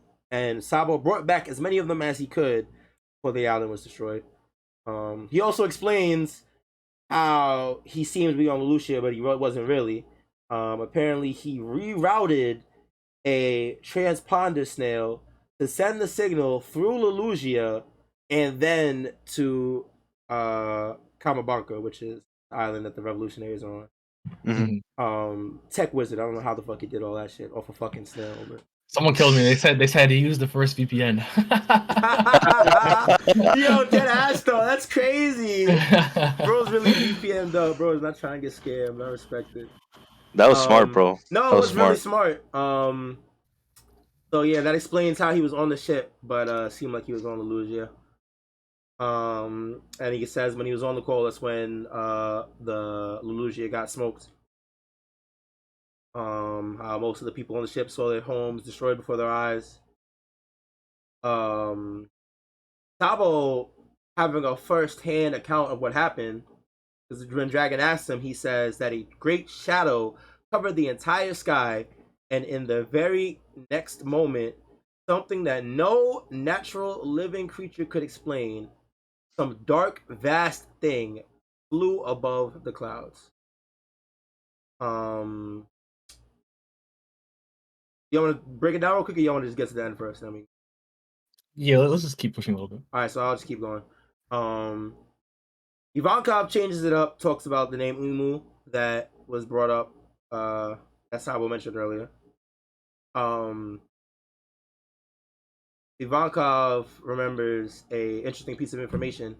as he could before the island was destroyed. He also explains how he seemed to be on Lelouchia, but he wasn't really. Apparently, he rerouted a transponder snail to send the signal through Lelouchia and then to Kamabanka, which is the island that the revolutionaries are on. Tech wizard, I don't know how the fuck he did all that shit off a fucking snail, but someone killed me. They said he used the first VPN. Yo, dead ass though, that's crazy. Bro's really VPN'd up. Bro's not trying to get scammed. I respect it. That was smart, bro. No, it was really smart. So yeah, that explains how he was on the ship, but seemed like he was on Lelouchia. And he says when he was on the call, that's when the Lelouchia got smoked. How most of the people on the ship saw their homes destroyed before their eyes. Sabo having a first-hand account of what happened, because when Dragon asked him, he says that a great shadow covered the entire sky, and in the very next moment, something that no natural living creature could explain, some dark, vast thing flew above the clouds. You want to break it down real quick, or you want to just get to the end first? Yeah, let's just keep pushing a little bit. All right, so I'll just keep going. Ivankov changes it up, talks about the name Umu that was brought up. That Sabo mentioned earlier. Ivankov remembers a interesting piece of information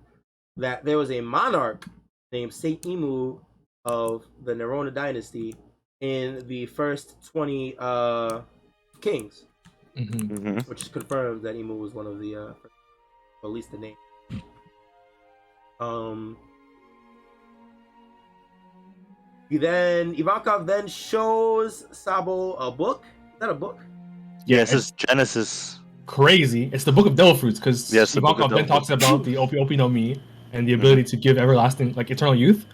that there was a monarch named Saint Imu of the Nerona dynasty in the first 20 kings, which confirms that Imu was one of the, or at least the name. Ivankov then shows Sabo a book. Is that a book? Yeah, it says Genesis. Crazy. It's the Book of Devil Fruits, because Ivankov then talks about the Opi no Mi and the ability to give everlasting, like eternal youth.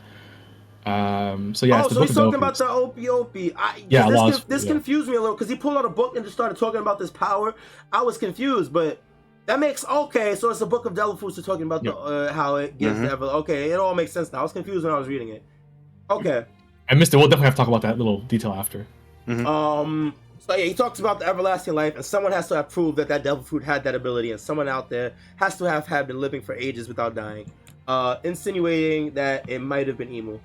So yeah, it's the book he's talking about the Opi. This confused me a little because he pulled out a book and just started talking about this power. I was confused, but that makes so it's a book of Devil Fruits. They're talking about the how it gives the okay. It all makes sense now. I was confused when I was reading it. Okay. I missed it. We'll definitely have to talk about that little detail after. So yeah, he talks about the everlasting life, and someone has to have proved that devil fruit had that ability, and someone out there has to have been living for ages without dying, insinuating that it might have been Imu.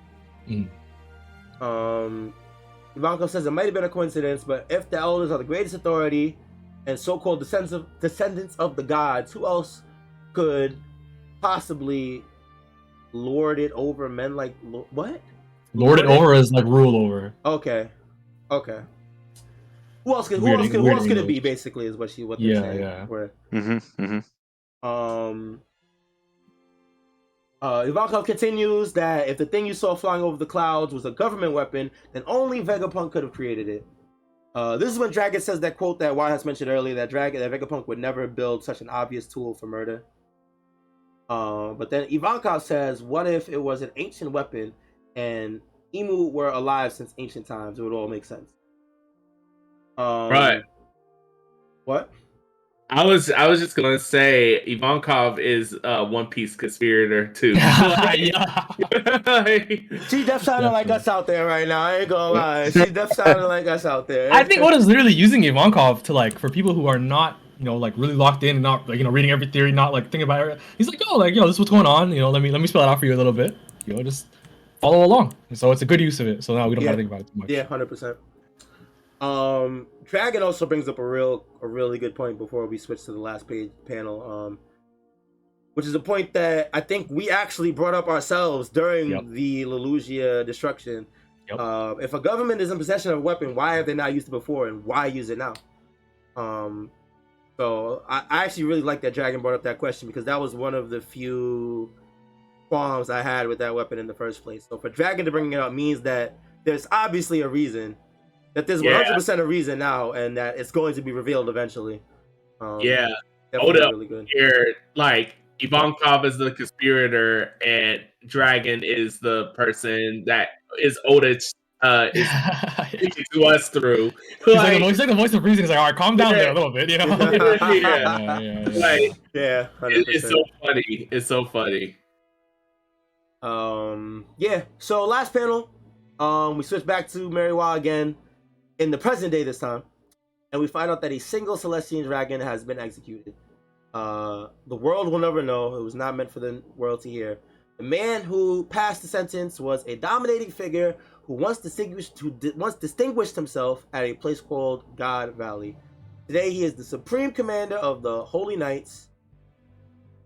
Ivankov says it might have been a coincidence, but if the elders are the greatest authority and so-called descendants of the gods, who else could possibly lord it over men like what? Lord it over is like rule over. Okay. Who else could it be? Basically, is what they're saying. Yeah. Ivankov continues that if the thing you saw flying over the clouds was a government weapon, then only Vegapunk could have created it. This is when Dragon says that quote that YHuss mentioned earlier, that Vegapunk would never build such an obvious tool for murder. But then Ivankov says, what if it was an ancient weapon and Emu were alive since ancient times? It would all make sense. Right. What? I was just gonna say Ivankov is a One Piece conspirator too. She def sounding like us out there right now. I ain't gonna lie. She def sounding like us out there. I think Oda's literally using Ivankov to like for people who are not like really locked in and not like reading every theory, not like thinking about it. He's like, this is what's going on. Let me spell it out for you a little bit. Just follow along. And so it's a good use of it. So now we don't have to think about it too much. Yeah, 100%. Dragon also brings up a really good point before we switch to the last panel, which is a point that I think we actually brought up ourselves during the Lelougia destruction. If a government is in possession of a weapon, why have they not used it before, and why use it now? So I actually really like that Dragon brought up that question, because that was one of the few qualms I had with that weapon in the first place. So for Dragon to bring it up means that there's obviously a reason. That there's 100% a reason now, and that it's going to be revealed eventually. Oda, really good. Here, like Ivankov is the conspirator, and Dragon is the person that is Oda is speaking to us through. He's like the voice of reason. He's like, all right, calm down there a little bit, Yeah. Like, 100%. It's so funny. It's so funny. So last panel, we switch back to Mariwa again. In the present day this time, and we find out that a single Celestian dragon has been executed. The world will never know. It was not meant for the world to hear. The man who passed the sentence was a dominating figure who once distinguished himself at a place called God Valley. Today he is the supreme commander of the Holy Knights.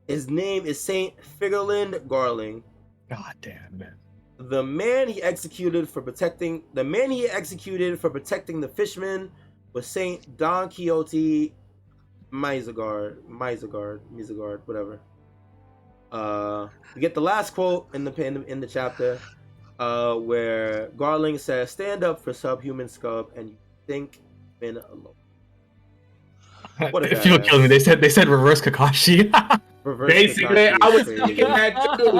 His name is Saint Figurlind Garling. God damn, man. The man he executed for protecting the fishermen was Saint Don Quixote Mizagard, whatever. We get the last quote in the chapter, where Garling says, "Stand up for subhuman scub, and you think been alone." What if people kill me, they said reverse Kakashi. Basically, I was thinking that too.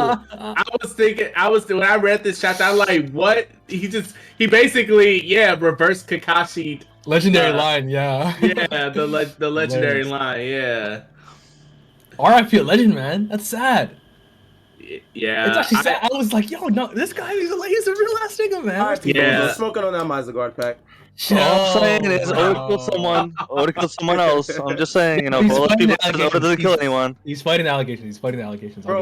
When I read this chapter, I'm like, what? He basically, reverse Kakashi. Legendary line, yeah. Yeah, the legendary line, yeah. R.I.P. a legend, man. That's sad. Yeah. It's actually sad. I was like, yo, no, this guy is a real ass nigga, man. Yeah. Smoking on that Mizagard pack. All I'm saying is Oda killed someone else. I'm just saying, for all the people that Oda doesn't kill anyone. He's fighting allegations. Bro,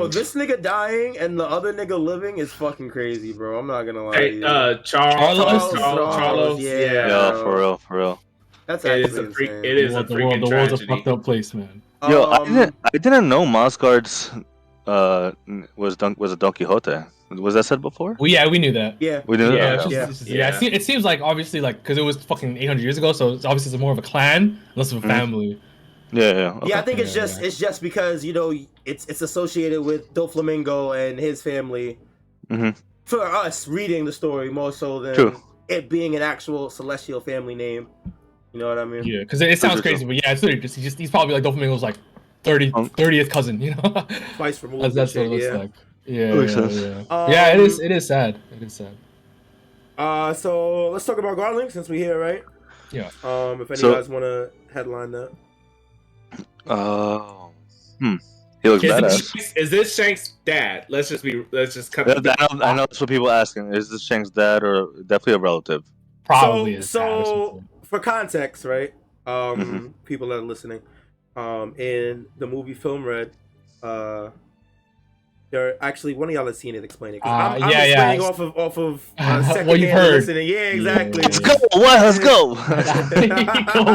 this nigga dying and the other nigga living is fucking crazy, bro. I'm not gonna lie to you. Charles. Yeah, for real. That's actually insane. It is a freaking the world's a tragedy. fucked up place, man. Yo, I didn't know Mosgard's was a Don Quixote. Was that said before? Well, yeah, we knew that. Yeah. We knew that. Yeah. It seems like obviously because it was fucking 800 years ago, so it's obviously more of a clan, less of a family. Yeah. Okay. Yeah, I think it's just because it's associated with Doflamingo and his family. Mm-hmm. For us reading the story more so than it being an actual celestial family name. You know what I mean? Yeah, because it sounds crazy, but yeah, it's literally he's probably like Doflamingo's like 30th cousin, Twice removed. That's what it looks like. Yeah. Yeah, it is sad. So let's talk about Garling since we're here, right? Yeah. If any guys want to headline that. He looks badass. Is this Shank's dad? Let's just cut. I know that's what people are asking. Is this Shank's dad or definitely a relative? Probably. So for context, right? People that are listening, in the movie Film Red, Actually, one of y'all has seen it. Explain it. I'm yeah. explaining off of second what you've hand heard. listening. Yeah, exactly. Let's go. YHuss, go.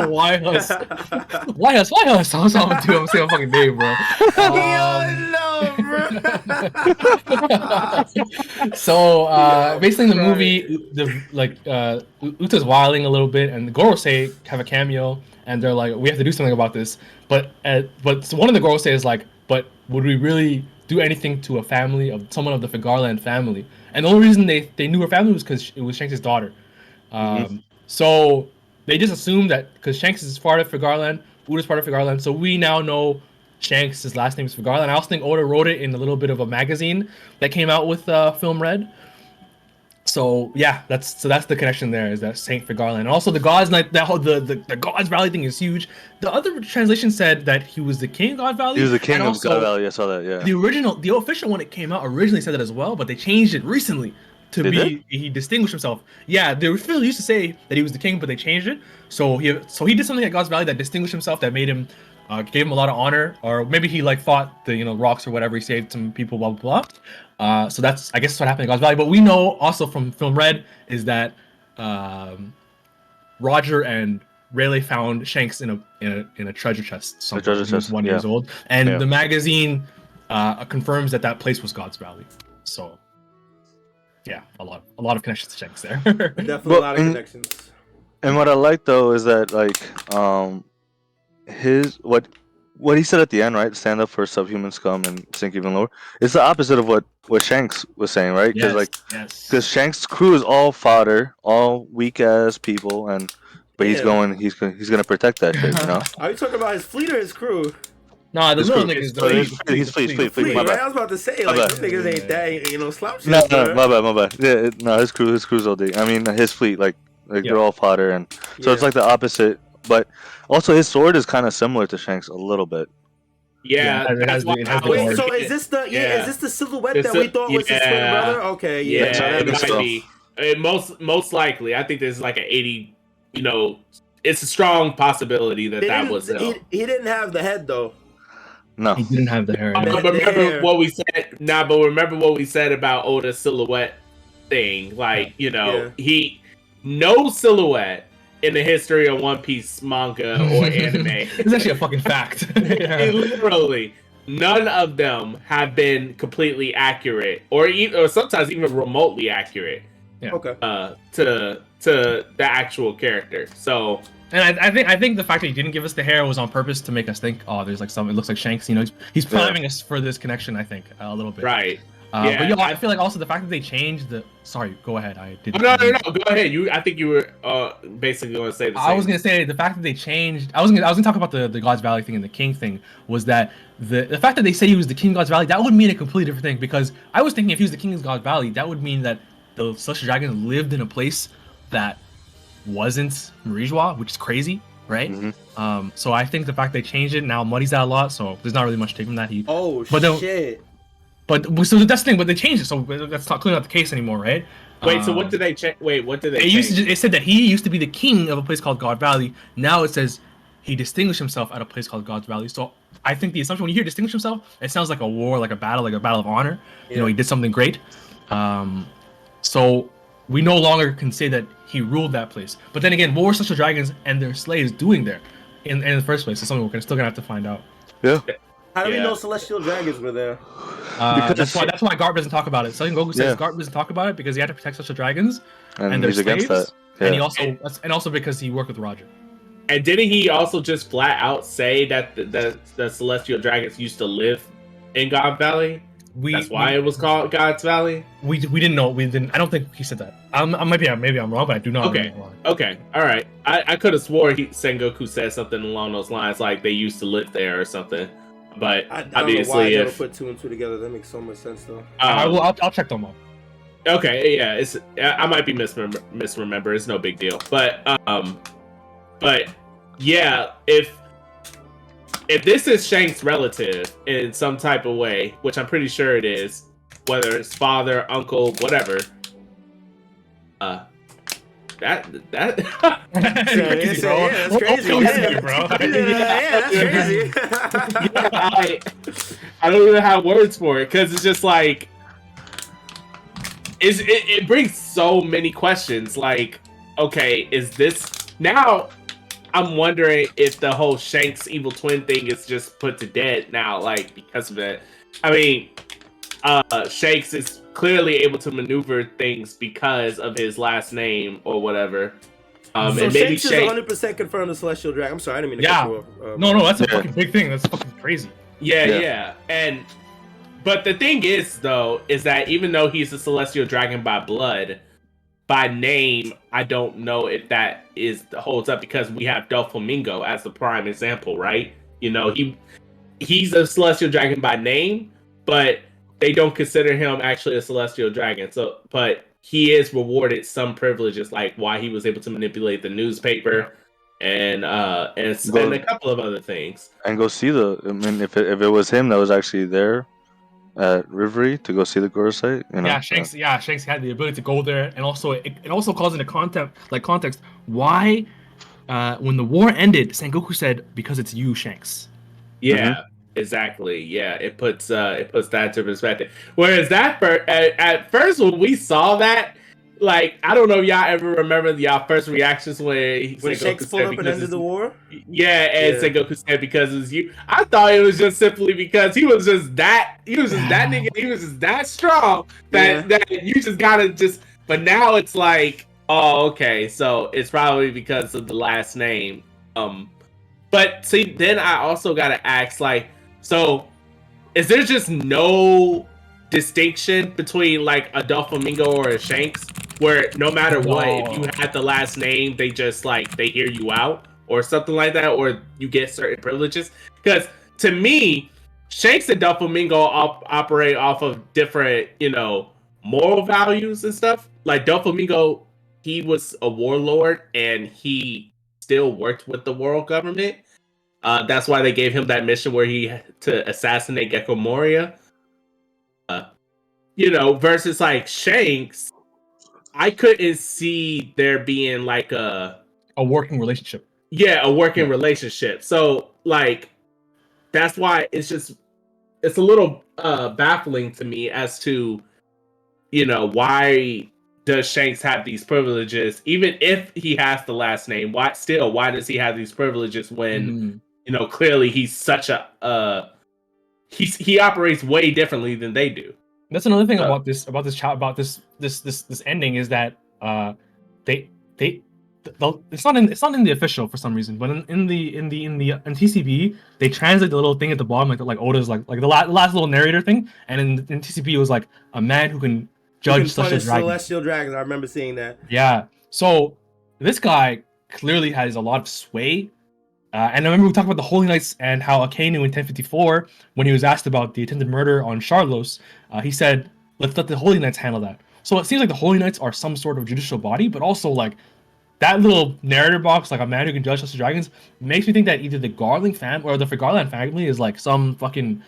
YHuss. YHuss. I'm saying my fucking name, bro. So basically in the movie, Uta's wilding a little bit, and the Gorosei have a cameo, and they're like, we have to do something about this. But one of the Gorosei is like, but would we really do anything to a family of someone of the Figarland family? And the only reason they knew her family was because it was Shanks' daughter. So they just assumed that because Shanks is part of Figarland, Uta's part of Figarland, so we now know Shanks' last name is Figarland. I also think Oda wrote it in a little bit of a magazine that came out with Film Red. So yeah, that's the connection there, is that Saint Figarland. And also the gods, like that whole the gods valley thing is huge. The other translation said that he was the king of God Valley. He was the king of God Valley. I saw that. Yeah. The official one that came out originally said that as well, but they changed it recently to he distinguished himself. Yeah, they really used to say that he was the king, but they changed it. So he did something at God's Valley that distinguished himself, that made him gave him a lot of honor, or maybe he like fought the rocks or whatever. He saved some people, blah blah blah. So that's, I guess, what happened in God's Valley. But we know also from Film Red is that Roger and Rayleigh found Shanks in a treasure chest. A treasure chest, 1 year old, and the magazine confirms that place was God's Valley. So yeah, a lot of connections to Shanks there. Definitely a lot of connections. And what I like though is that what he said at the end, right? Stand up for subhuman scum and sink even lower. It's the opposite of what Shanks was saying, right? Because Shanks' crew is all fodder, all weak ass people, but he's gonna protect that shit, you know? Are you talking about his fleet or his crew? Nah, the little niggas. He's fleet. My right? bad. I was about to say, like, those niggas ain't that, slouchy. No, my bad. Yeah, no, his crew's OD. I mean, his fleet, they're all fodder, and so it's like the opposite. But also, his sword is kind of similar to Shanks a little bit. Yeah, wait, so is this the silhouette that we thought was his twin brother? Okay, it might be. Most likely, I think there's like an 80. It's a strong possibility that was him. He didn't have the head though. No, he didn't have the hair. But remember what we said. But remember what we said about Oda's silhouette thing. He no silhouette in the history of One Piece manga or anime. It's actually a fucking fact. Literally, none of them have been completely accurate, or sometimes even remotely accurate. Yeah. Okay. To the actual character. So. And I think the fact that he didn't give us the hair was on purpose to make us think, oh, there's like something. It looks like Shanks. He's priming us for this connection. I think a little bit. Right. But I feel like also the fact that they changed the. Sorry, go ahead. I didn't. No. Go ahead. I think you were basically going to say the same. I was going to say the fact that they changed. I was going to talk about the God's Valley thing and the King thing. Was that the fact that they said he was the King of God's Valley? That would mean a completely different thing, because I was thinking if he was the King of God's Valley, that would mean that the Celestial Dragons lived in a place that wasn't Marijois, which is crazy, right? Mm-hmm. So I think the fact they changed it now muddies that a lot. So there's not really much to take from that. Shit. But so that's the thing. But they changed it, so that's not clearly not the case anymore, right? Wait. So what did they change? Wait. What did they? It said that he used to be the king of a place called God Valley. Now it says he distinguished himself at a place called God's Valley. So I think the assumption when you hear distinguish himself, it sounds like a war, like a battle of honor. Yeah. He did something great. So we no longer can say that he ruled that place. But then again, what were Celestial Dragons and their slaves doing there in the first place? It's something we're still gonna have to find out. Yeah. How do we know Celestial Dragons were there? That's why Garp doesn't talk about it. Son Goku says Garp doesn't talk about it because he had to protect Celestial Dragons and their he's slaves. Against that. Yeah. And also because he worked with Roger. And didn't he also just flat out say that the Celestial Dragons used to live in God Valley? That's why it was called God's Valley? We didn't know. We didn't. I don't think he said that. Maybe I'm wrong, but I do not. Okay. Okay. All right. I could have swore Sengoku said something along those lines, like they used to live there or something. But I don't obviously, know why I never put two and two together. That makes so much sense, though. I'll check them out. Okay. Yeah. I might be misremember. It's no big deal. But yeah, if this is Shank's relative in some type of way, which I'm pretty sure it is, whether it's father, uncle, whatever, That That's crazy, bro. Yeah, that's crazy. Yeah, bro. Yeah, that's crazy. I don't even have words for it because it's just like it brings so many questions. Like, okay, is this now? I'm wondering if the whole Shanks evil twin thing is just put to dead now, like because of it. I mean, Shanks is clearly able to maneuver things because of his last name or whatever. So and maybe Shanks is 100% confirmed the Celestial Dragon. I'm sorry, I didn't mean to cut you off. No, that's a fucking big thing. That's fucking crazy. Yeah. But the thing is, though, is that even though he's a Celestial Dragon by blood, by name, I don't know if that holds up because we have Doflamingo as the prime example, right? You know, he's a Celestial Dragon by name, but they don't consider him actually a Celestial Dragon. So, but he is rewarded some privileges, like why he was able to manipulate the newspaper and a couple of other things. And go see if it was him that was actually there at Rivery to go see the Goro site, you know? Shanks had the ability to go there, and also it also calls into context why when the war ended, Sengoku said, because it's you, Shanks. Yeah, exactly. Yeah, it puts that into perspective. Whereas at first when we saw that, like, I don't know if y'all ever remember y'all first reactions when Shanks pulled up and ended the war? Yeah, and Sengoku said because it was you. I thought it was just simply because he was just that nigga, he was just that strong that you just gotta just, but now it's like, oh, okay, so it's probably because of the last name. But see, then I also gotta ask, like, so is there just no distinction between like a Doflamingo or a Shanks, where no matter what, if you had the last name, they just like they hear you out or something like that, or you get certain privileges? Because to me, Shanks and Doflamingo operate off of different, moral values and stuff. Like Doflamingo, he was a warlord and he still worked with the world government. That's why they gave him that mission where he had to assassinate Gecko Moria. Versus like Shanks, I couldn't see there being like a working relationship. Yeah, a working relationship. So like that's why it's a little baffling to me as to why does Shanks have these privileges, even if he has the last name? Why does he have these privileges when clearly he's such a he operates way differently than they do. That's another thing about this ending is that it's not in the official for some reason, but in TCB they translate the little thing at the bottom like Oda's like the last little narrator thing, and in TCB it was like a man who can judge celestial dragons. I remember seeing that. Yeah, so this guy clearly has a lot of sway. And I remember we talked about the Holy Knights and how Akainu in 1054, when he was asked about the attempted murder on Charlos, he said, let's let the Holy Knights handle that. So it seems like the Holy Knights are some sort of judicial body, but also like that little narrator box, like a man who can judge celestial dragons, makes me think that either the Garling family or the Fergarland family is like some fucking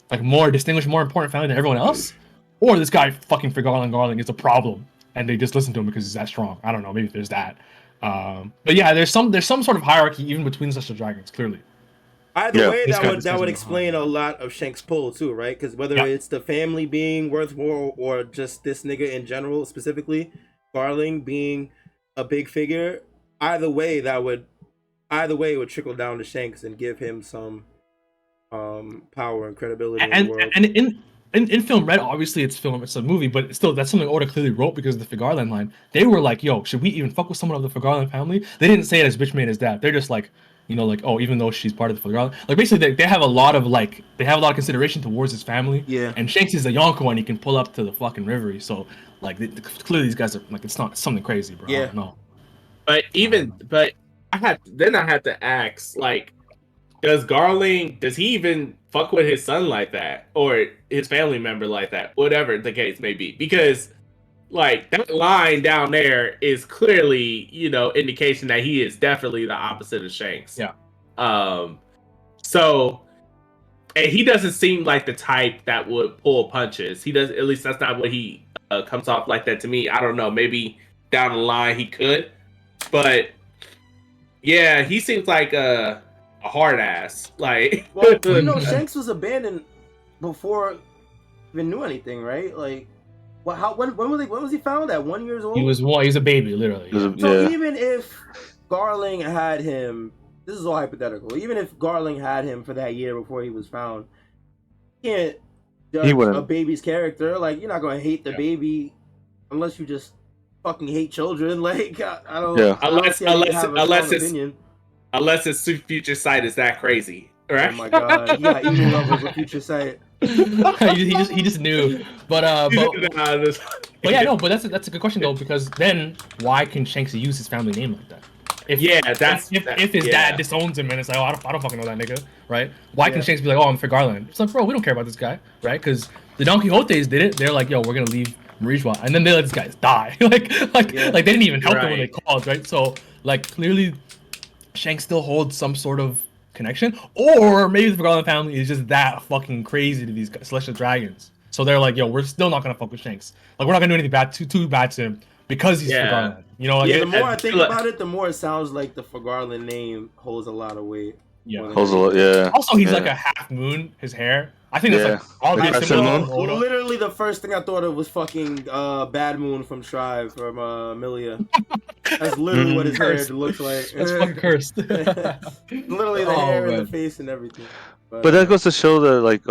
like more distinguished, more important family than everyone else, or this guy fucking Garling is a problem and they just listen to him because he's that strong. I don't know, maybe there's that. But yeah, there's some sort of hierarchy even between celestial dragons, clearly. Either way, that would explain a lot of Shanks' pull too, right? Because whether it's the family being worth more or just this nigga in general, specifically Garling being a big figure, either way it would trickle down to Shanks and give him some power and credibility in the world. And in Film Red, obviously it's a movie, but still that's something Oda clearly wrote because of the Fergarland line. They were like, yo, should we even fuck with someone of the Fergarland family? They didn't say it as bitch made his dad. They're just like, oh, even though she's part of the Fergarland, like basically they have a lot of consideration towards his family. Yeah. And Shanks is a Yonko and he can pull up to the fucking Rivery. So like clearly these guys are like, it's not something crazy, bro. Yeah. No. But I had to ask, like, does he even fuck with his son like that, or his family member like that, whatever the case may be? Because like that line down there is clearly, indication that he is definitely the opposite of Shanks. Yeah. So, and he doesn't seem like the type that would pull punches. He does, at least that's not what he comes off like that to me. I don't know. Maybe down the line he could. But yeah, he seems like a hard ass. Like, well, Shanks was abandoned before even knew anything, right? Like, when was he found at 1 year old? He was a baby, literally. So even if Garling had him, this is all hypothetical. Even if Garling had him for that year before he was found, you can't judge a baby's character. Like, you're not going to hate the baby unless you just fucking hate children. Like, I don't. Yeah. Unless his future sight is that crazy, right? Oh my god, yeah, evil levels of future sight. he just knew, but yeah, no, but that's a good question though, because then why can Shanks use his family name like that? If his dad disowns him and it's like, oh, I don't fucking know that nigga, right? Why can Shanks be like, oh, I'm for Garland? It's like, bro, we don't care about this guy, right? Because the Don Quixotes did it. They're like, yo, we're gonna leave Marijua, and then they let these guys die. like they didn't even help them when they called, right? So like clearly, Shanks still holds some sort of connection, or maybe the Garland family is just that fucking crazy to these celestial dragons. So they're like, yo, we're still not gonna fuck with Shanks. Like, we're not gonna do anything bad too bad to him because he's for Garland. You know, the more I think about it, the more it sounds like the Garland name holds a lot of weight. Yeah, holds a lot. Yeah. Also, he's like a half moon. His hair. I think that's like all the literally the first thing I thought of was fucking Bad Moon from Shrive from Amelia. That's literally what his hair looks like. That's fucking cursed. Literally the hair and the face and everything. But that goes to show that like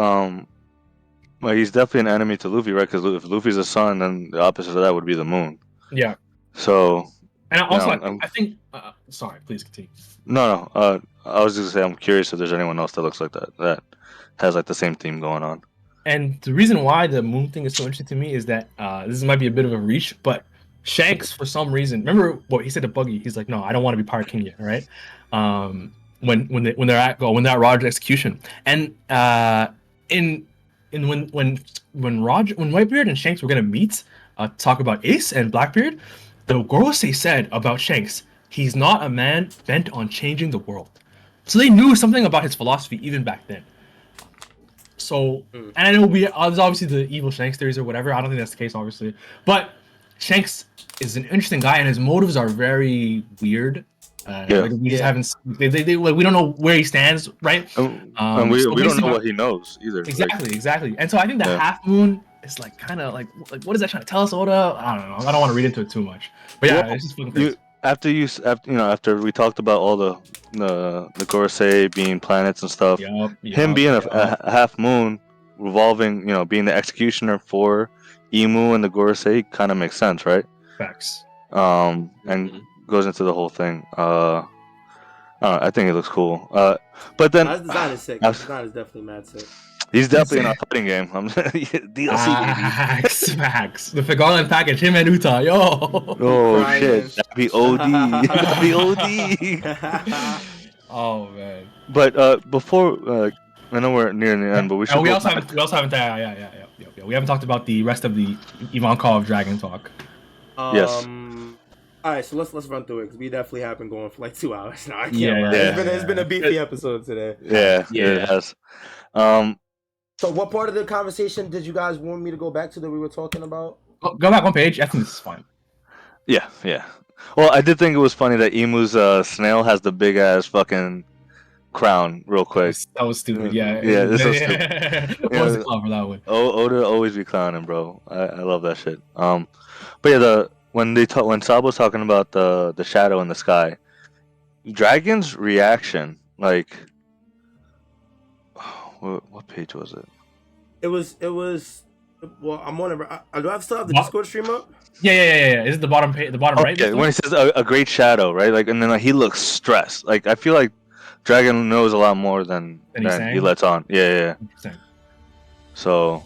he's definitely an enemy to Luffy, right? Because if Luffy's a sun, then the opposite of that would be the moon. Yeah. So. And also, I think. Sorry, please continue. No. I was just gonna say I'm curious if there's anyone else that looks like that has like the same theme going on. And the reason why the moon thing is so interesting to me is that this might be a bit of a reach, but Shanks, for some reason, remember what he said to Buggy? He's like, "No, I don't want to be Pirate King yet," right? When they're at Roger's execution, and when Whitebeard and Shanks were gonna meet, talk about Ace and Blackbeard, the Gorosei said about Shanks, he's not a man bent on changing the world. So they knew something about his philosophy even back then. So, and I know there's obviously the evil Shanks theories or whatever. I don't think that's the case, obviously. But Shanks is an interesting guy, and his motives are very weird. Like we just haven't. We don't know where he stands, right? And we don't know what he knows either. Exactly. And so I think the Half Moon is like kind of like what is that trying to tell us, Oda? I don't know. I don't want to read into it too much. But yeah, it's just fucking crazy. After we talked about all the Gorosei being planets and stuff, him being a half moon revolving, being the executioner for Emu and the Gorosei kind of makes sense, right? Facts. And goes into the whole thing. I think it looks cool. But then his design is sick. His design is definitely mad sick. He's definitely in our fighting game. DLC. Facts. The Garland package, him and Uta, yo. Oh shit, that'd be OD. That'd be OD. Oh man. But before, I know we're near the end, but we should. We also haven't. We haven't talked about the rest of the Ivankov Dragon talk. Yes. All right, so let's run through it because we definitely have been going for like 2 hours now. I can't. It's been a beefy episode today. Yeah, it has. So what part of the conversation did you guys want me to go back to that we were talking about? Go back one page. I think this is fine. Yeah. Well, I did think it was funny that Emu's snail has the big ass fucking crown. Real quick. That was stupid. Yeah. This was stupid. What was the clown for that one? Oda always be clowning, bro. I love that shit. But yeah, when Sabo's talking about the shadow in the sky, Dragon's reaction, like. What page was it? It was. Well, I'm on it. Do I still have the Discord stream up? Yeah. Is it the bottom page? The bottom right? Okay, when he says a great shadow, right? Like, and then he looks stressed. Like, I feel like Dragon knows a lot more than he lets on. Yeah. So,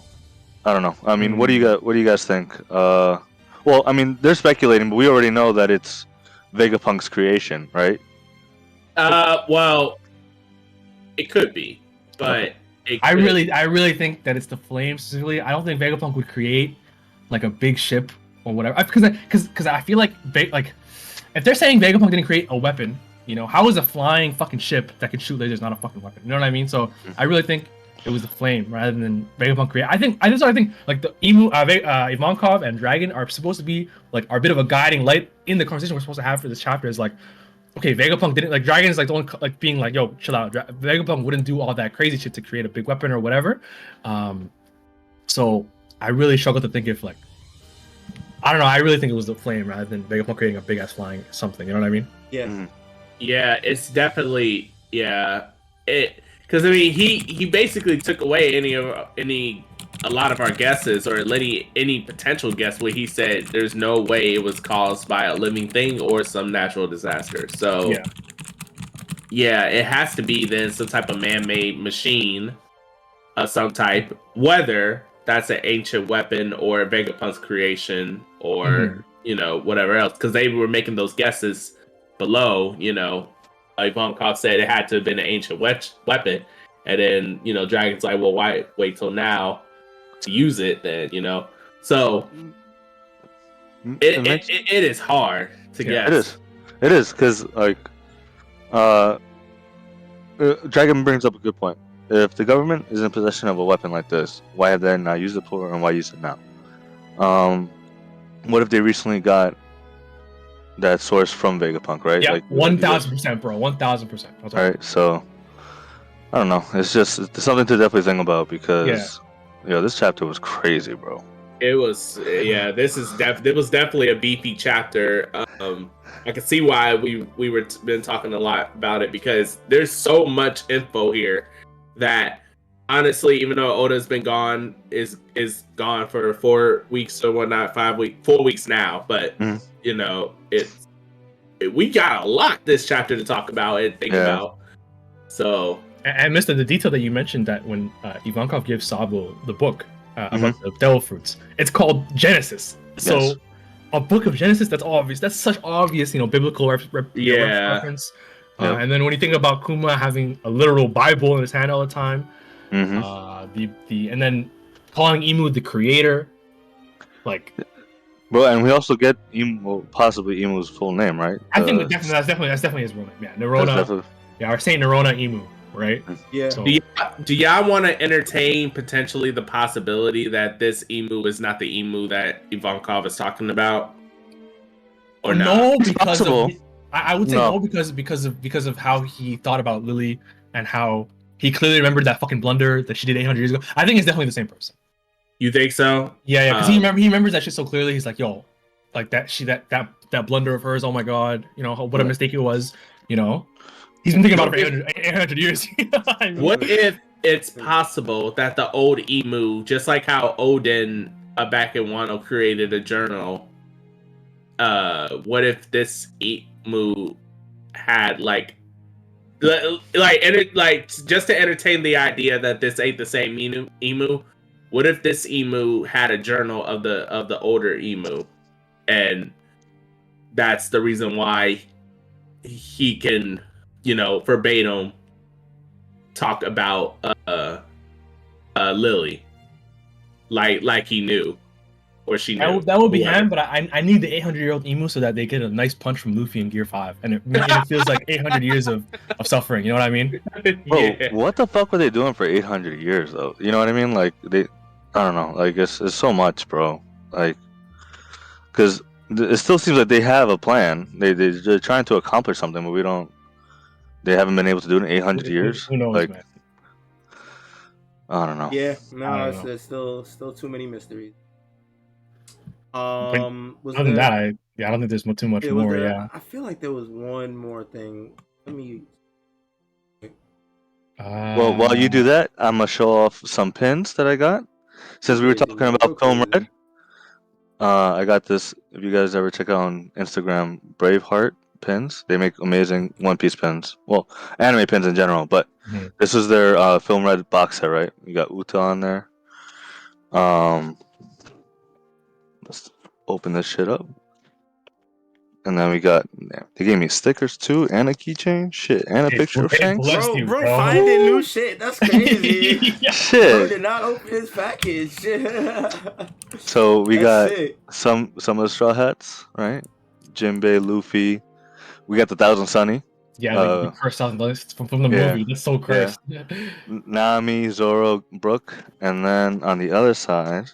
I don't know. I mean, what do you guys think? Well, I mean, they're speculating, but we already know that it's Vegapunk's creation, right? Well, it could be. But I really think that it's the Flame specifically. I don't think Vegapunk would create like a big ship or whatever. Because I feel like if they're saying Vegapunk didn't create a weapon, how is a flying fucking ship that can shoot lasers not a fucking weapon? You know what I mean? So I really think it was the flame rather than Vegapunk create. I think like the Ivankov and Dragon are supposed to be like are a bit of a guiding light in the conversation we're supposed to have for this chapter. Is like, okay, Vegapunk didn't like Dragon is like the one like being like, yo, chill out. Vegapunk wouldn't do all that crazy shit to create a big weapon or whatever. So I really struggle to think if like, I don't know. I really think it was the flame rather than Vegapunk creating a big ass flying something. You know what I mean? Yeah. Mm-hmm. Yeah, it's definitely because I mean he basically took away a lot of our guesses or any potential guess where he said there's no way it was caused by a living thing or some natural disaster. So yeah, it has to be then some type of man-made machine of some type, whether that's an ancient weapon or Vegapunk's creation or whatever else, because they were making those guesses below. Ivankov said it had to have been an ancient weapon, and then Dragon's like, well, why wait till now to use it then? So it is hard to guess. It is because like Dragon brings up a good point. If the government is in possession of a weapon like this, why have they not used it before, and why use it now? What if they recently got that source from Vegapunk, right? Yeah, like 1,000%, bro. 1,000%. All right, so I don't know. It's something to definitely think about because this chapter was crazy, bro. It was it was definitely a beefy chapter. I can see why we were been talking a lot about it, because there's so much info here that honestly, even though Oda's been gone, is gone for 4 weeks or whatnot, 4 weeks now, but we got a lot this chapter to talk about and think about. So, and Mr. The detail that you mentioned, that when Ivankov gives Sabo the book about the devil fruits, it's called Genesis. So a book of Genesis, that's obvious. That's such obvious, biblical reference. And then when you think about Kuma having a literal Bible in his hand all the time, and then calling Imu the creator, like. Well, and we also get possibly Imu's full name, right? I think that's definitely his real name. Yeah, Nerona. Yeah, our Saint Nerona Imu, right? Yeah. So, do y'all want to entertain potentially the possibility that this Imu is not the Imu that Ivankov is talking about? Or no, not? because I would say no because of how he thought about Lily and how he clearly remembered that fucking blunder that she did 800 years ago. I think it's definitely the same person. You think so? Yeah, because he remembers that shit so clearly. He's like, yo, like that blunder of hers. Oh my god, what a mistake it was. He's been thinking about it for 800 years. What if it's possible that the old Imu, just like how Odin back in Wano created a journal, what if this Imu had just to entertain the idea that this ain't the same Imu? What if this Imu had a journal of the older Imu, and that's the reason why he can, verbatim talk about Lily, like he knew, or she knew. That would be him, but I need the 800-year-old Imu so that they get a nice punch from Luffy in Gear 5, and it feels like 800 years of suffering. You know what I mean? Bro, what the fuck were they doing for 800 years though? You know what I mean? Like I don't know. Like it's so much, bro. Like, because it still seems like they have a plan. They're trying to accomplish something, but they haven't been able to do it in 800 years. Who knows, like, man? I don't know. Yeah, no, it's still too many mysteries. Other than that, I don't think there's too much more. I feel like there was one more thing. Let me. Well, while you do that, I'm gonna show off some pins that I got. Since we were talking about Film Red, I got this. If you guys ever check out on Instagram, Braveheart pins, they make amazing One Piece pins. Well, anime pins in general, but this is their Film Red box set, right? You got Uta on there. Let's open this shit up. And then we got, they gave me stickers too, and a keychain, shit, and a picture of Shanks. Bro, finding new shit, that's crazy. Shit. Bro did not open his package. So we got some of the Straw Hats, right? Jinbei, Luffy. We got the 1,000 Sunny. Yeah, like the cursed out from the movie. That's so cursed. Yeah. Nami, Zoro, Brook, and then on the other side,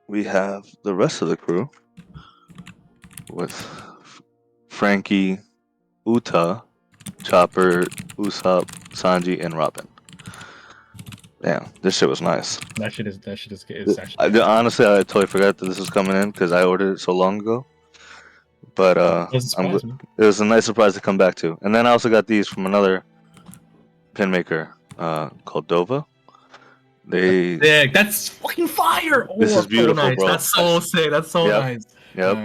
we have the rest of the crew with Frankie, Uta, Chopper, Usopp, Sanji, and Robin. Damn, this shit was nice. That shit is actually. Honestly, I totally forgot that this was coming in because I ordered it so long ago. But it was a nice surprise to come back to. And then I also got these from another pin maker called Dova. That's fucking fire. This is beautiful, so nice. bro. That's so sick. That's so nice. Yep.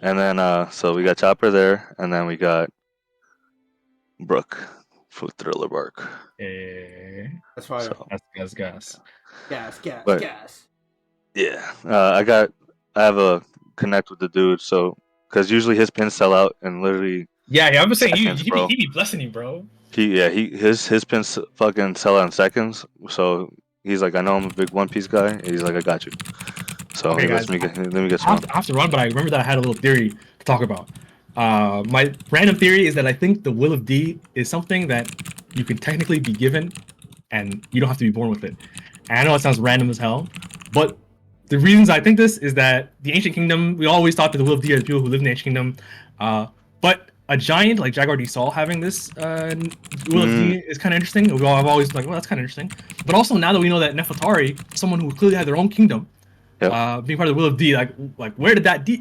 And then so we got Chopper there, and then we got Brook for Thriller Bark. That's fire. So, that's gas. Gas. Yeah, I have a connect with the dude, so because usually his pins sell out and literally. Yeah, I'm just saying he be blessing you, bro. His pins fucking sell out in seconds. So he's like, I know I'm a big One Piece guy. And he's like, I got you. So okay, let me get some. I have to run, but I remember that I had a little theory to talk about. My random theory is that I think the Will of D is something that you can technically be given, and you don't have to be born with it. And I know it sounds random as hell, but the reasons I think this is that the Ancient Kingdom, we always thought that the Will of D are the people who live in the Ancient Kingdom, but a giant like Jaguar D Sol having this Will of D is kind of interesting. I've always like, well, that's kind of interesting. But also now that we know that Nefertari, someone who clearly had their own kingdom, being part of the Will of D, like where did that D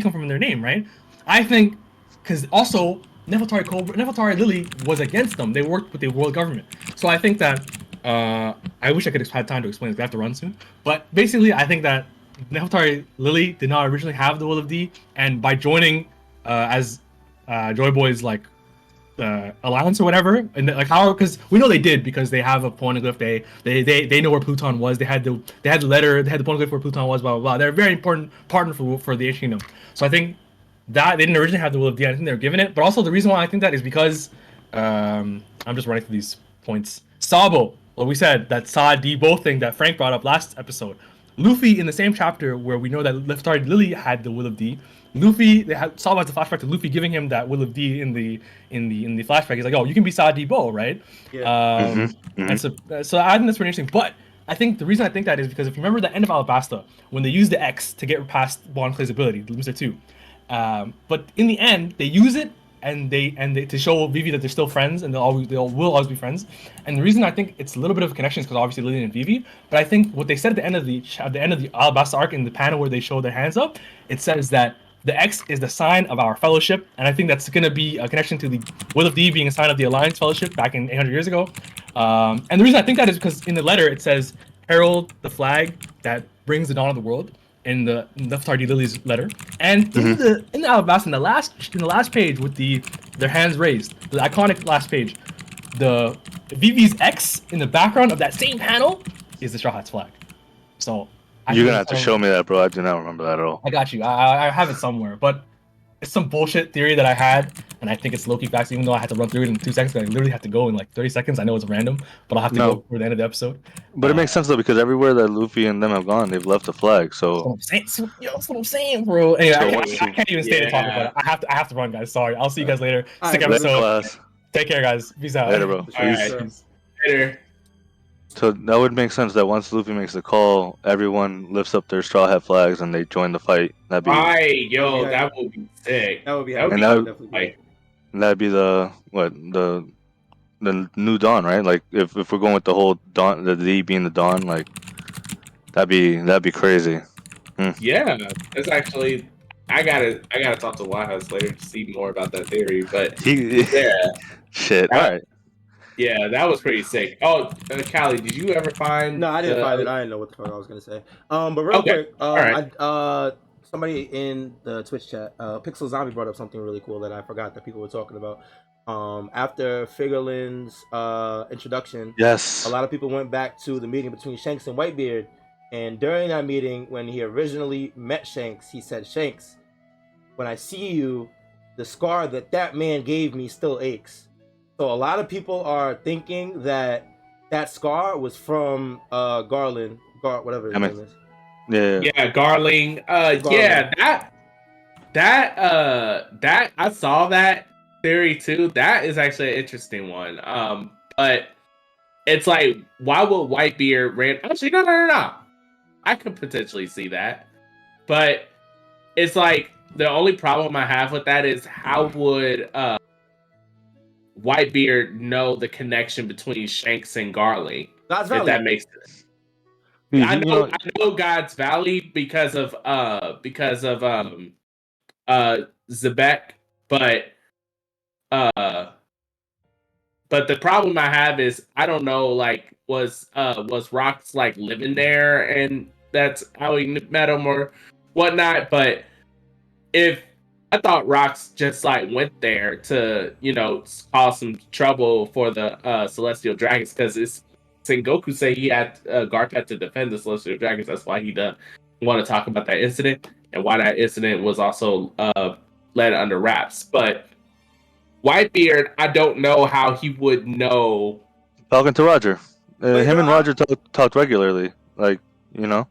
come from in their name, right? I think because also Nefertari Lily was against them. They worked with the world government, so I think that I wish I could have had time to explain this. We have to run soon, but basically, I think that Nefertari Lily did not originally have the Will of D, and by joining as Joy Boy's like allowance or whatever, and like how, because we know they did because they have a poneglyph. They know where Pluton was. They had the letter. They had the poneglyph where Pluton was. Blah blah blah. They're a very important partner for the Ancient Kingdom. So I think that they didn't originally have the Will of D. I think they were given it. But also the reason why I think that is because I'm just running through these points. Sabo, well, we said that Sa Debo thing that Frank brought up last episode. Luffy in the same chapter where we know that Nefertari Lily had the Will of D. Luffy, Sabo has a flashback to Luffy giving him that Will of D in the flashback. He's like, "Oh, you can be Sa Debo, right?" Yeah. And so I think that's pretty interesting. But I think the reason I think that is because if you remember the end of Alabasta, when they use the X to get past Bon Clay's ability, Mr. 2, but in the end they use it and they to show Vivi that they're still friends and they will always be friends. And the reason I think it's a little bit of a connection is because obviously Lillian and Vivi. But I think what they said at the end of the Alabasta arc in the panel where they show their hands up, it says that the X is the sign of our fellowship, and I think that's going to be a connection to the Will of D being a sign of the Alliance Fellowship back in 800 years ago. And the reason I think that is because in the letter it says, "Herald the flag that brings the dawn of the world." In the Nefertari Lily's letter, and in the Alabasta, in the last page with their hands raised, the iconic last page, the Vivi's X in the background of that same panel is the Straw Hats flag. So you're gonna have to show me that, bro. I do not remember that at all. I got you. I have it somewhere, but it's some bullshit theory that I had, and I think it's low-key facts, even though I had to run through it in 2 seconds. I literally had to go in like 30 seconds. I know it's random, but I'll have to go for the end of the episode. But it makes sense though, because everywhere that Luffy and them have gone, they've left a flag. So that's what I'm saying, bro. Anyway, I can't even stay to talk about it. I have to run, guys. Sorry. I'll see you guys later. Sick episode. Take care, guys. Peace out. Later, bro. All right. Later. So that would make sense that once Luffy makes the call, everyone lifts up their Straw Hat flags and they join the fight. That would be sick. That would be. That'd be the new dawn, right? Like if we're going with the whole dawn, the D being the dawn, like that'd be crazy. Yeah, it's actually. I gotta talk to YHuss later to see more about that theory. But shit. All right. Yeah, that was pretty sick. Oh, Callie, did you ever find? No, I didn't find it. I didn't know what the fuck I was gonna say. But real quick, somebody in the Twitch chat, Pixel Zombie brought up something really cool that I forgot that people were talking about. After Figurelin's introduction, yes, a lot of people went back to the meeting between Shanks and Whitebeard, and during that meeting, when he originally met Shanks, he said, "Shanks, when I see you, the scar that man gave me still aches." So a lot of people are thinking that scar was from whatever his name is. Yeah, Garling. Yeah, That I saw that theory too. That is actually an interesting one. But it's like, why would Whitebeard actually no. I could potentially see that. But it's like the only problem I have with that is how would Whitebeard know the connection between Shanks and Garly? God's Valley. If that makes sense. I know God's Valley because of Zebek, but the problem I have is I don't know, like, was Rox like living there and that's how he met him or whatnot. But if I thought Rox just like went there to, you know, cause some trouble for the Celestial Dragons, because it's Sengoku say he had Garp had to defend the Celestial Dragons. That's why he doesn't want to talk about that incident and why that incident was also led under wraps. But Whitebeard, I don't know how he would know. Talking to Roger. Him and Roger talked regularly, like, you know.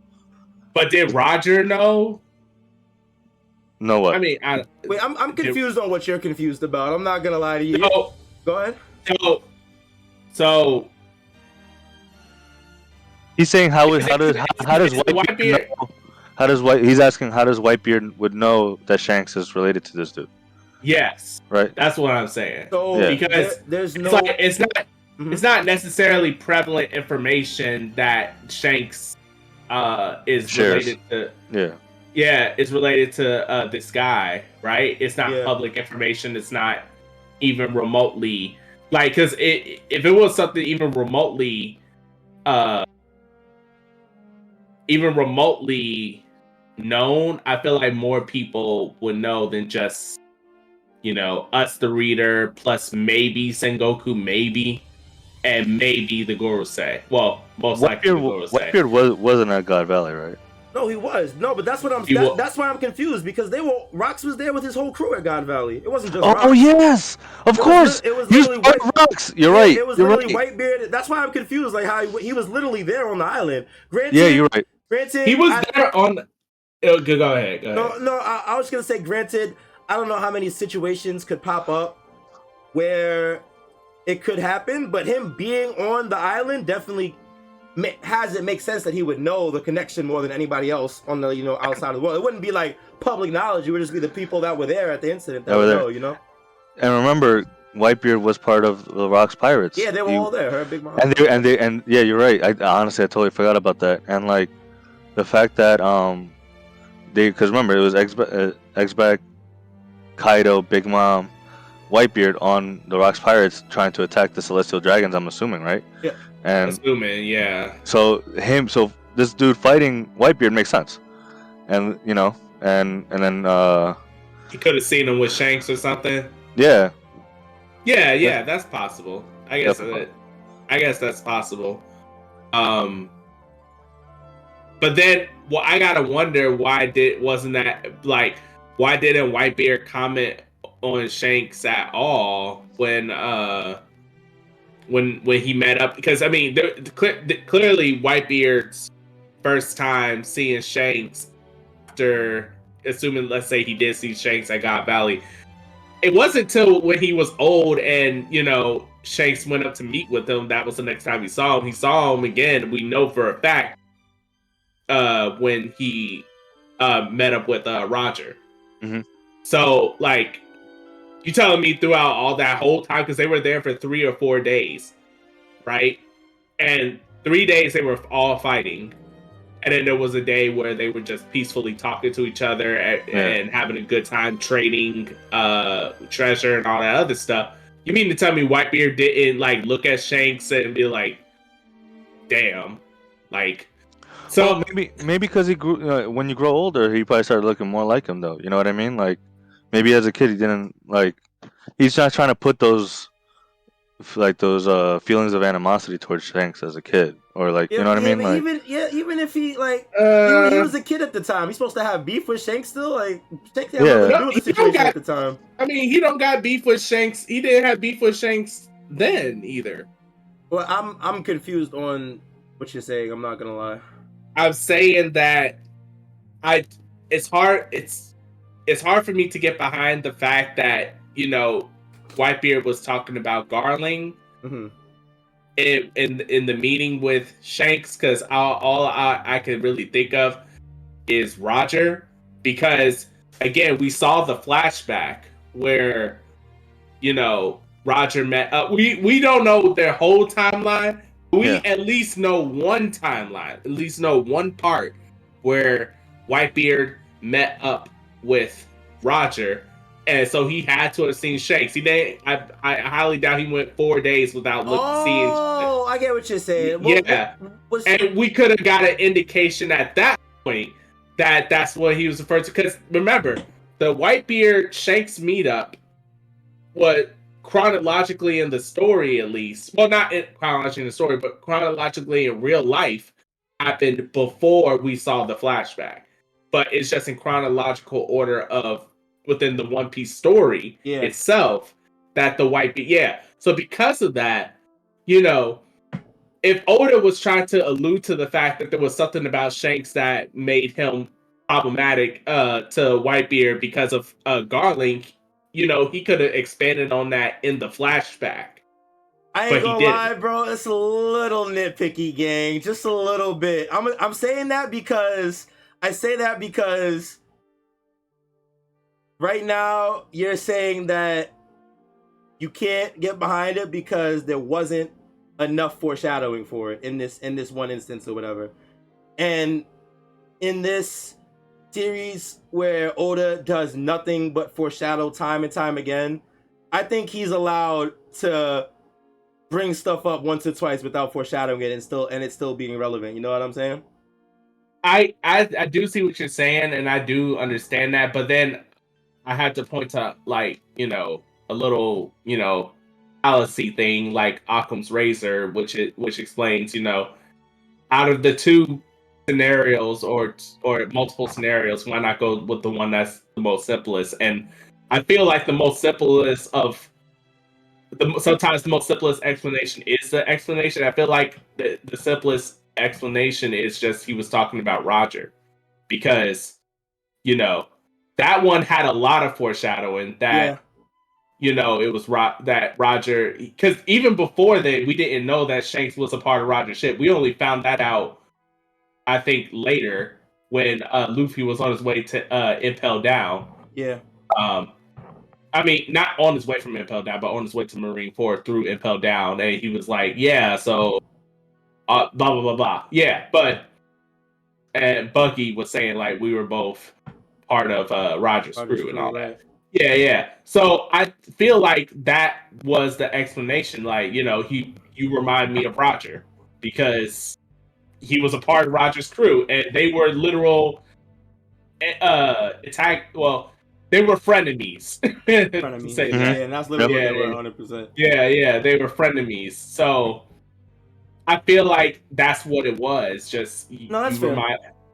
But did Roger know? Know what? I mean, I'm confused on what you're confused about. I'm not gonna lie to you. No, go ahead. So he's saying how does Whitebeard know, he's asking how does Whitebeard would know that Shanks is related to this dude? Yes, right. That's what I'm saying. So yeah. Because there's no, it's not necessarily prevalent information that Shanks is related to. Yeah, it's related to this guy, right? It's not public information. It's not even remotely like, because if it was something even remotely known, I feel like more people would know than just, you know, us, the reader, plus maybe Sengoku, maybe, and maybe the Gorosei. Well, most likely the Gorosei. Whitebeard wasn't at God Valley, right? No, he was. No, but that's what that's why I'm confused, because Rox was there with his whole crew at God Valley. It wasn't just Rox. Oh yes, of course. It was literally Rox. You're right. It was literally Whitebeard. That's why I'm confused, like how he was literally there on the island. Granted, yeah, you're right. Granted, he was there on. Go ahead. No. I was gonna say, granted, I don't know how many situations could pop up where it could happen, but him being on the island definitely has it make sense that he would know the connection more than anybody else on the, you know, outside of the world. It wouldn't be like public knowledge. It would just be the people that were there at the incident that would know, you know. And remember, Whitebeard was part of the Rock's Pirates. Yeah, they were all there. Her big mom. And yeah, you're right. I honestly totally forgot about that. And like the fact that because remember, it was X-Back, Kaido, Big Mom, Whitebeard on the Rock's Pirates trying to attack the Celestial Dragons, I'm assuming, right? Yeah. And assuming, yeah. So this dude fighting Whitebeard makes sense. And you know, and then he could have seen him with Shanks or something. Yeah. Yeah, that's possible. I guess that's possible. But then, well, I gotta wonder why didn't Whitebeard comment on Shanks at all when he met up? Because I mean, clearly Whitebeard's first time seeing Shanks after, assuming, let's say he did see Shanks at God Valley, it wasn't until when he was old and, you know, Shanks went up to meet with him, that was the next time he saw him. He saw him again, we know for a fact, when he met up with Roger. Mm-hmm. So, like, you telling me throughout all that whole time, because they were there for 3 or 4 days, right? And 3 days they were all fighting. And then there was a day where they were just peacefully talking to each other and having a good time, trading treasure and all that other stuff. You mean to tell me Whitebeard didn't like look at Shanks and be like, "Damn," like? So well, maybe because he grew. When you grow older, he probably started looking more like him, though. You know what I mean? Like maybe as a kid he didn't like. He's not trying to put those feelings of animosity towards Shanks as a kid, or like, you know what I mean? Like, even if he like he was a kid at the time, he's supposed to have beef with Shanks still. Like, Shanks had nothing to do with the situation at the time. I mean, he don't got beef with Shanks. He didn't have beef with Shanks then either. Well, I'm confused on what you're saying. I'm not gonna lie. I'm saying that it's hard. It's it's hard for me to get behind the fact that, you know, Whitebeard was talking about Garling in the meeting with Shanks, because all I could really think of is Roger, because again we saw the flashback where, you know, Roger met we don't know their whole timeline. We at least know one timeline, at least know one part where Whitebeard met up with Roger, and so he had to have seen Shanks. I highly doubt he went 4 days without seeing. Oh, I get what you're saying. Yeah, and we could have got an indication at that point that that's what he was referring to. Because remember, the Whitebeard Shanks meetup, what chronologically in the story, at least, well, not chronologically in the story, but chronologically in real life, happened before we saw the flashback. But it's just in chronological order of within the One Piece story itself that the Whitebeard. Yeah. So because of that, you know, if Oda was trying to allude to the fact that there was something about Shanks that made him problematic to Whitebeard because of Garling, you know, he could have expanded on that in the flashback. I ain't gonna lie, bro. It's a little nitpicky, gang. Just a little bit. I'm saying that because right now you're saying that you can't get behind it because there wasn't enough foreshadowing for it in this one instance or whatever. And in this series where Oda does nothing but foreshadow time and time again, I think he's allowed to bring stuff up once or twice without foreshadowing it and it's still being relevant. You know what I'm saying? I do see what you're saying, and I do understand that, but then I had to point to, like, you know, a little, you know, fallacy thing like Occam's razor, which explains, you know, out of the two scenarios or multiple scenarios, why not go with the one that's the most simplest? And I feel like the most simplest of sometimes the most simplest explanation is the explanation. I feel like the simplest explanation is just he was talking about Roger, because, you know, that one had a lot of foreshadowing that you know, it was that Roger, because even before that, we didn't know that Shanks was a part of Roger's ship. We only found that out, I think, later when Luffy was on his way to Impel Down. Yeah. I mean, not on his way from Impel Down, but on his way to Marineford through Impel Down, and he was like, "Yeah, so blah blah blah blah." Yeah, but and Bucky was saying like we were both part of Roger's crew and all that. Yeah. So I feel like that was the explanation. Like, you know, you remind me of Roger because he was a part of Roger's crew, and they were literal attack. Well, they were frenemies. Frenemies. Yeah, and that's literally what they were 100%. Yeah, they were frenemies. So I feel like that's what it was. Just that's fair.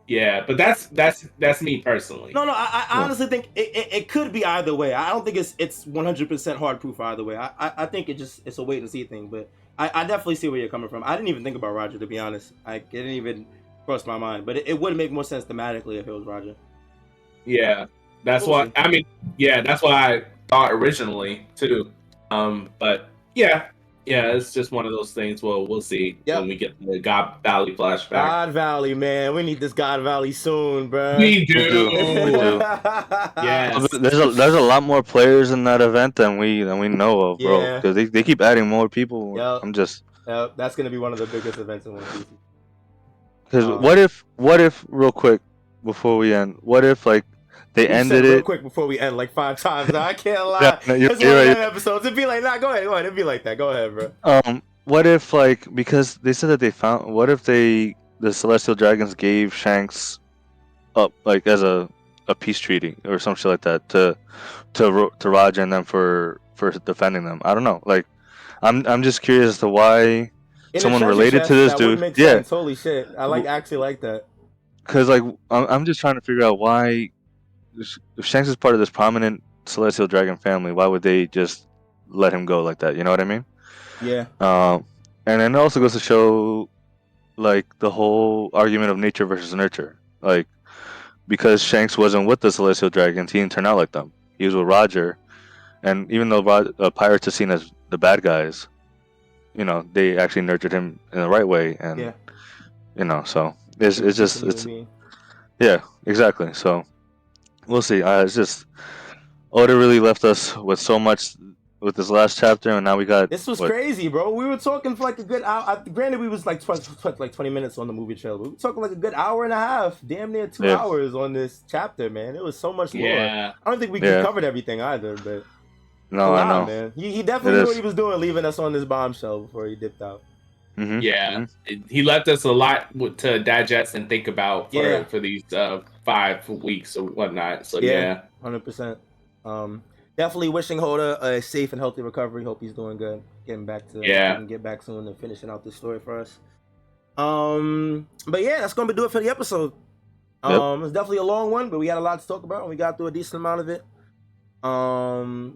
Yeah, but that's me personally. No, I honestly think it could be either way. I don't think it's 100% hard proof either way. I think it's a wait and see thing. But I definitely see where you're coming from. I didn't even think about Roger, to be honest. It didn't even cross my mind. But it would make more sense thematically if it was Roger. Yeah, that's what I mean. Yeah, that's what I thought originally too. But yeah, it's just one of those things. Well, we'll see when we get the God Valley flashback. God Valley, man, we need this God Valley soon, bro. We do. Yes. There's a lot more players in that event than we know of, bro. Because they keep adding more people. Yep. I'm just. Yep, that's gonna be one of the biggest events in One Piece. Because what if real quick before we end, what if like they ended it real quick before we end like 5 times? I can't lie. No, you're it's one right. of them episodes. It'd be like, go ahead. It'd be like that. Go ahead, bro. What if like because they said that they found? What if the Celestial Dragons gave Shanks up like as a peace treaty or some shit like that to Roger and them for defending them? I don't know. Like, I'm just curious as to why someone related to this dude. Make sense. Holy shit! I actually like that. Because like I'm just trying to figure out why if Shanks is part of this prominent Celestial Dragon family, why would they just let him go like that? You know what I mean? Yeah. And then it also goes to show like the whole argument of nature versus nurture. Like because Shanks wasn't with the Celestial Dragons, he didn't turn out like them. He was with Roger, and even though pirates are seen as the bad guys, you know, they actually nurtured him in the right way, and you know, so it's yeah, exactly. So we'll see. It's just Oda really left us with so much with this last chapter, and now we got this was crazy, bro. We were talking for like a good hour. Granted, we was like 20 minutes on the movie trailer. We were talking like a good hour and a half, damn near 2 hours on this chapter, man. It was so much more. I don't think we covered everything either, but no, I know, man. He definitely knew what he was doing, leaving us on this bombshell before he dipped out. Mm-hmm. Yeah, he left us a lot to digest and think about for these 5 weeks or whatnot. So 100%. Definitely wishing Oda a safe and healthy recovery. Hope he's doing good. Getting back to get back soon and finishing out this story for us. But yeah, that's gonna do it for the episode. It's definitely a long one, but we had a lot to talk about and we got through a decent amount of it.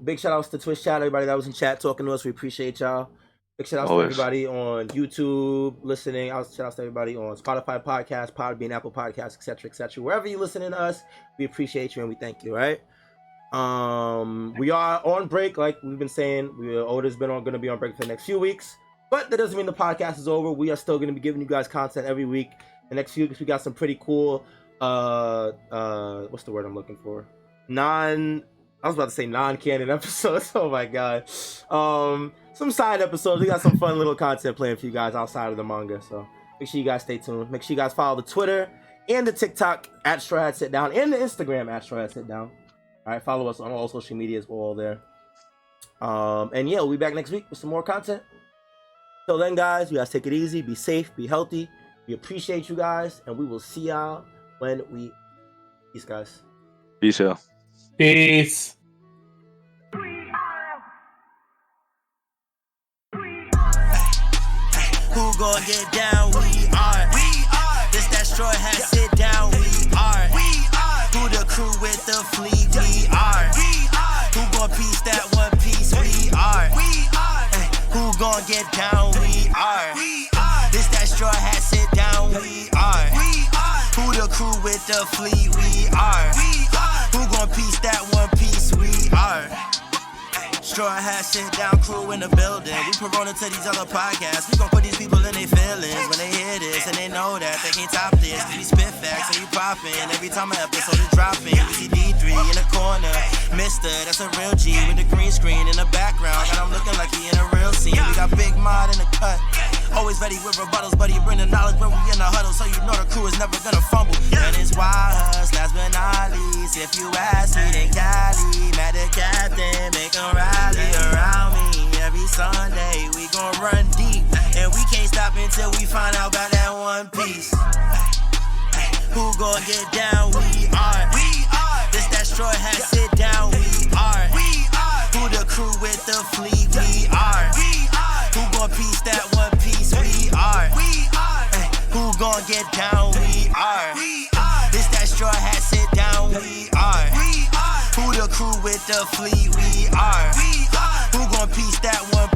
Big shout outs to Twitch chat, everybody that was in chat talking to us. We appreciate y'all. Big shout outs to everybody on YouTube listening. Shout outs to everybody on Spotify podcast, Podbean, Apple Podcasts, etc. Wherever you listening to us, we appreciate you and we thank you. Right. We are on break, like we've been saying. Oda's going to be on break for the next few weeks, but that doesn't mean the podcast is over. We are still going to be giving you guys content every week. The next few weeks, we got some pretty cool. What's the word I'm looking for? I was about to say non-canon episodes. Oh my god. Some side episodes. We got some fun little content playing for you guys outside of the manga. So make sure you guys stay tuned. Make sure you guys follow the Twitter and the TikTok at Strawhat Sitdown and the Instagram at Strawhat Sitdown. All right, follow us on all social medias. We're all there. And yeah, we'll be back next week with some more content. Till then, guys, you guys take it easy. Be safe. Be healthy. We appreciate you guys, and we will see y'all when we. Peace, guys. Peace, y'all. Peace. Who gon' get down? We are. This that Strawhat Sitdown. We are. Who the crew with the fleet? We are. Who gon' piece that one piece? We are. Who gon' get down? We are. This that Strawhat Sitdown. We are. Who the crew with the fleet? We are. Who gon' piece that one piece? We are. Strawhat Sitdown crew in the building. We Corona to these other podcasts. We gon' put these people in their feelings when they hear this and they know that they can't top this. We spit facts and we poppin'. Every time an episode is dropping, we see D3 in the corner. Mister, that's a real G with the green screen in the background. Got him looking like he in a real scene. We got Big Mod in the cut. Always ready with rebuttals, but he bring the knowledge when we in the huddle, so you know the crew is never gonna fumble. And it's YHuss, last but not least. If you ask me, then Cali, Matt the captain, make him rally around me. Every Sunday we gon' run deep, and we can't stop until we find out about that one piece. Who gon' get down? We are. This that Strawhat Sitdown. We are. Who the crew with the fleet? We are. Who gon' piece that one piece? We are. Who gon' get down? We are. This that Strawhat Sitdown. We are. Who the crew with the fleet? We are. Who gon' piece that one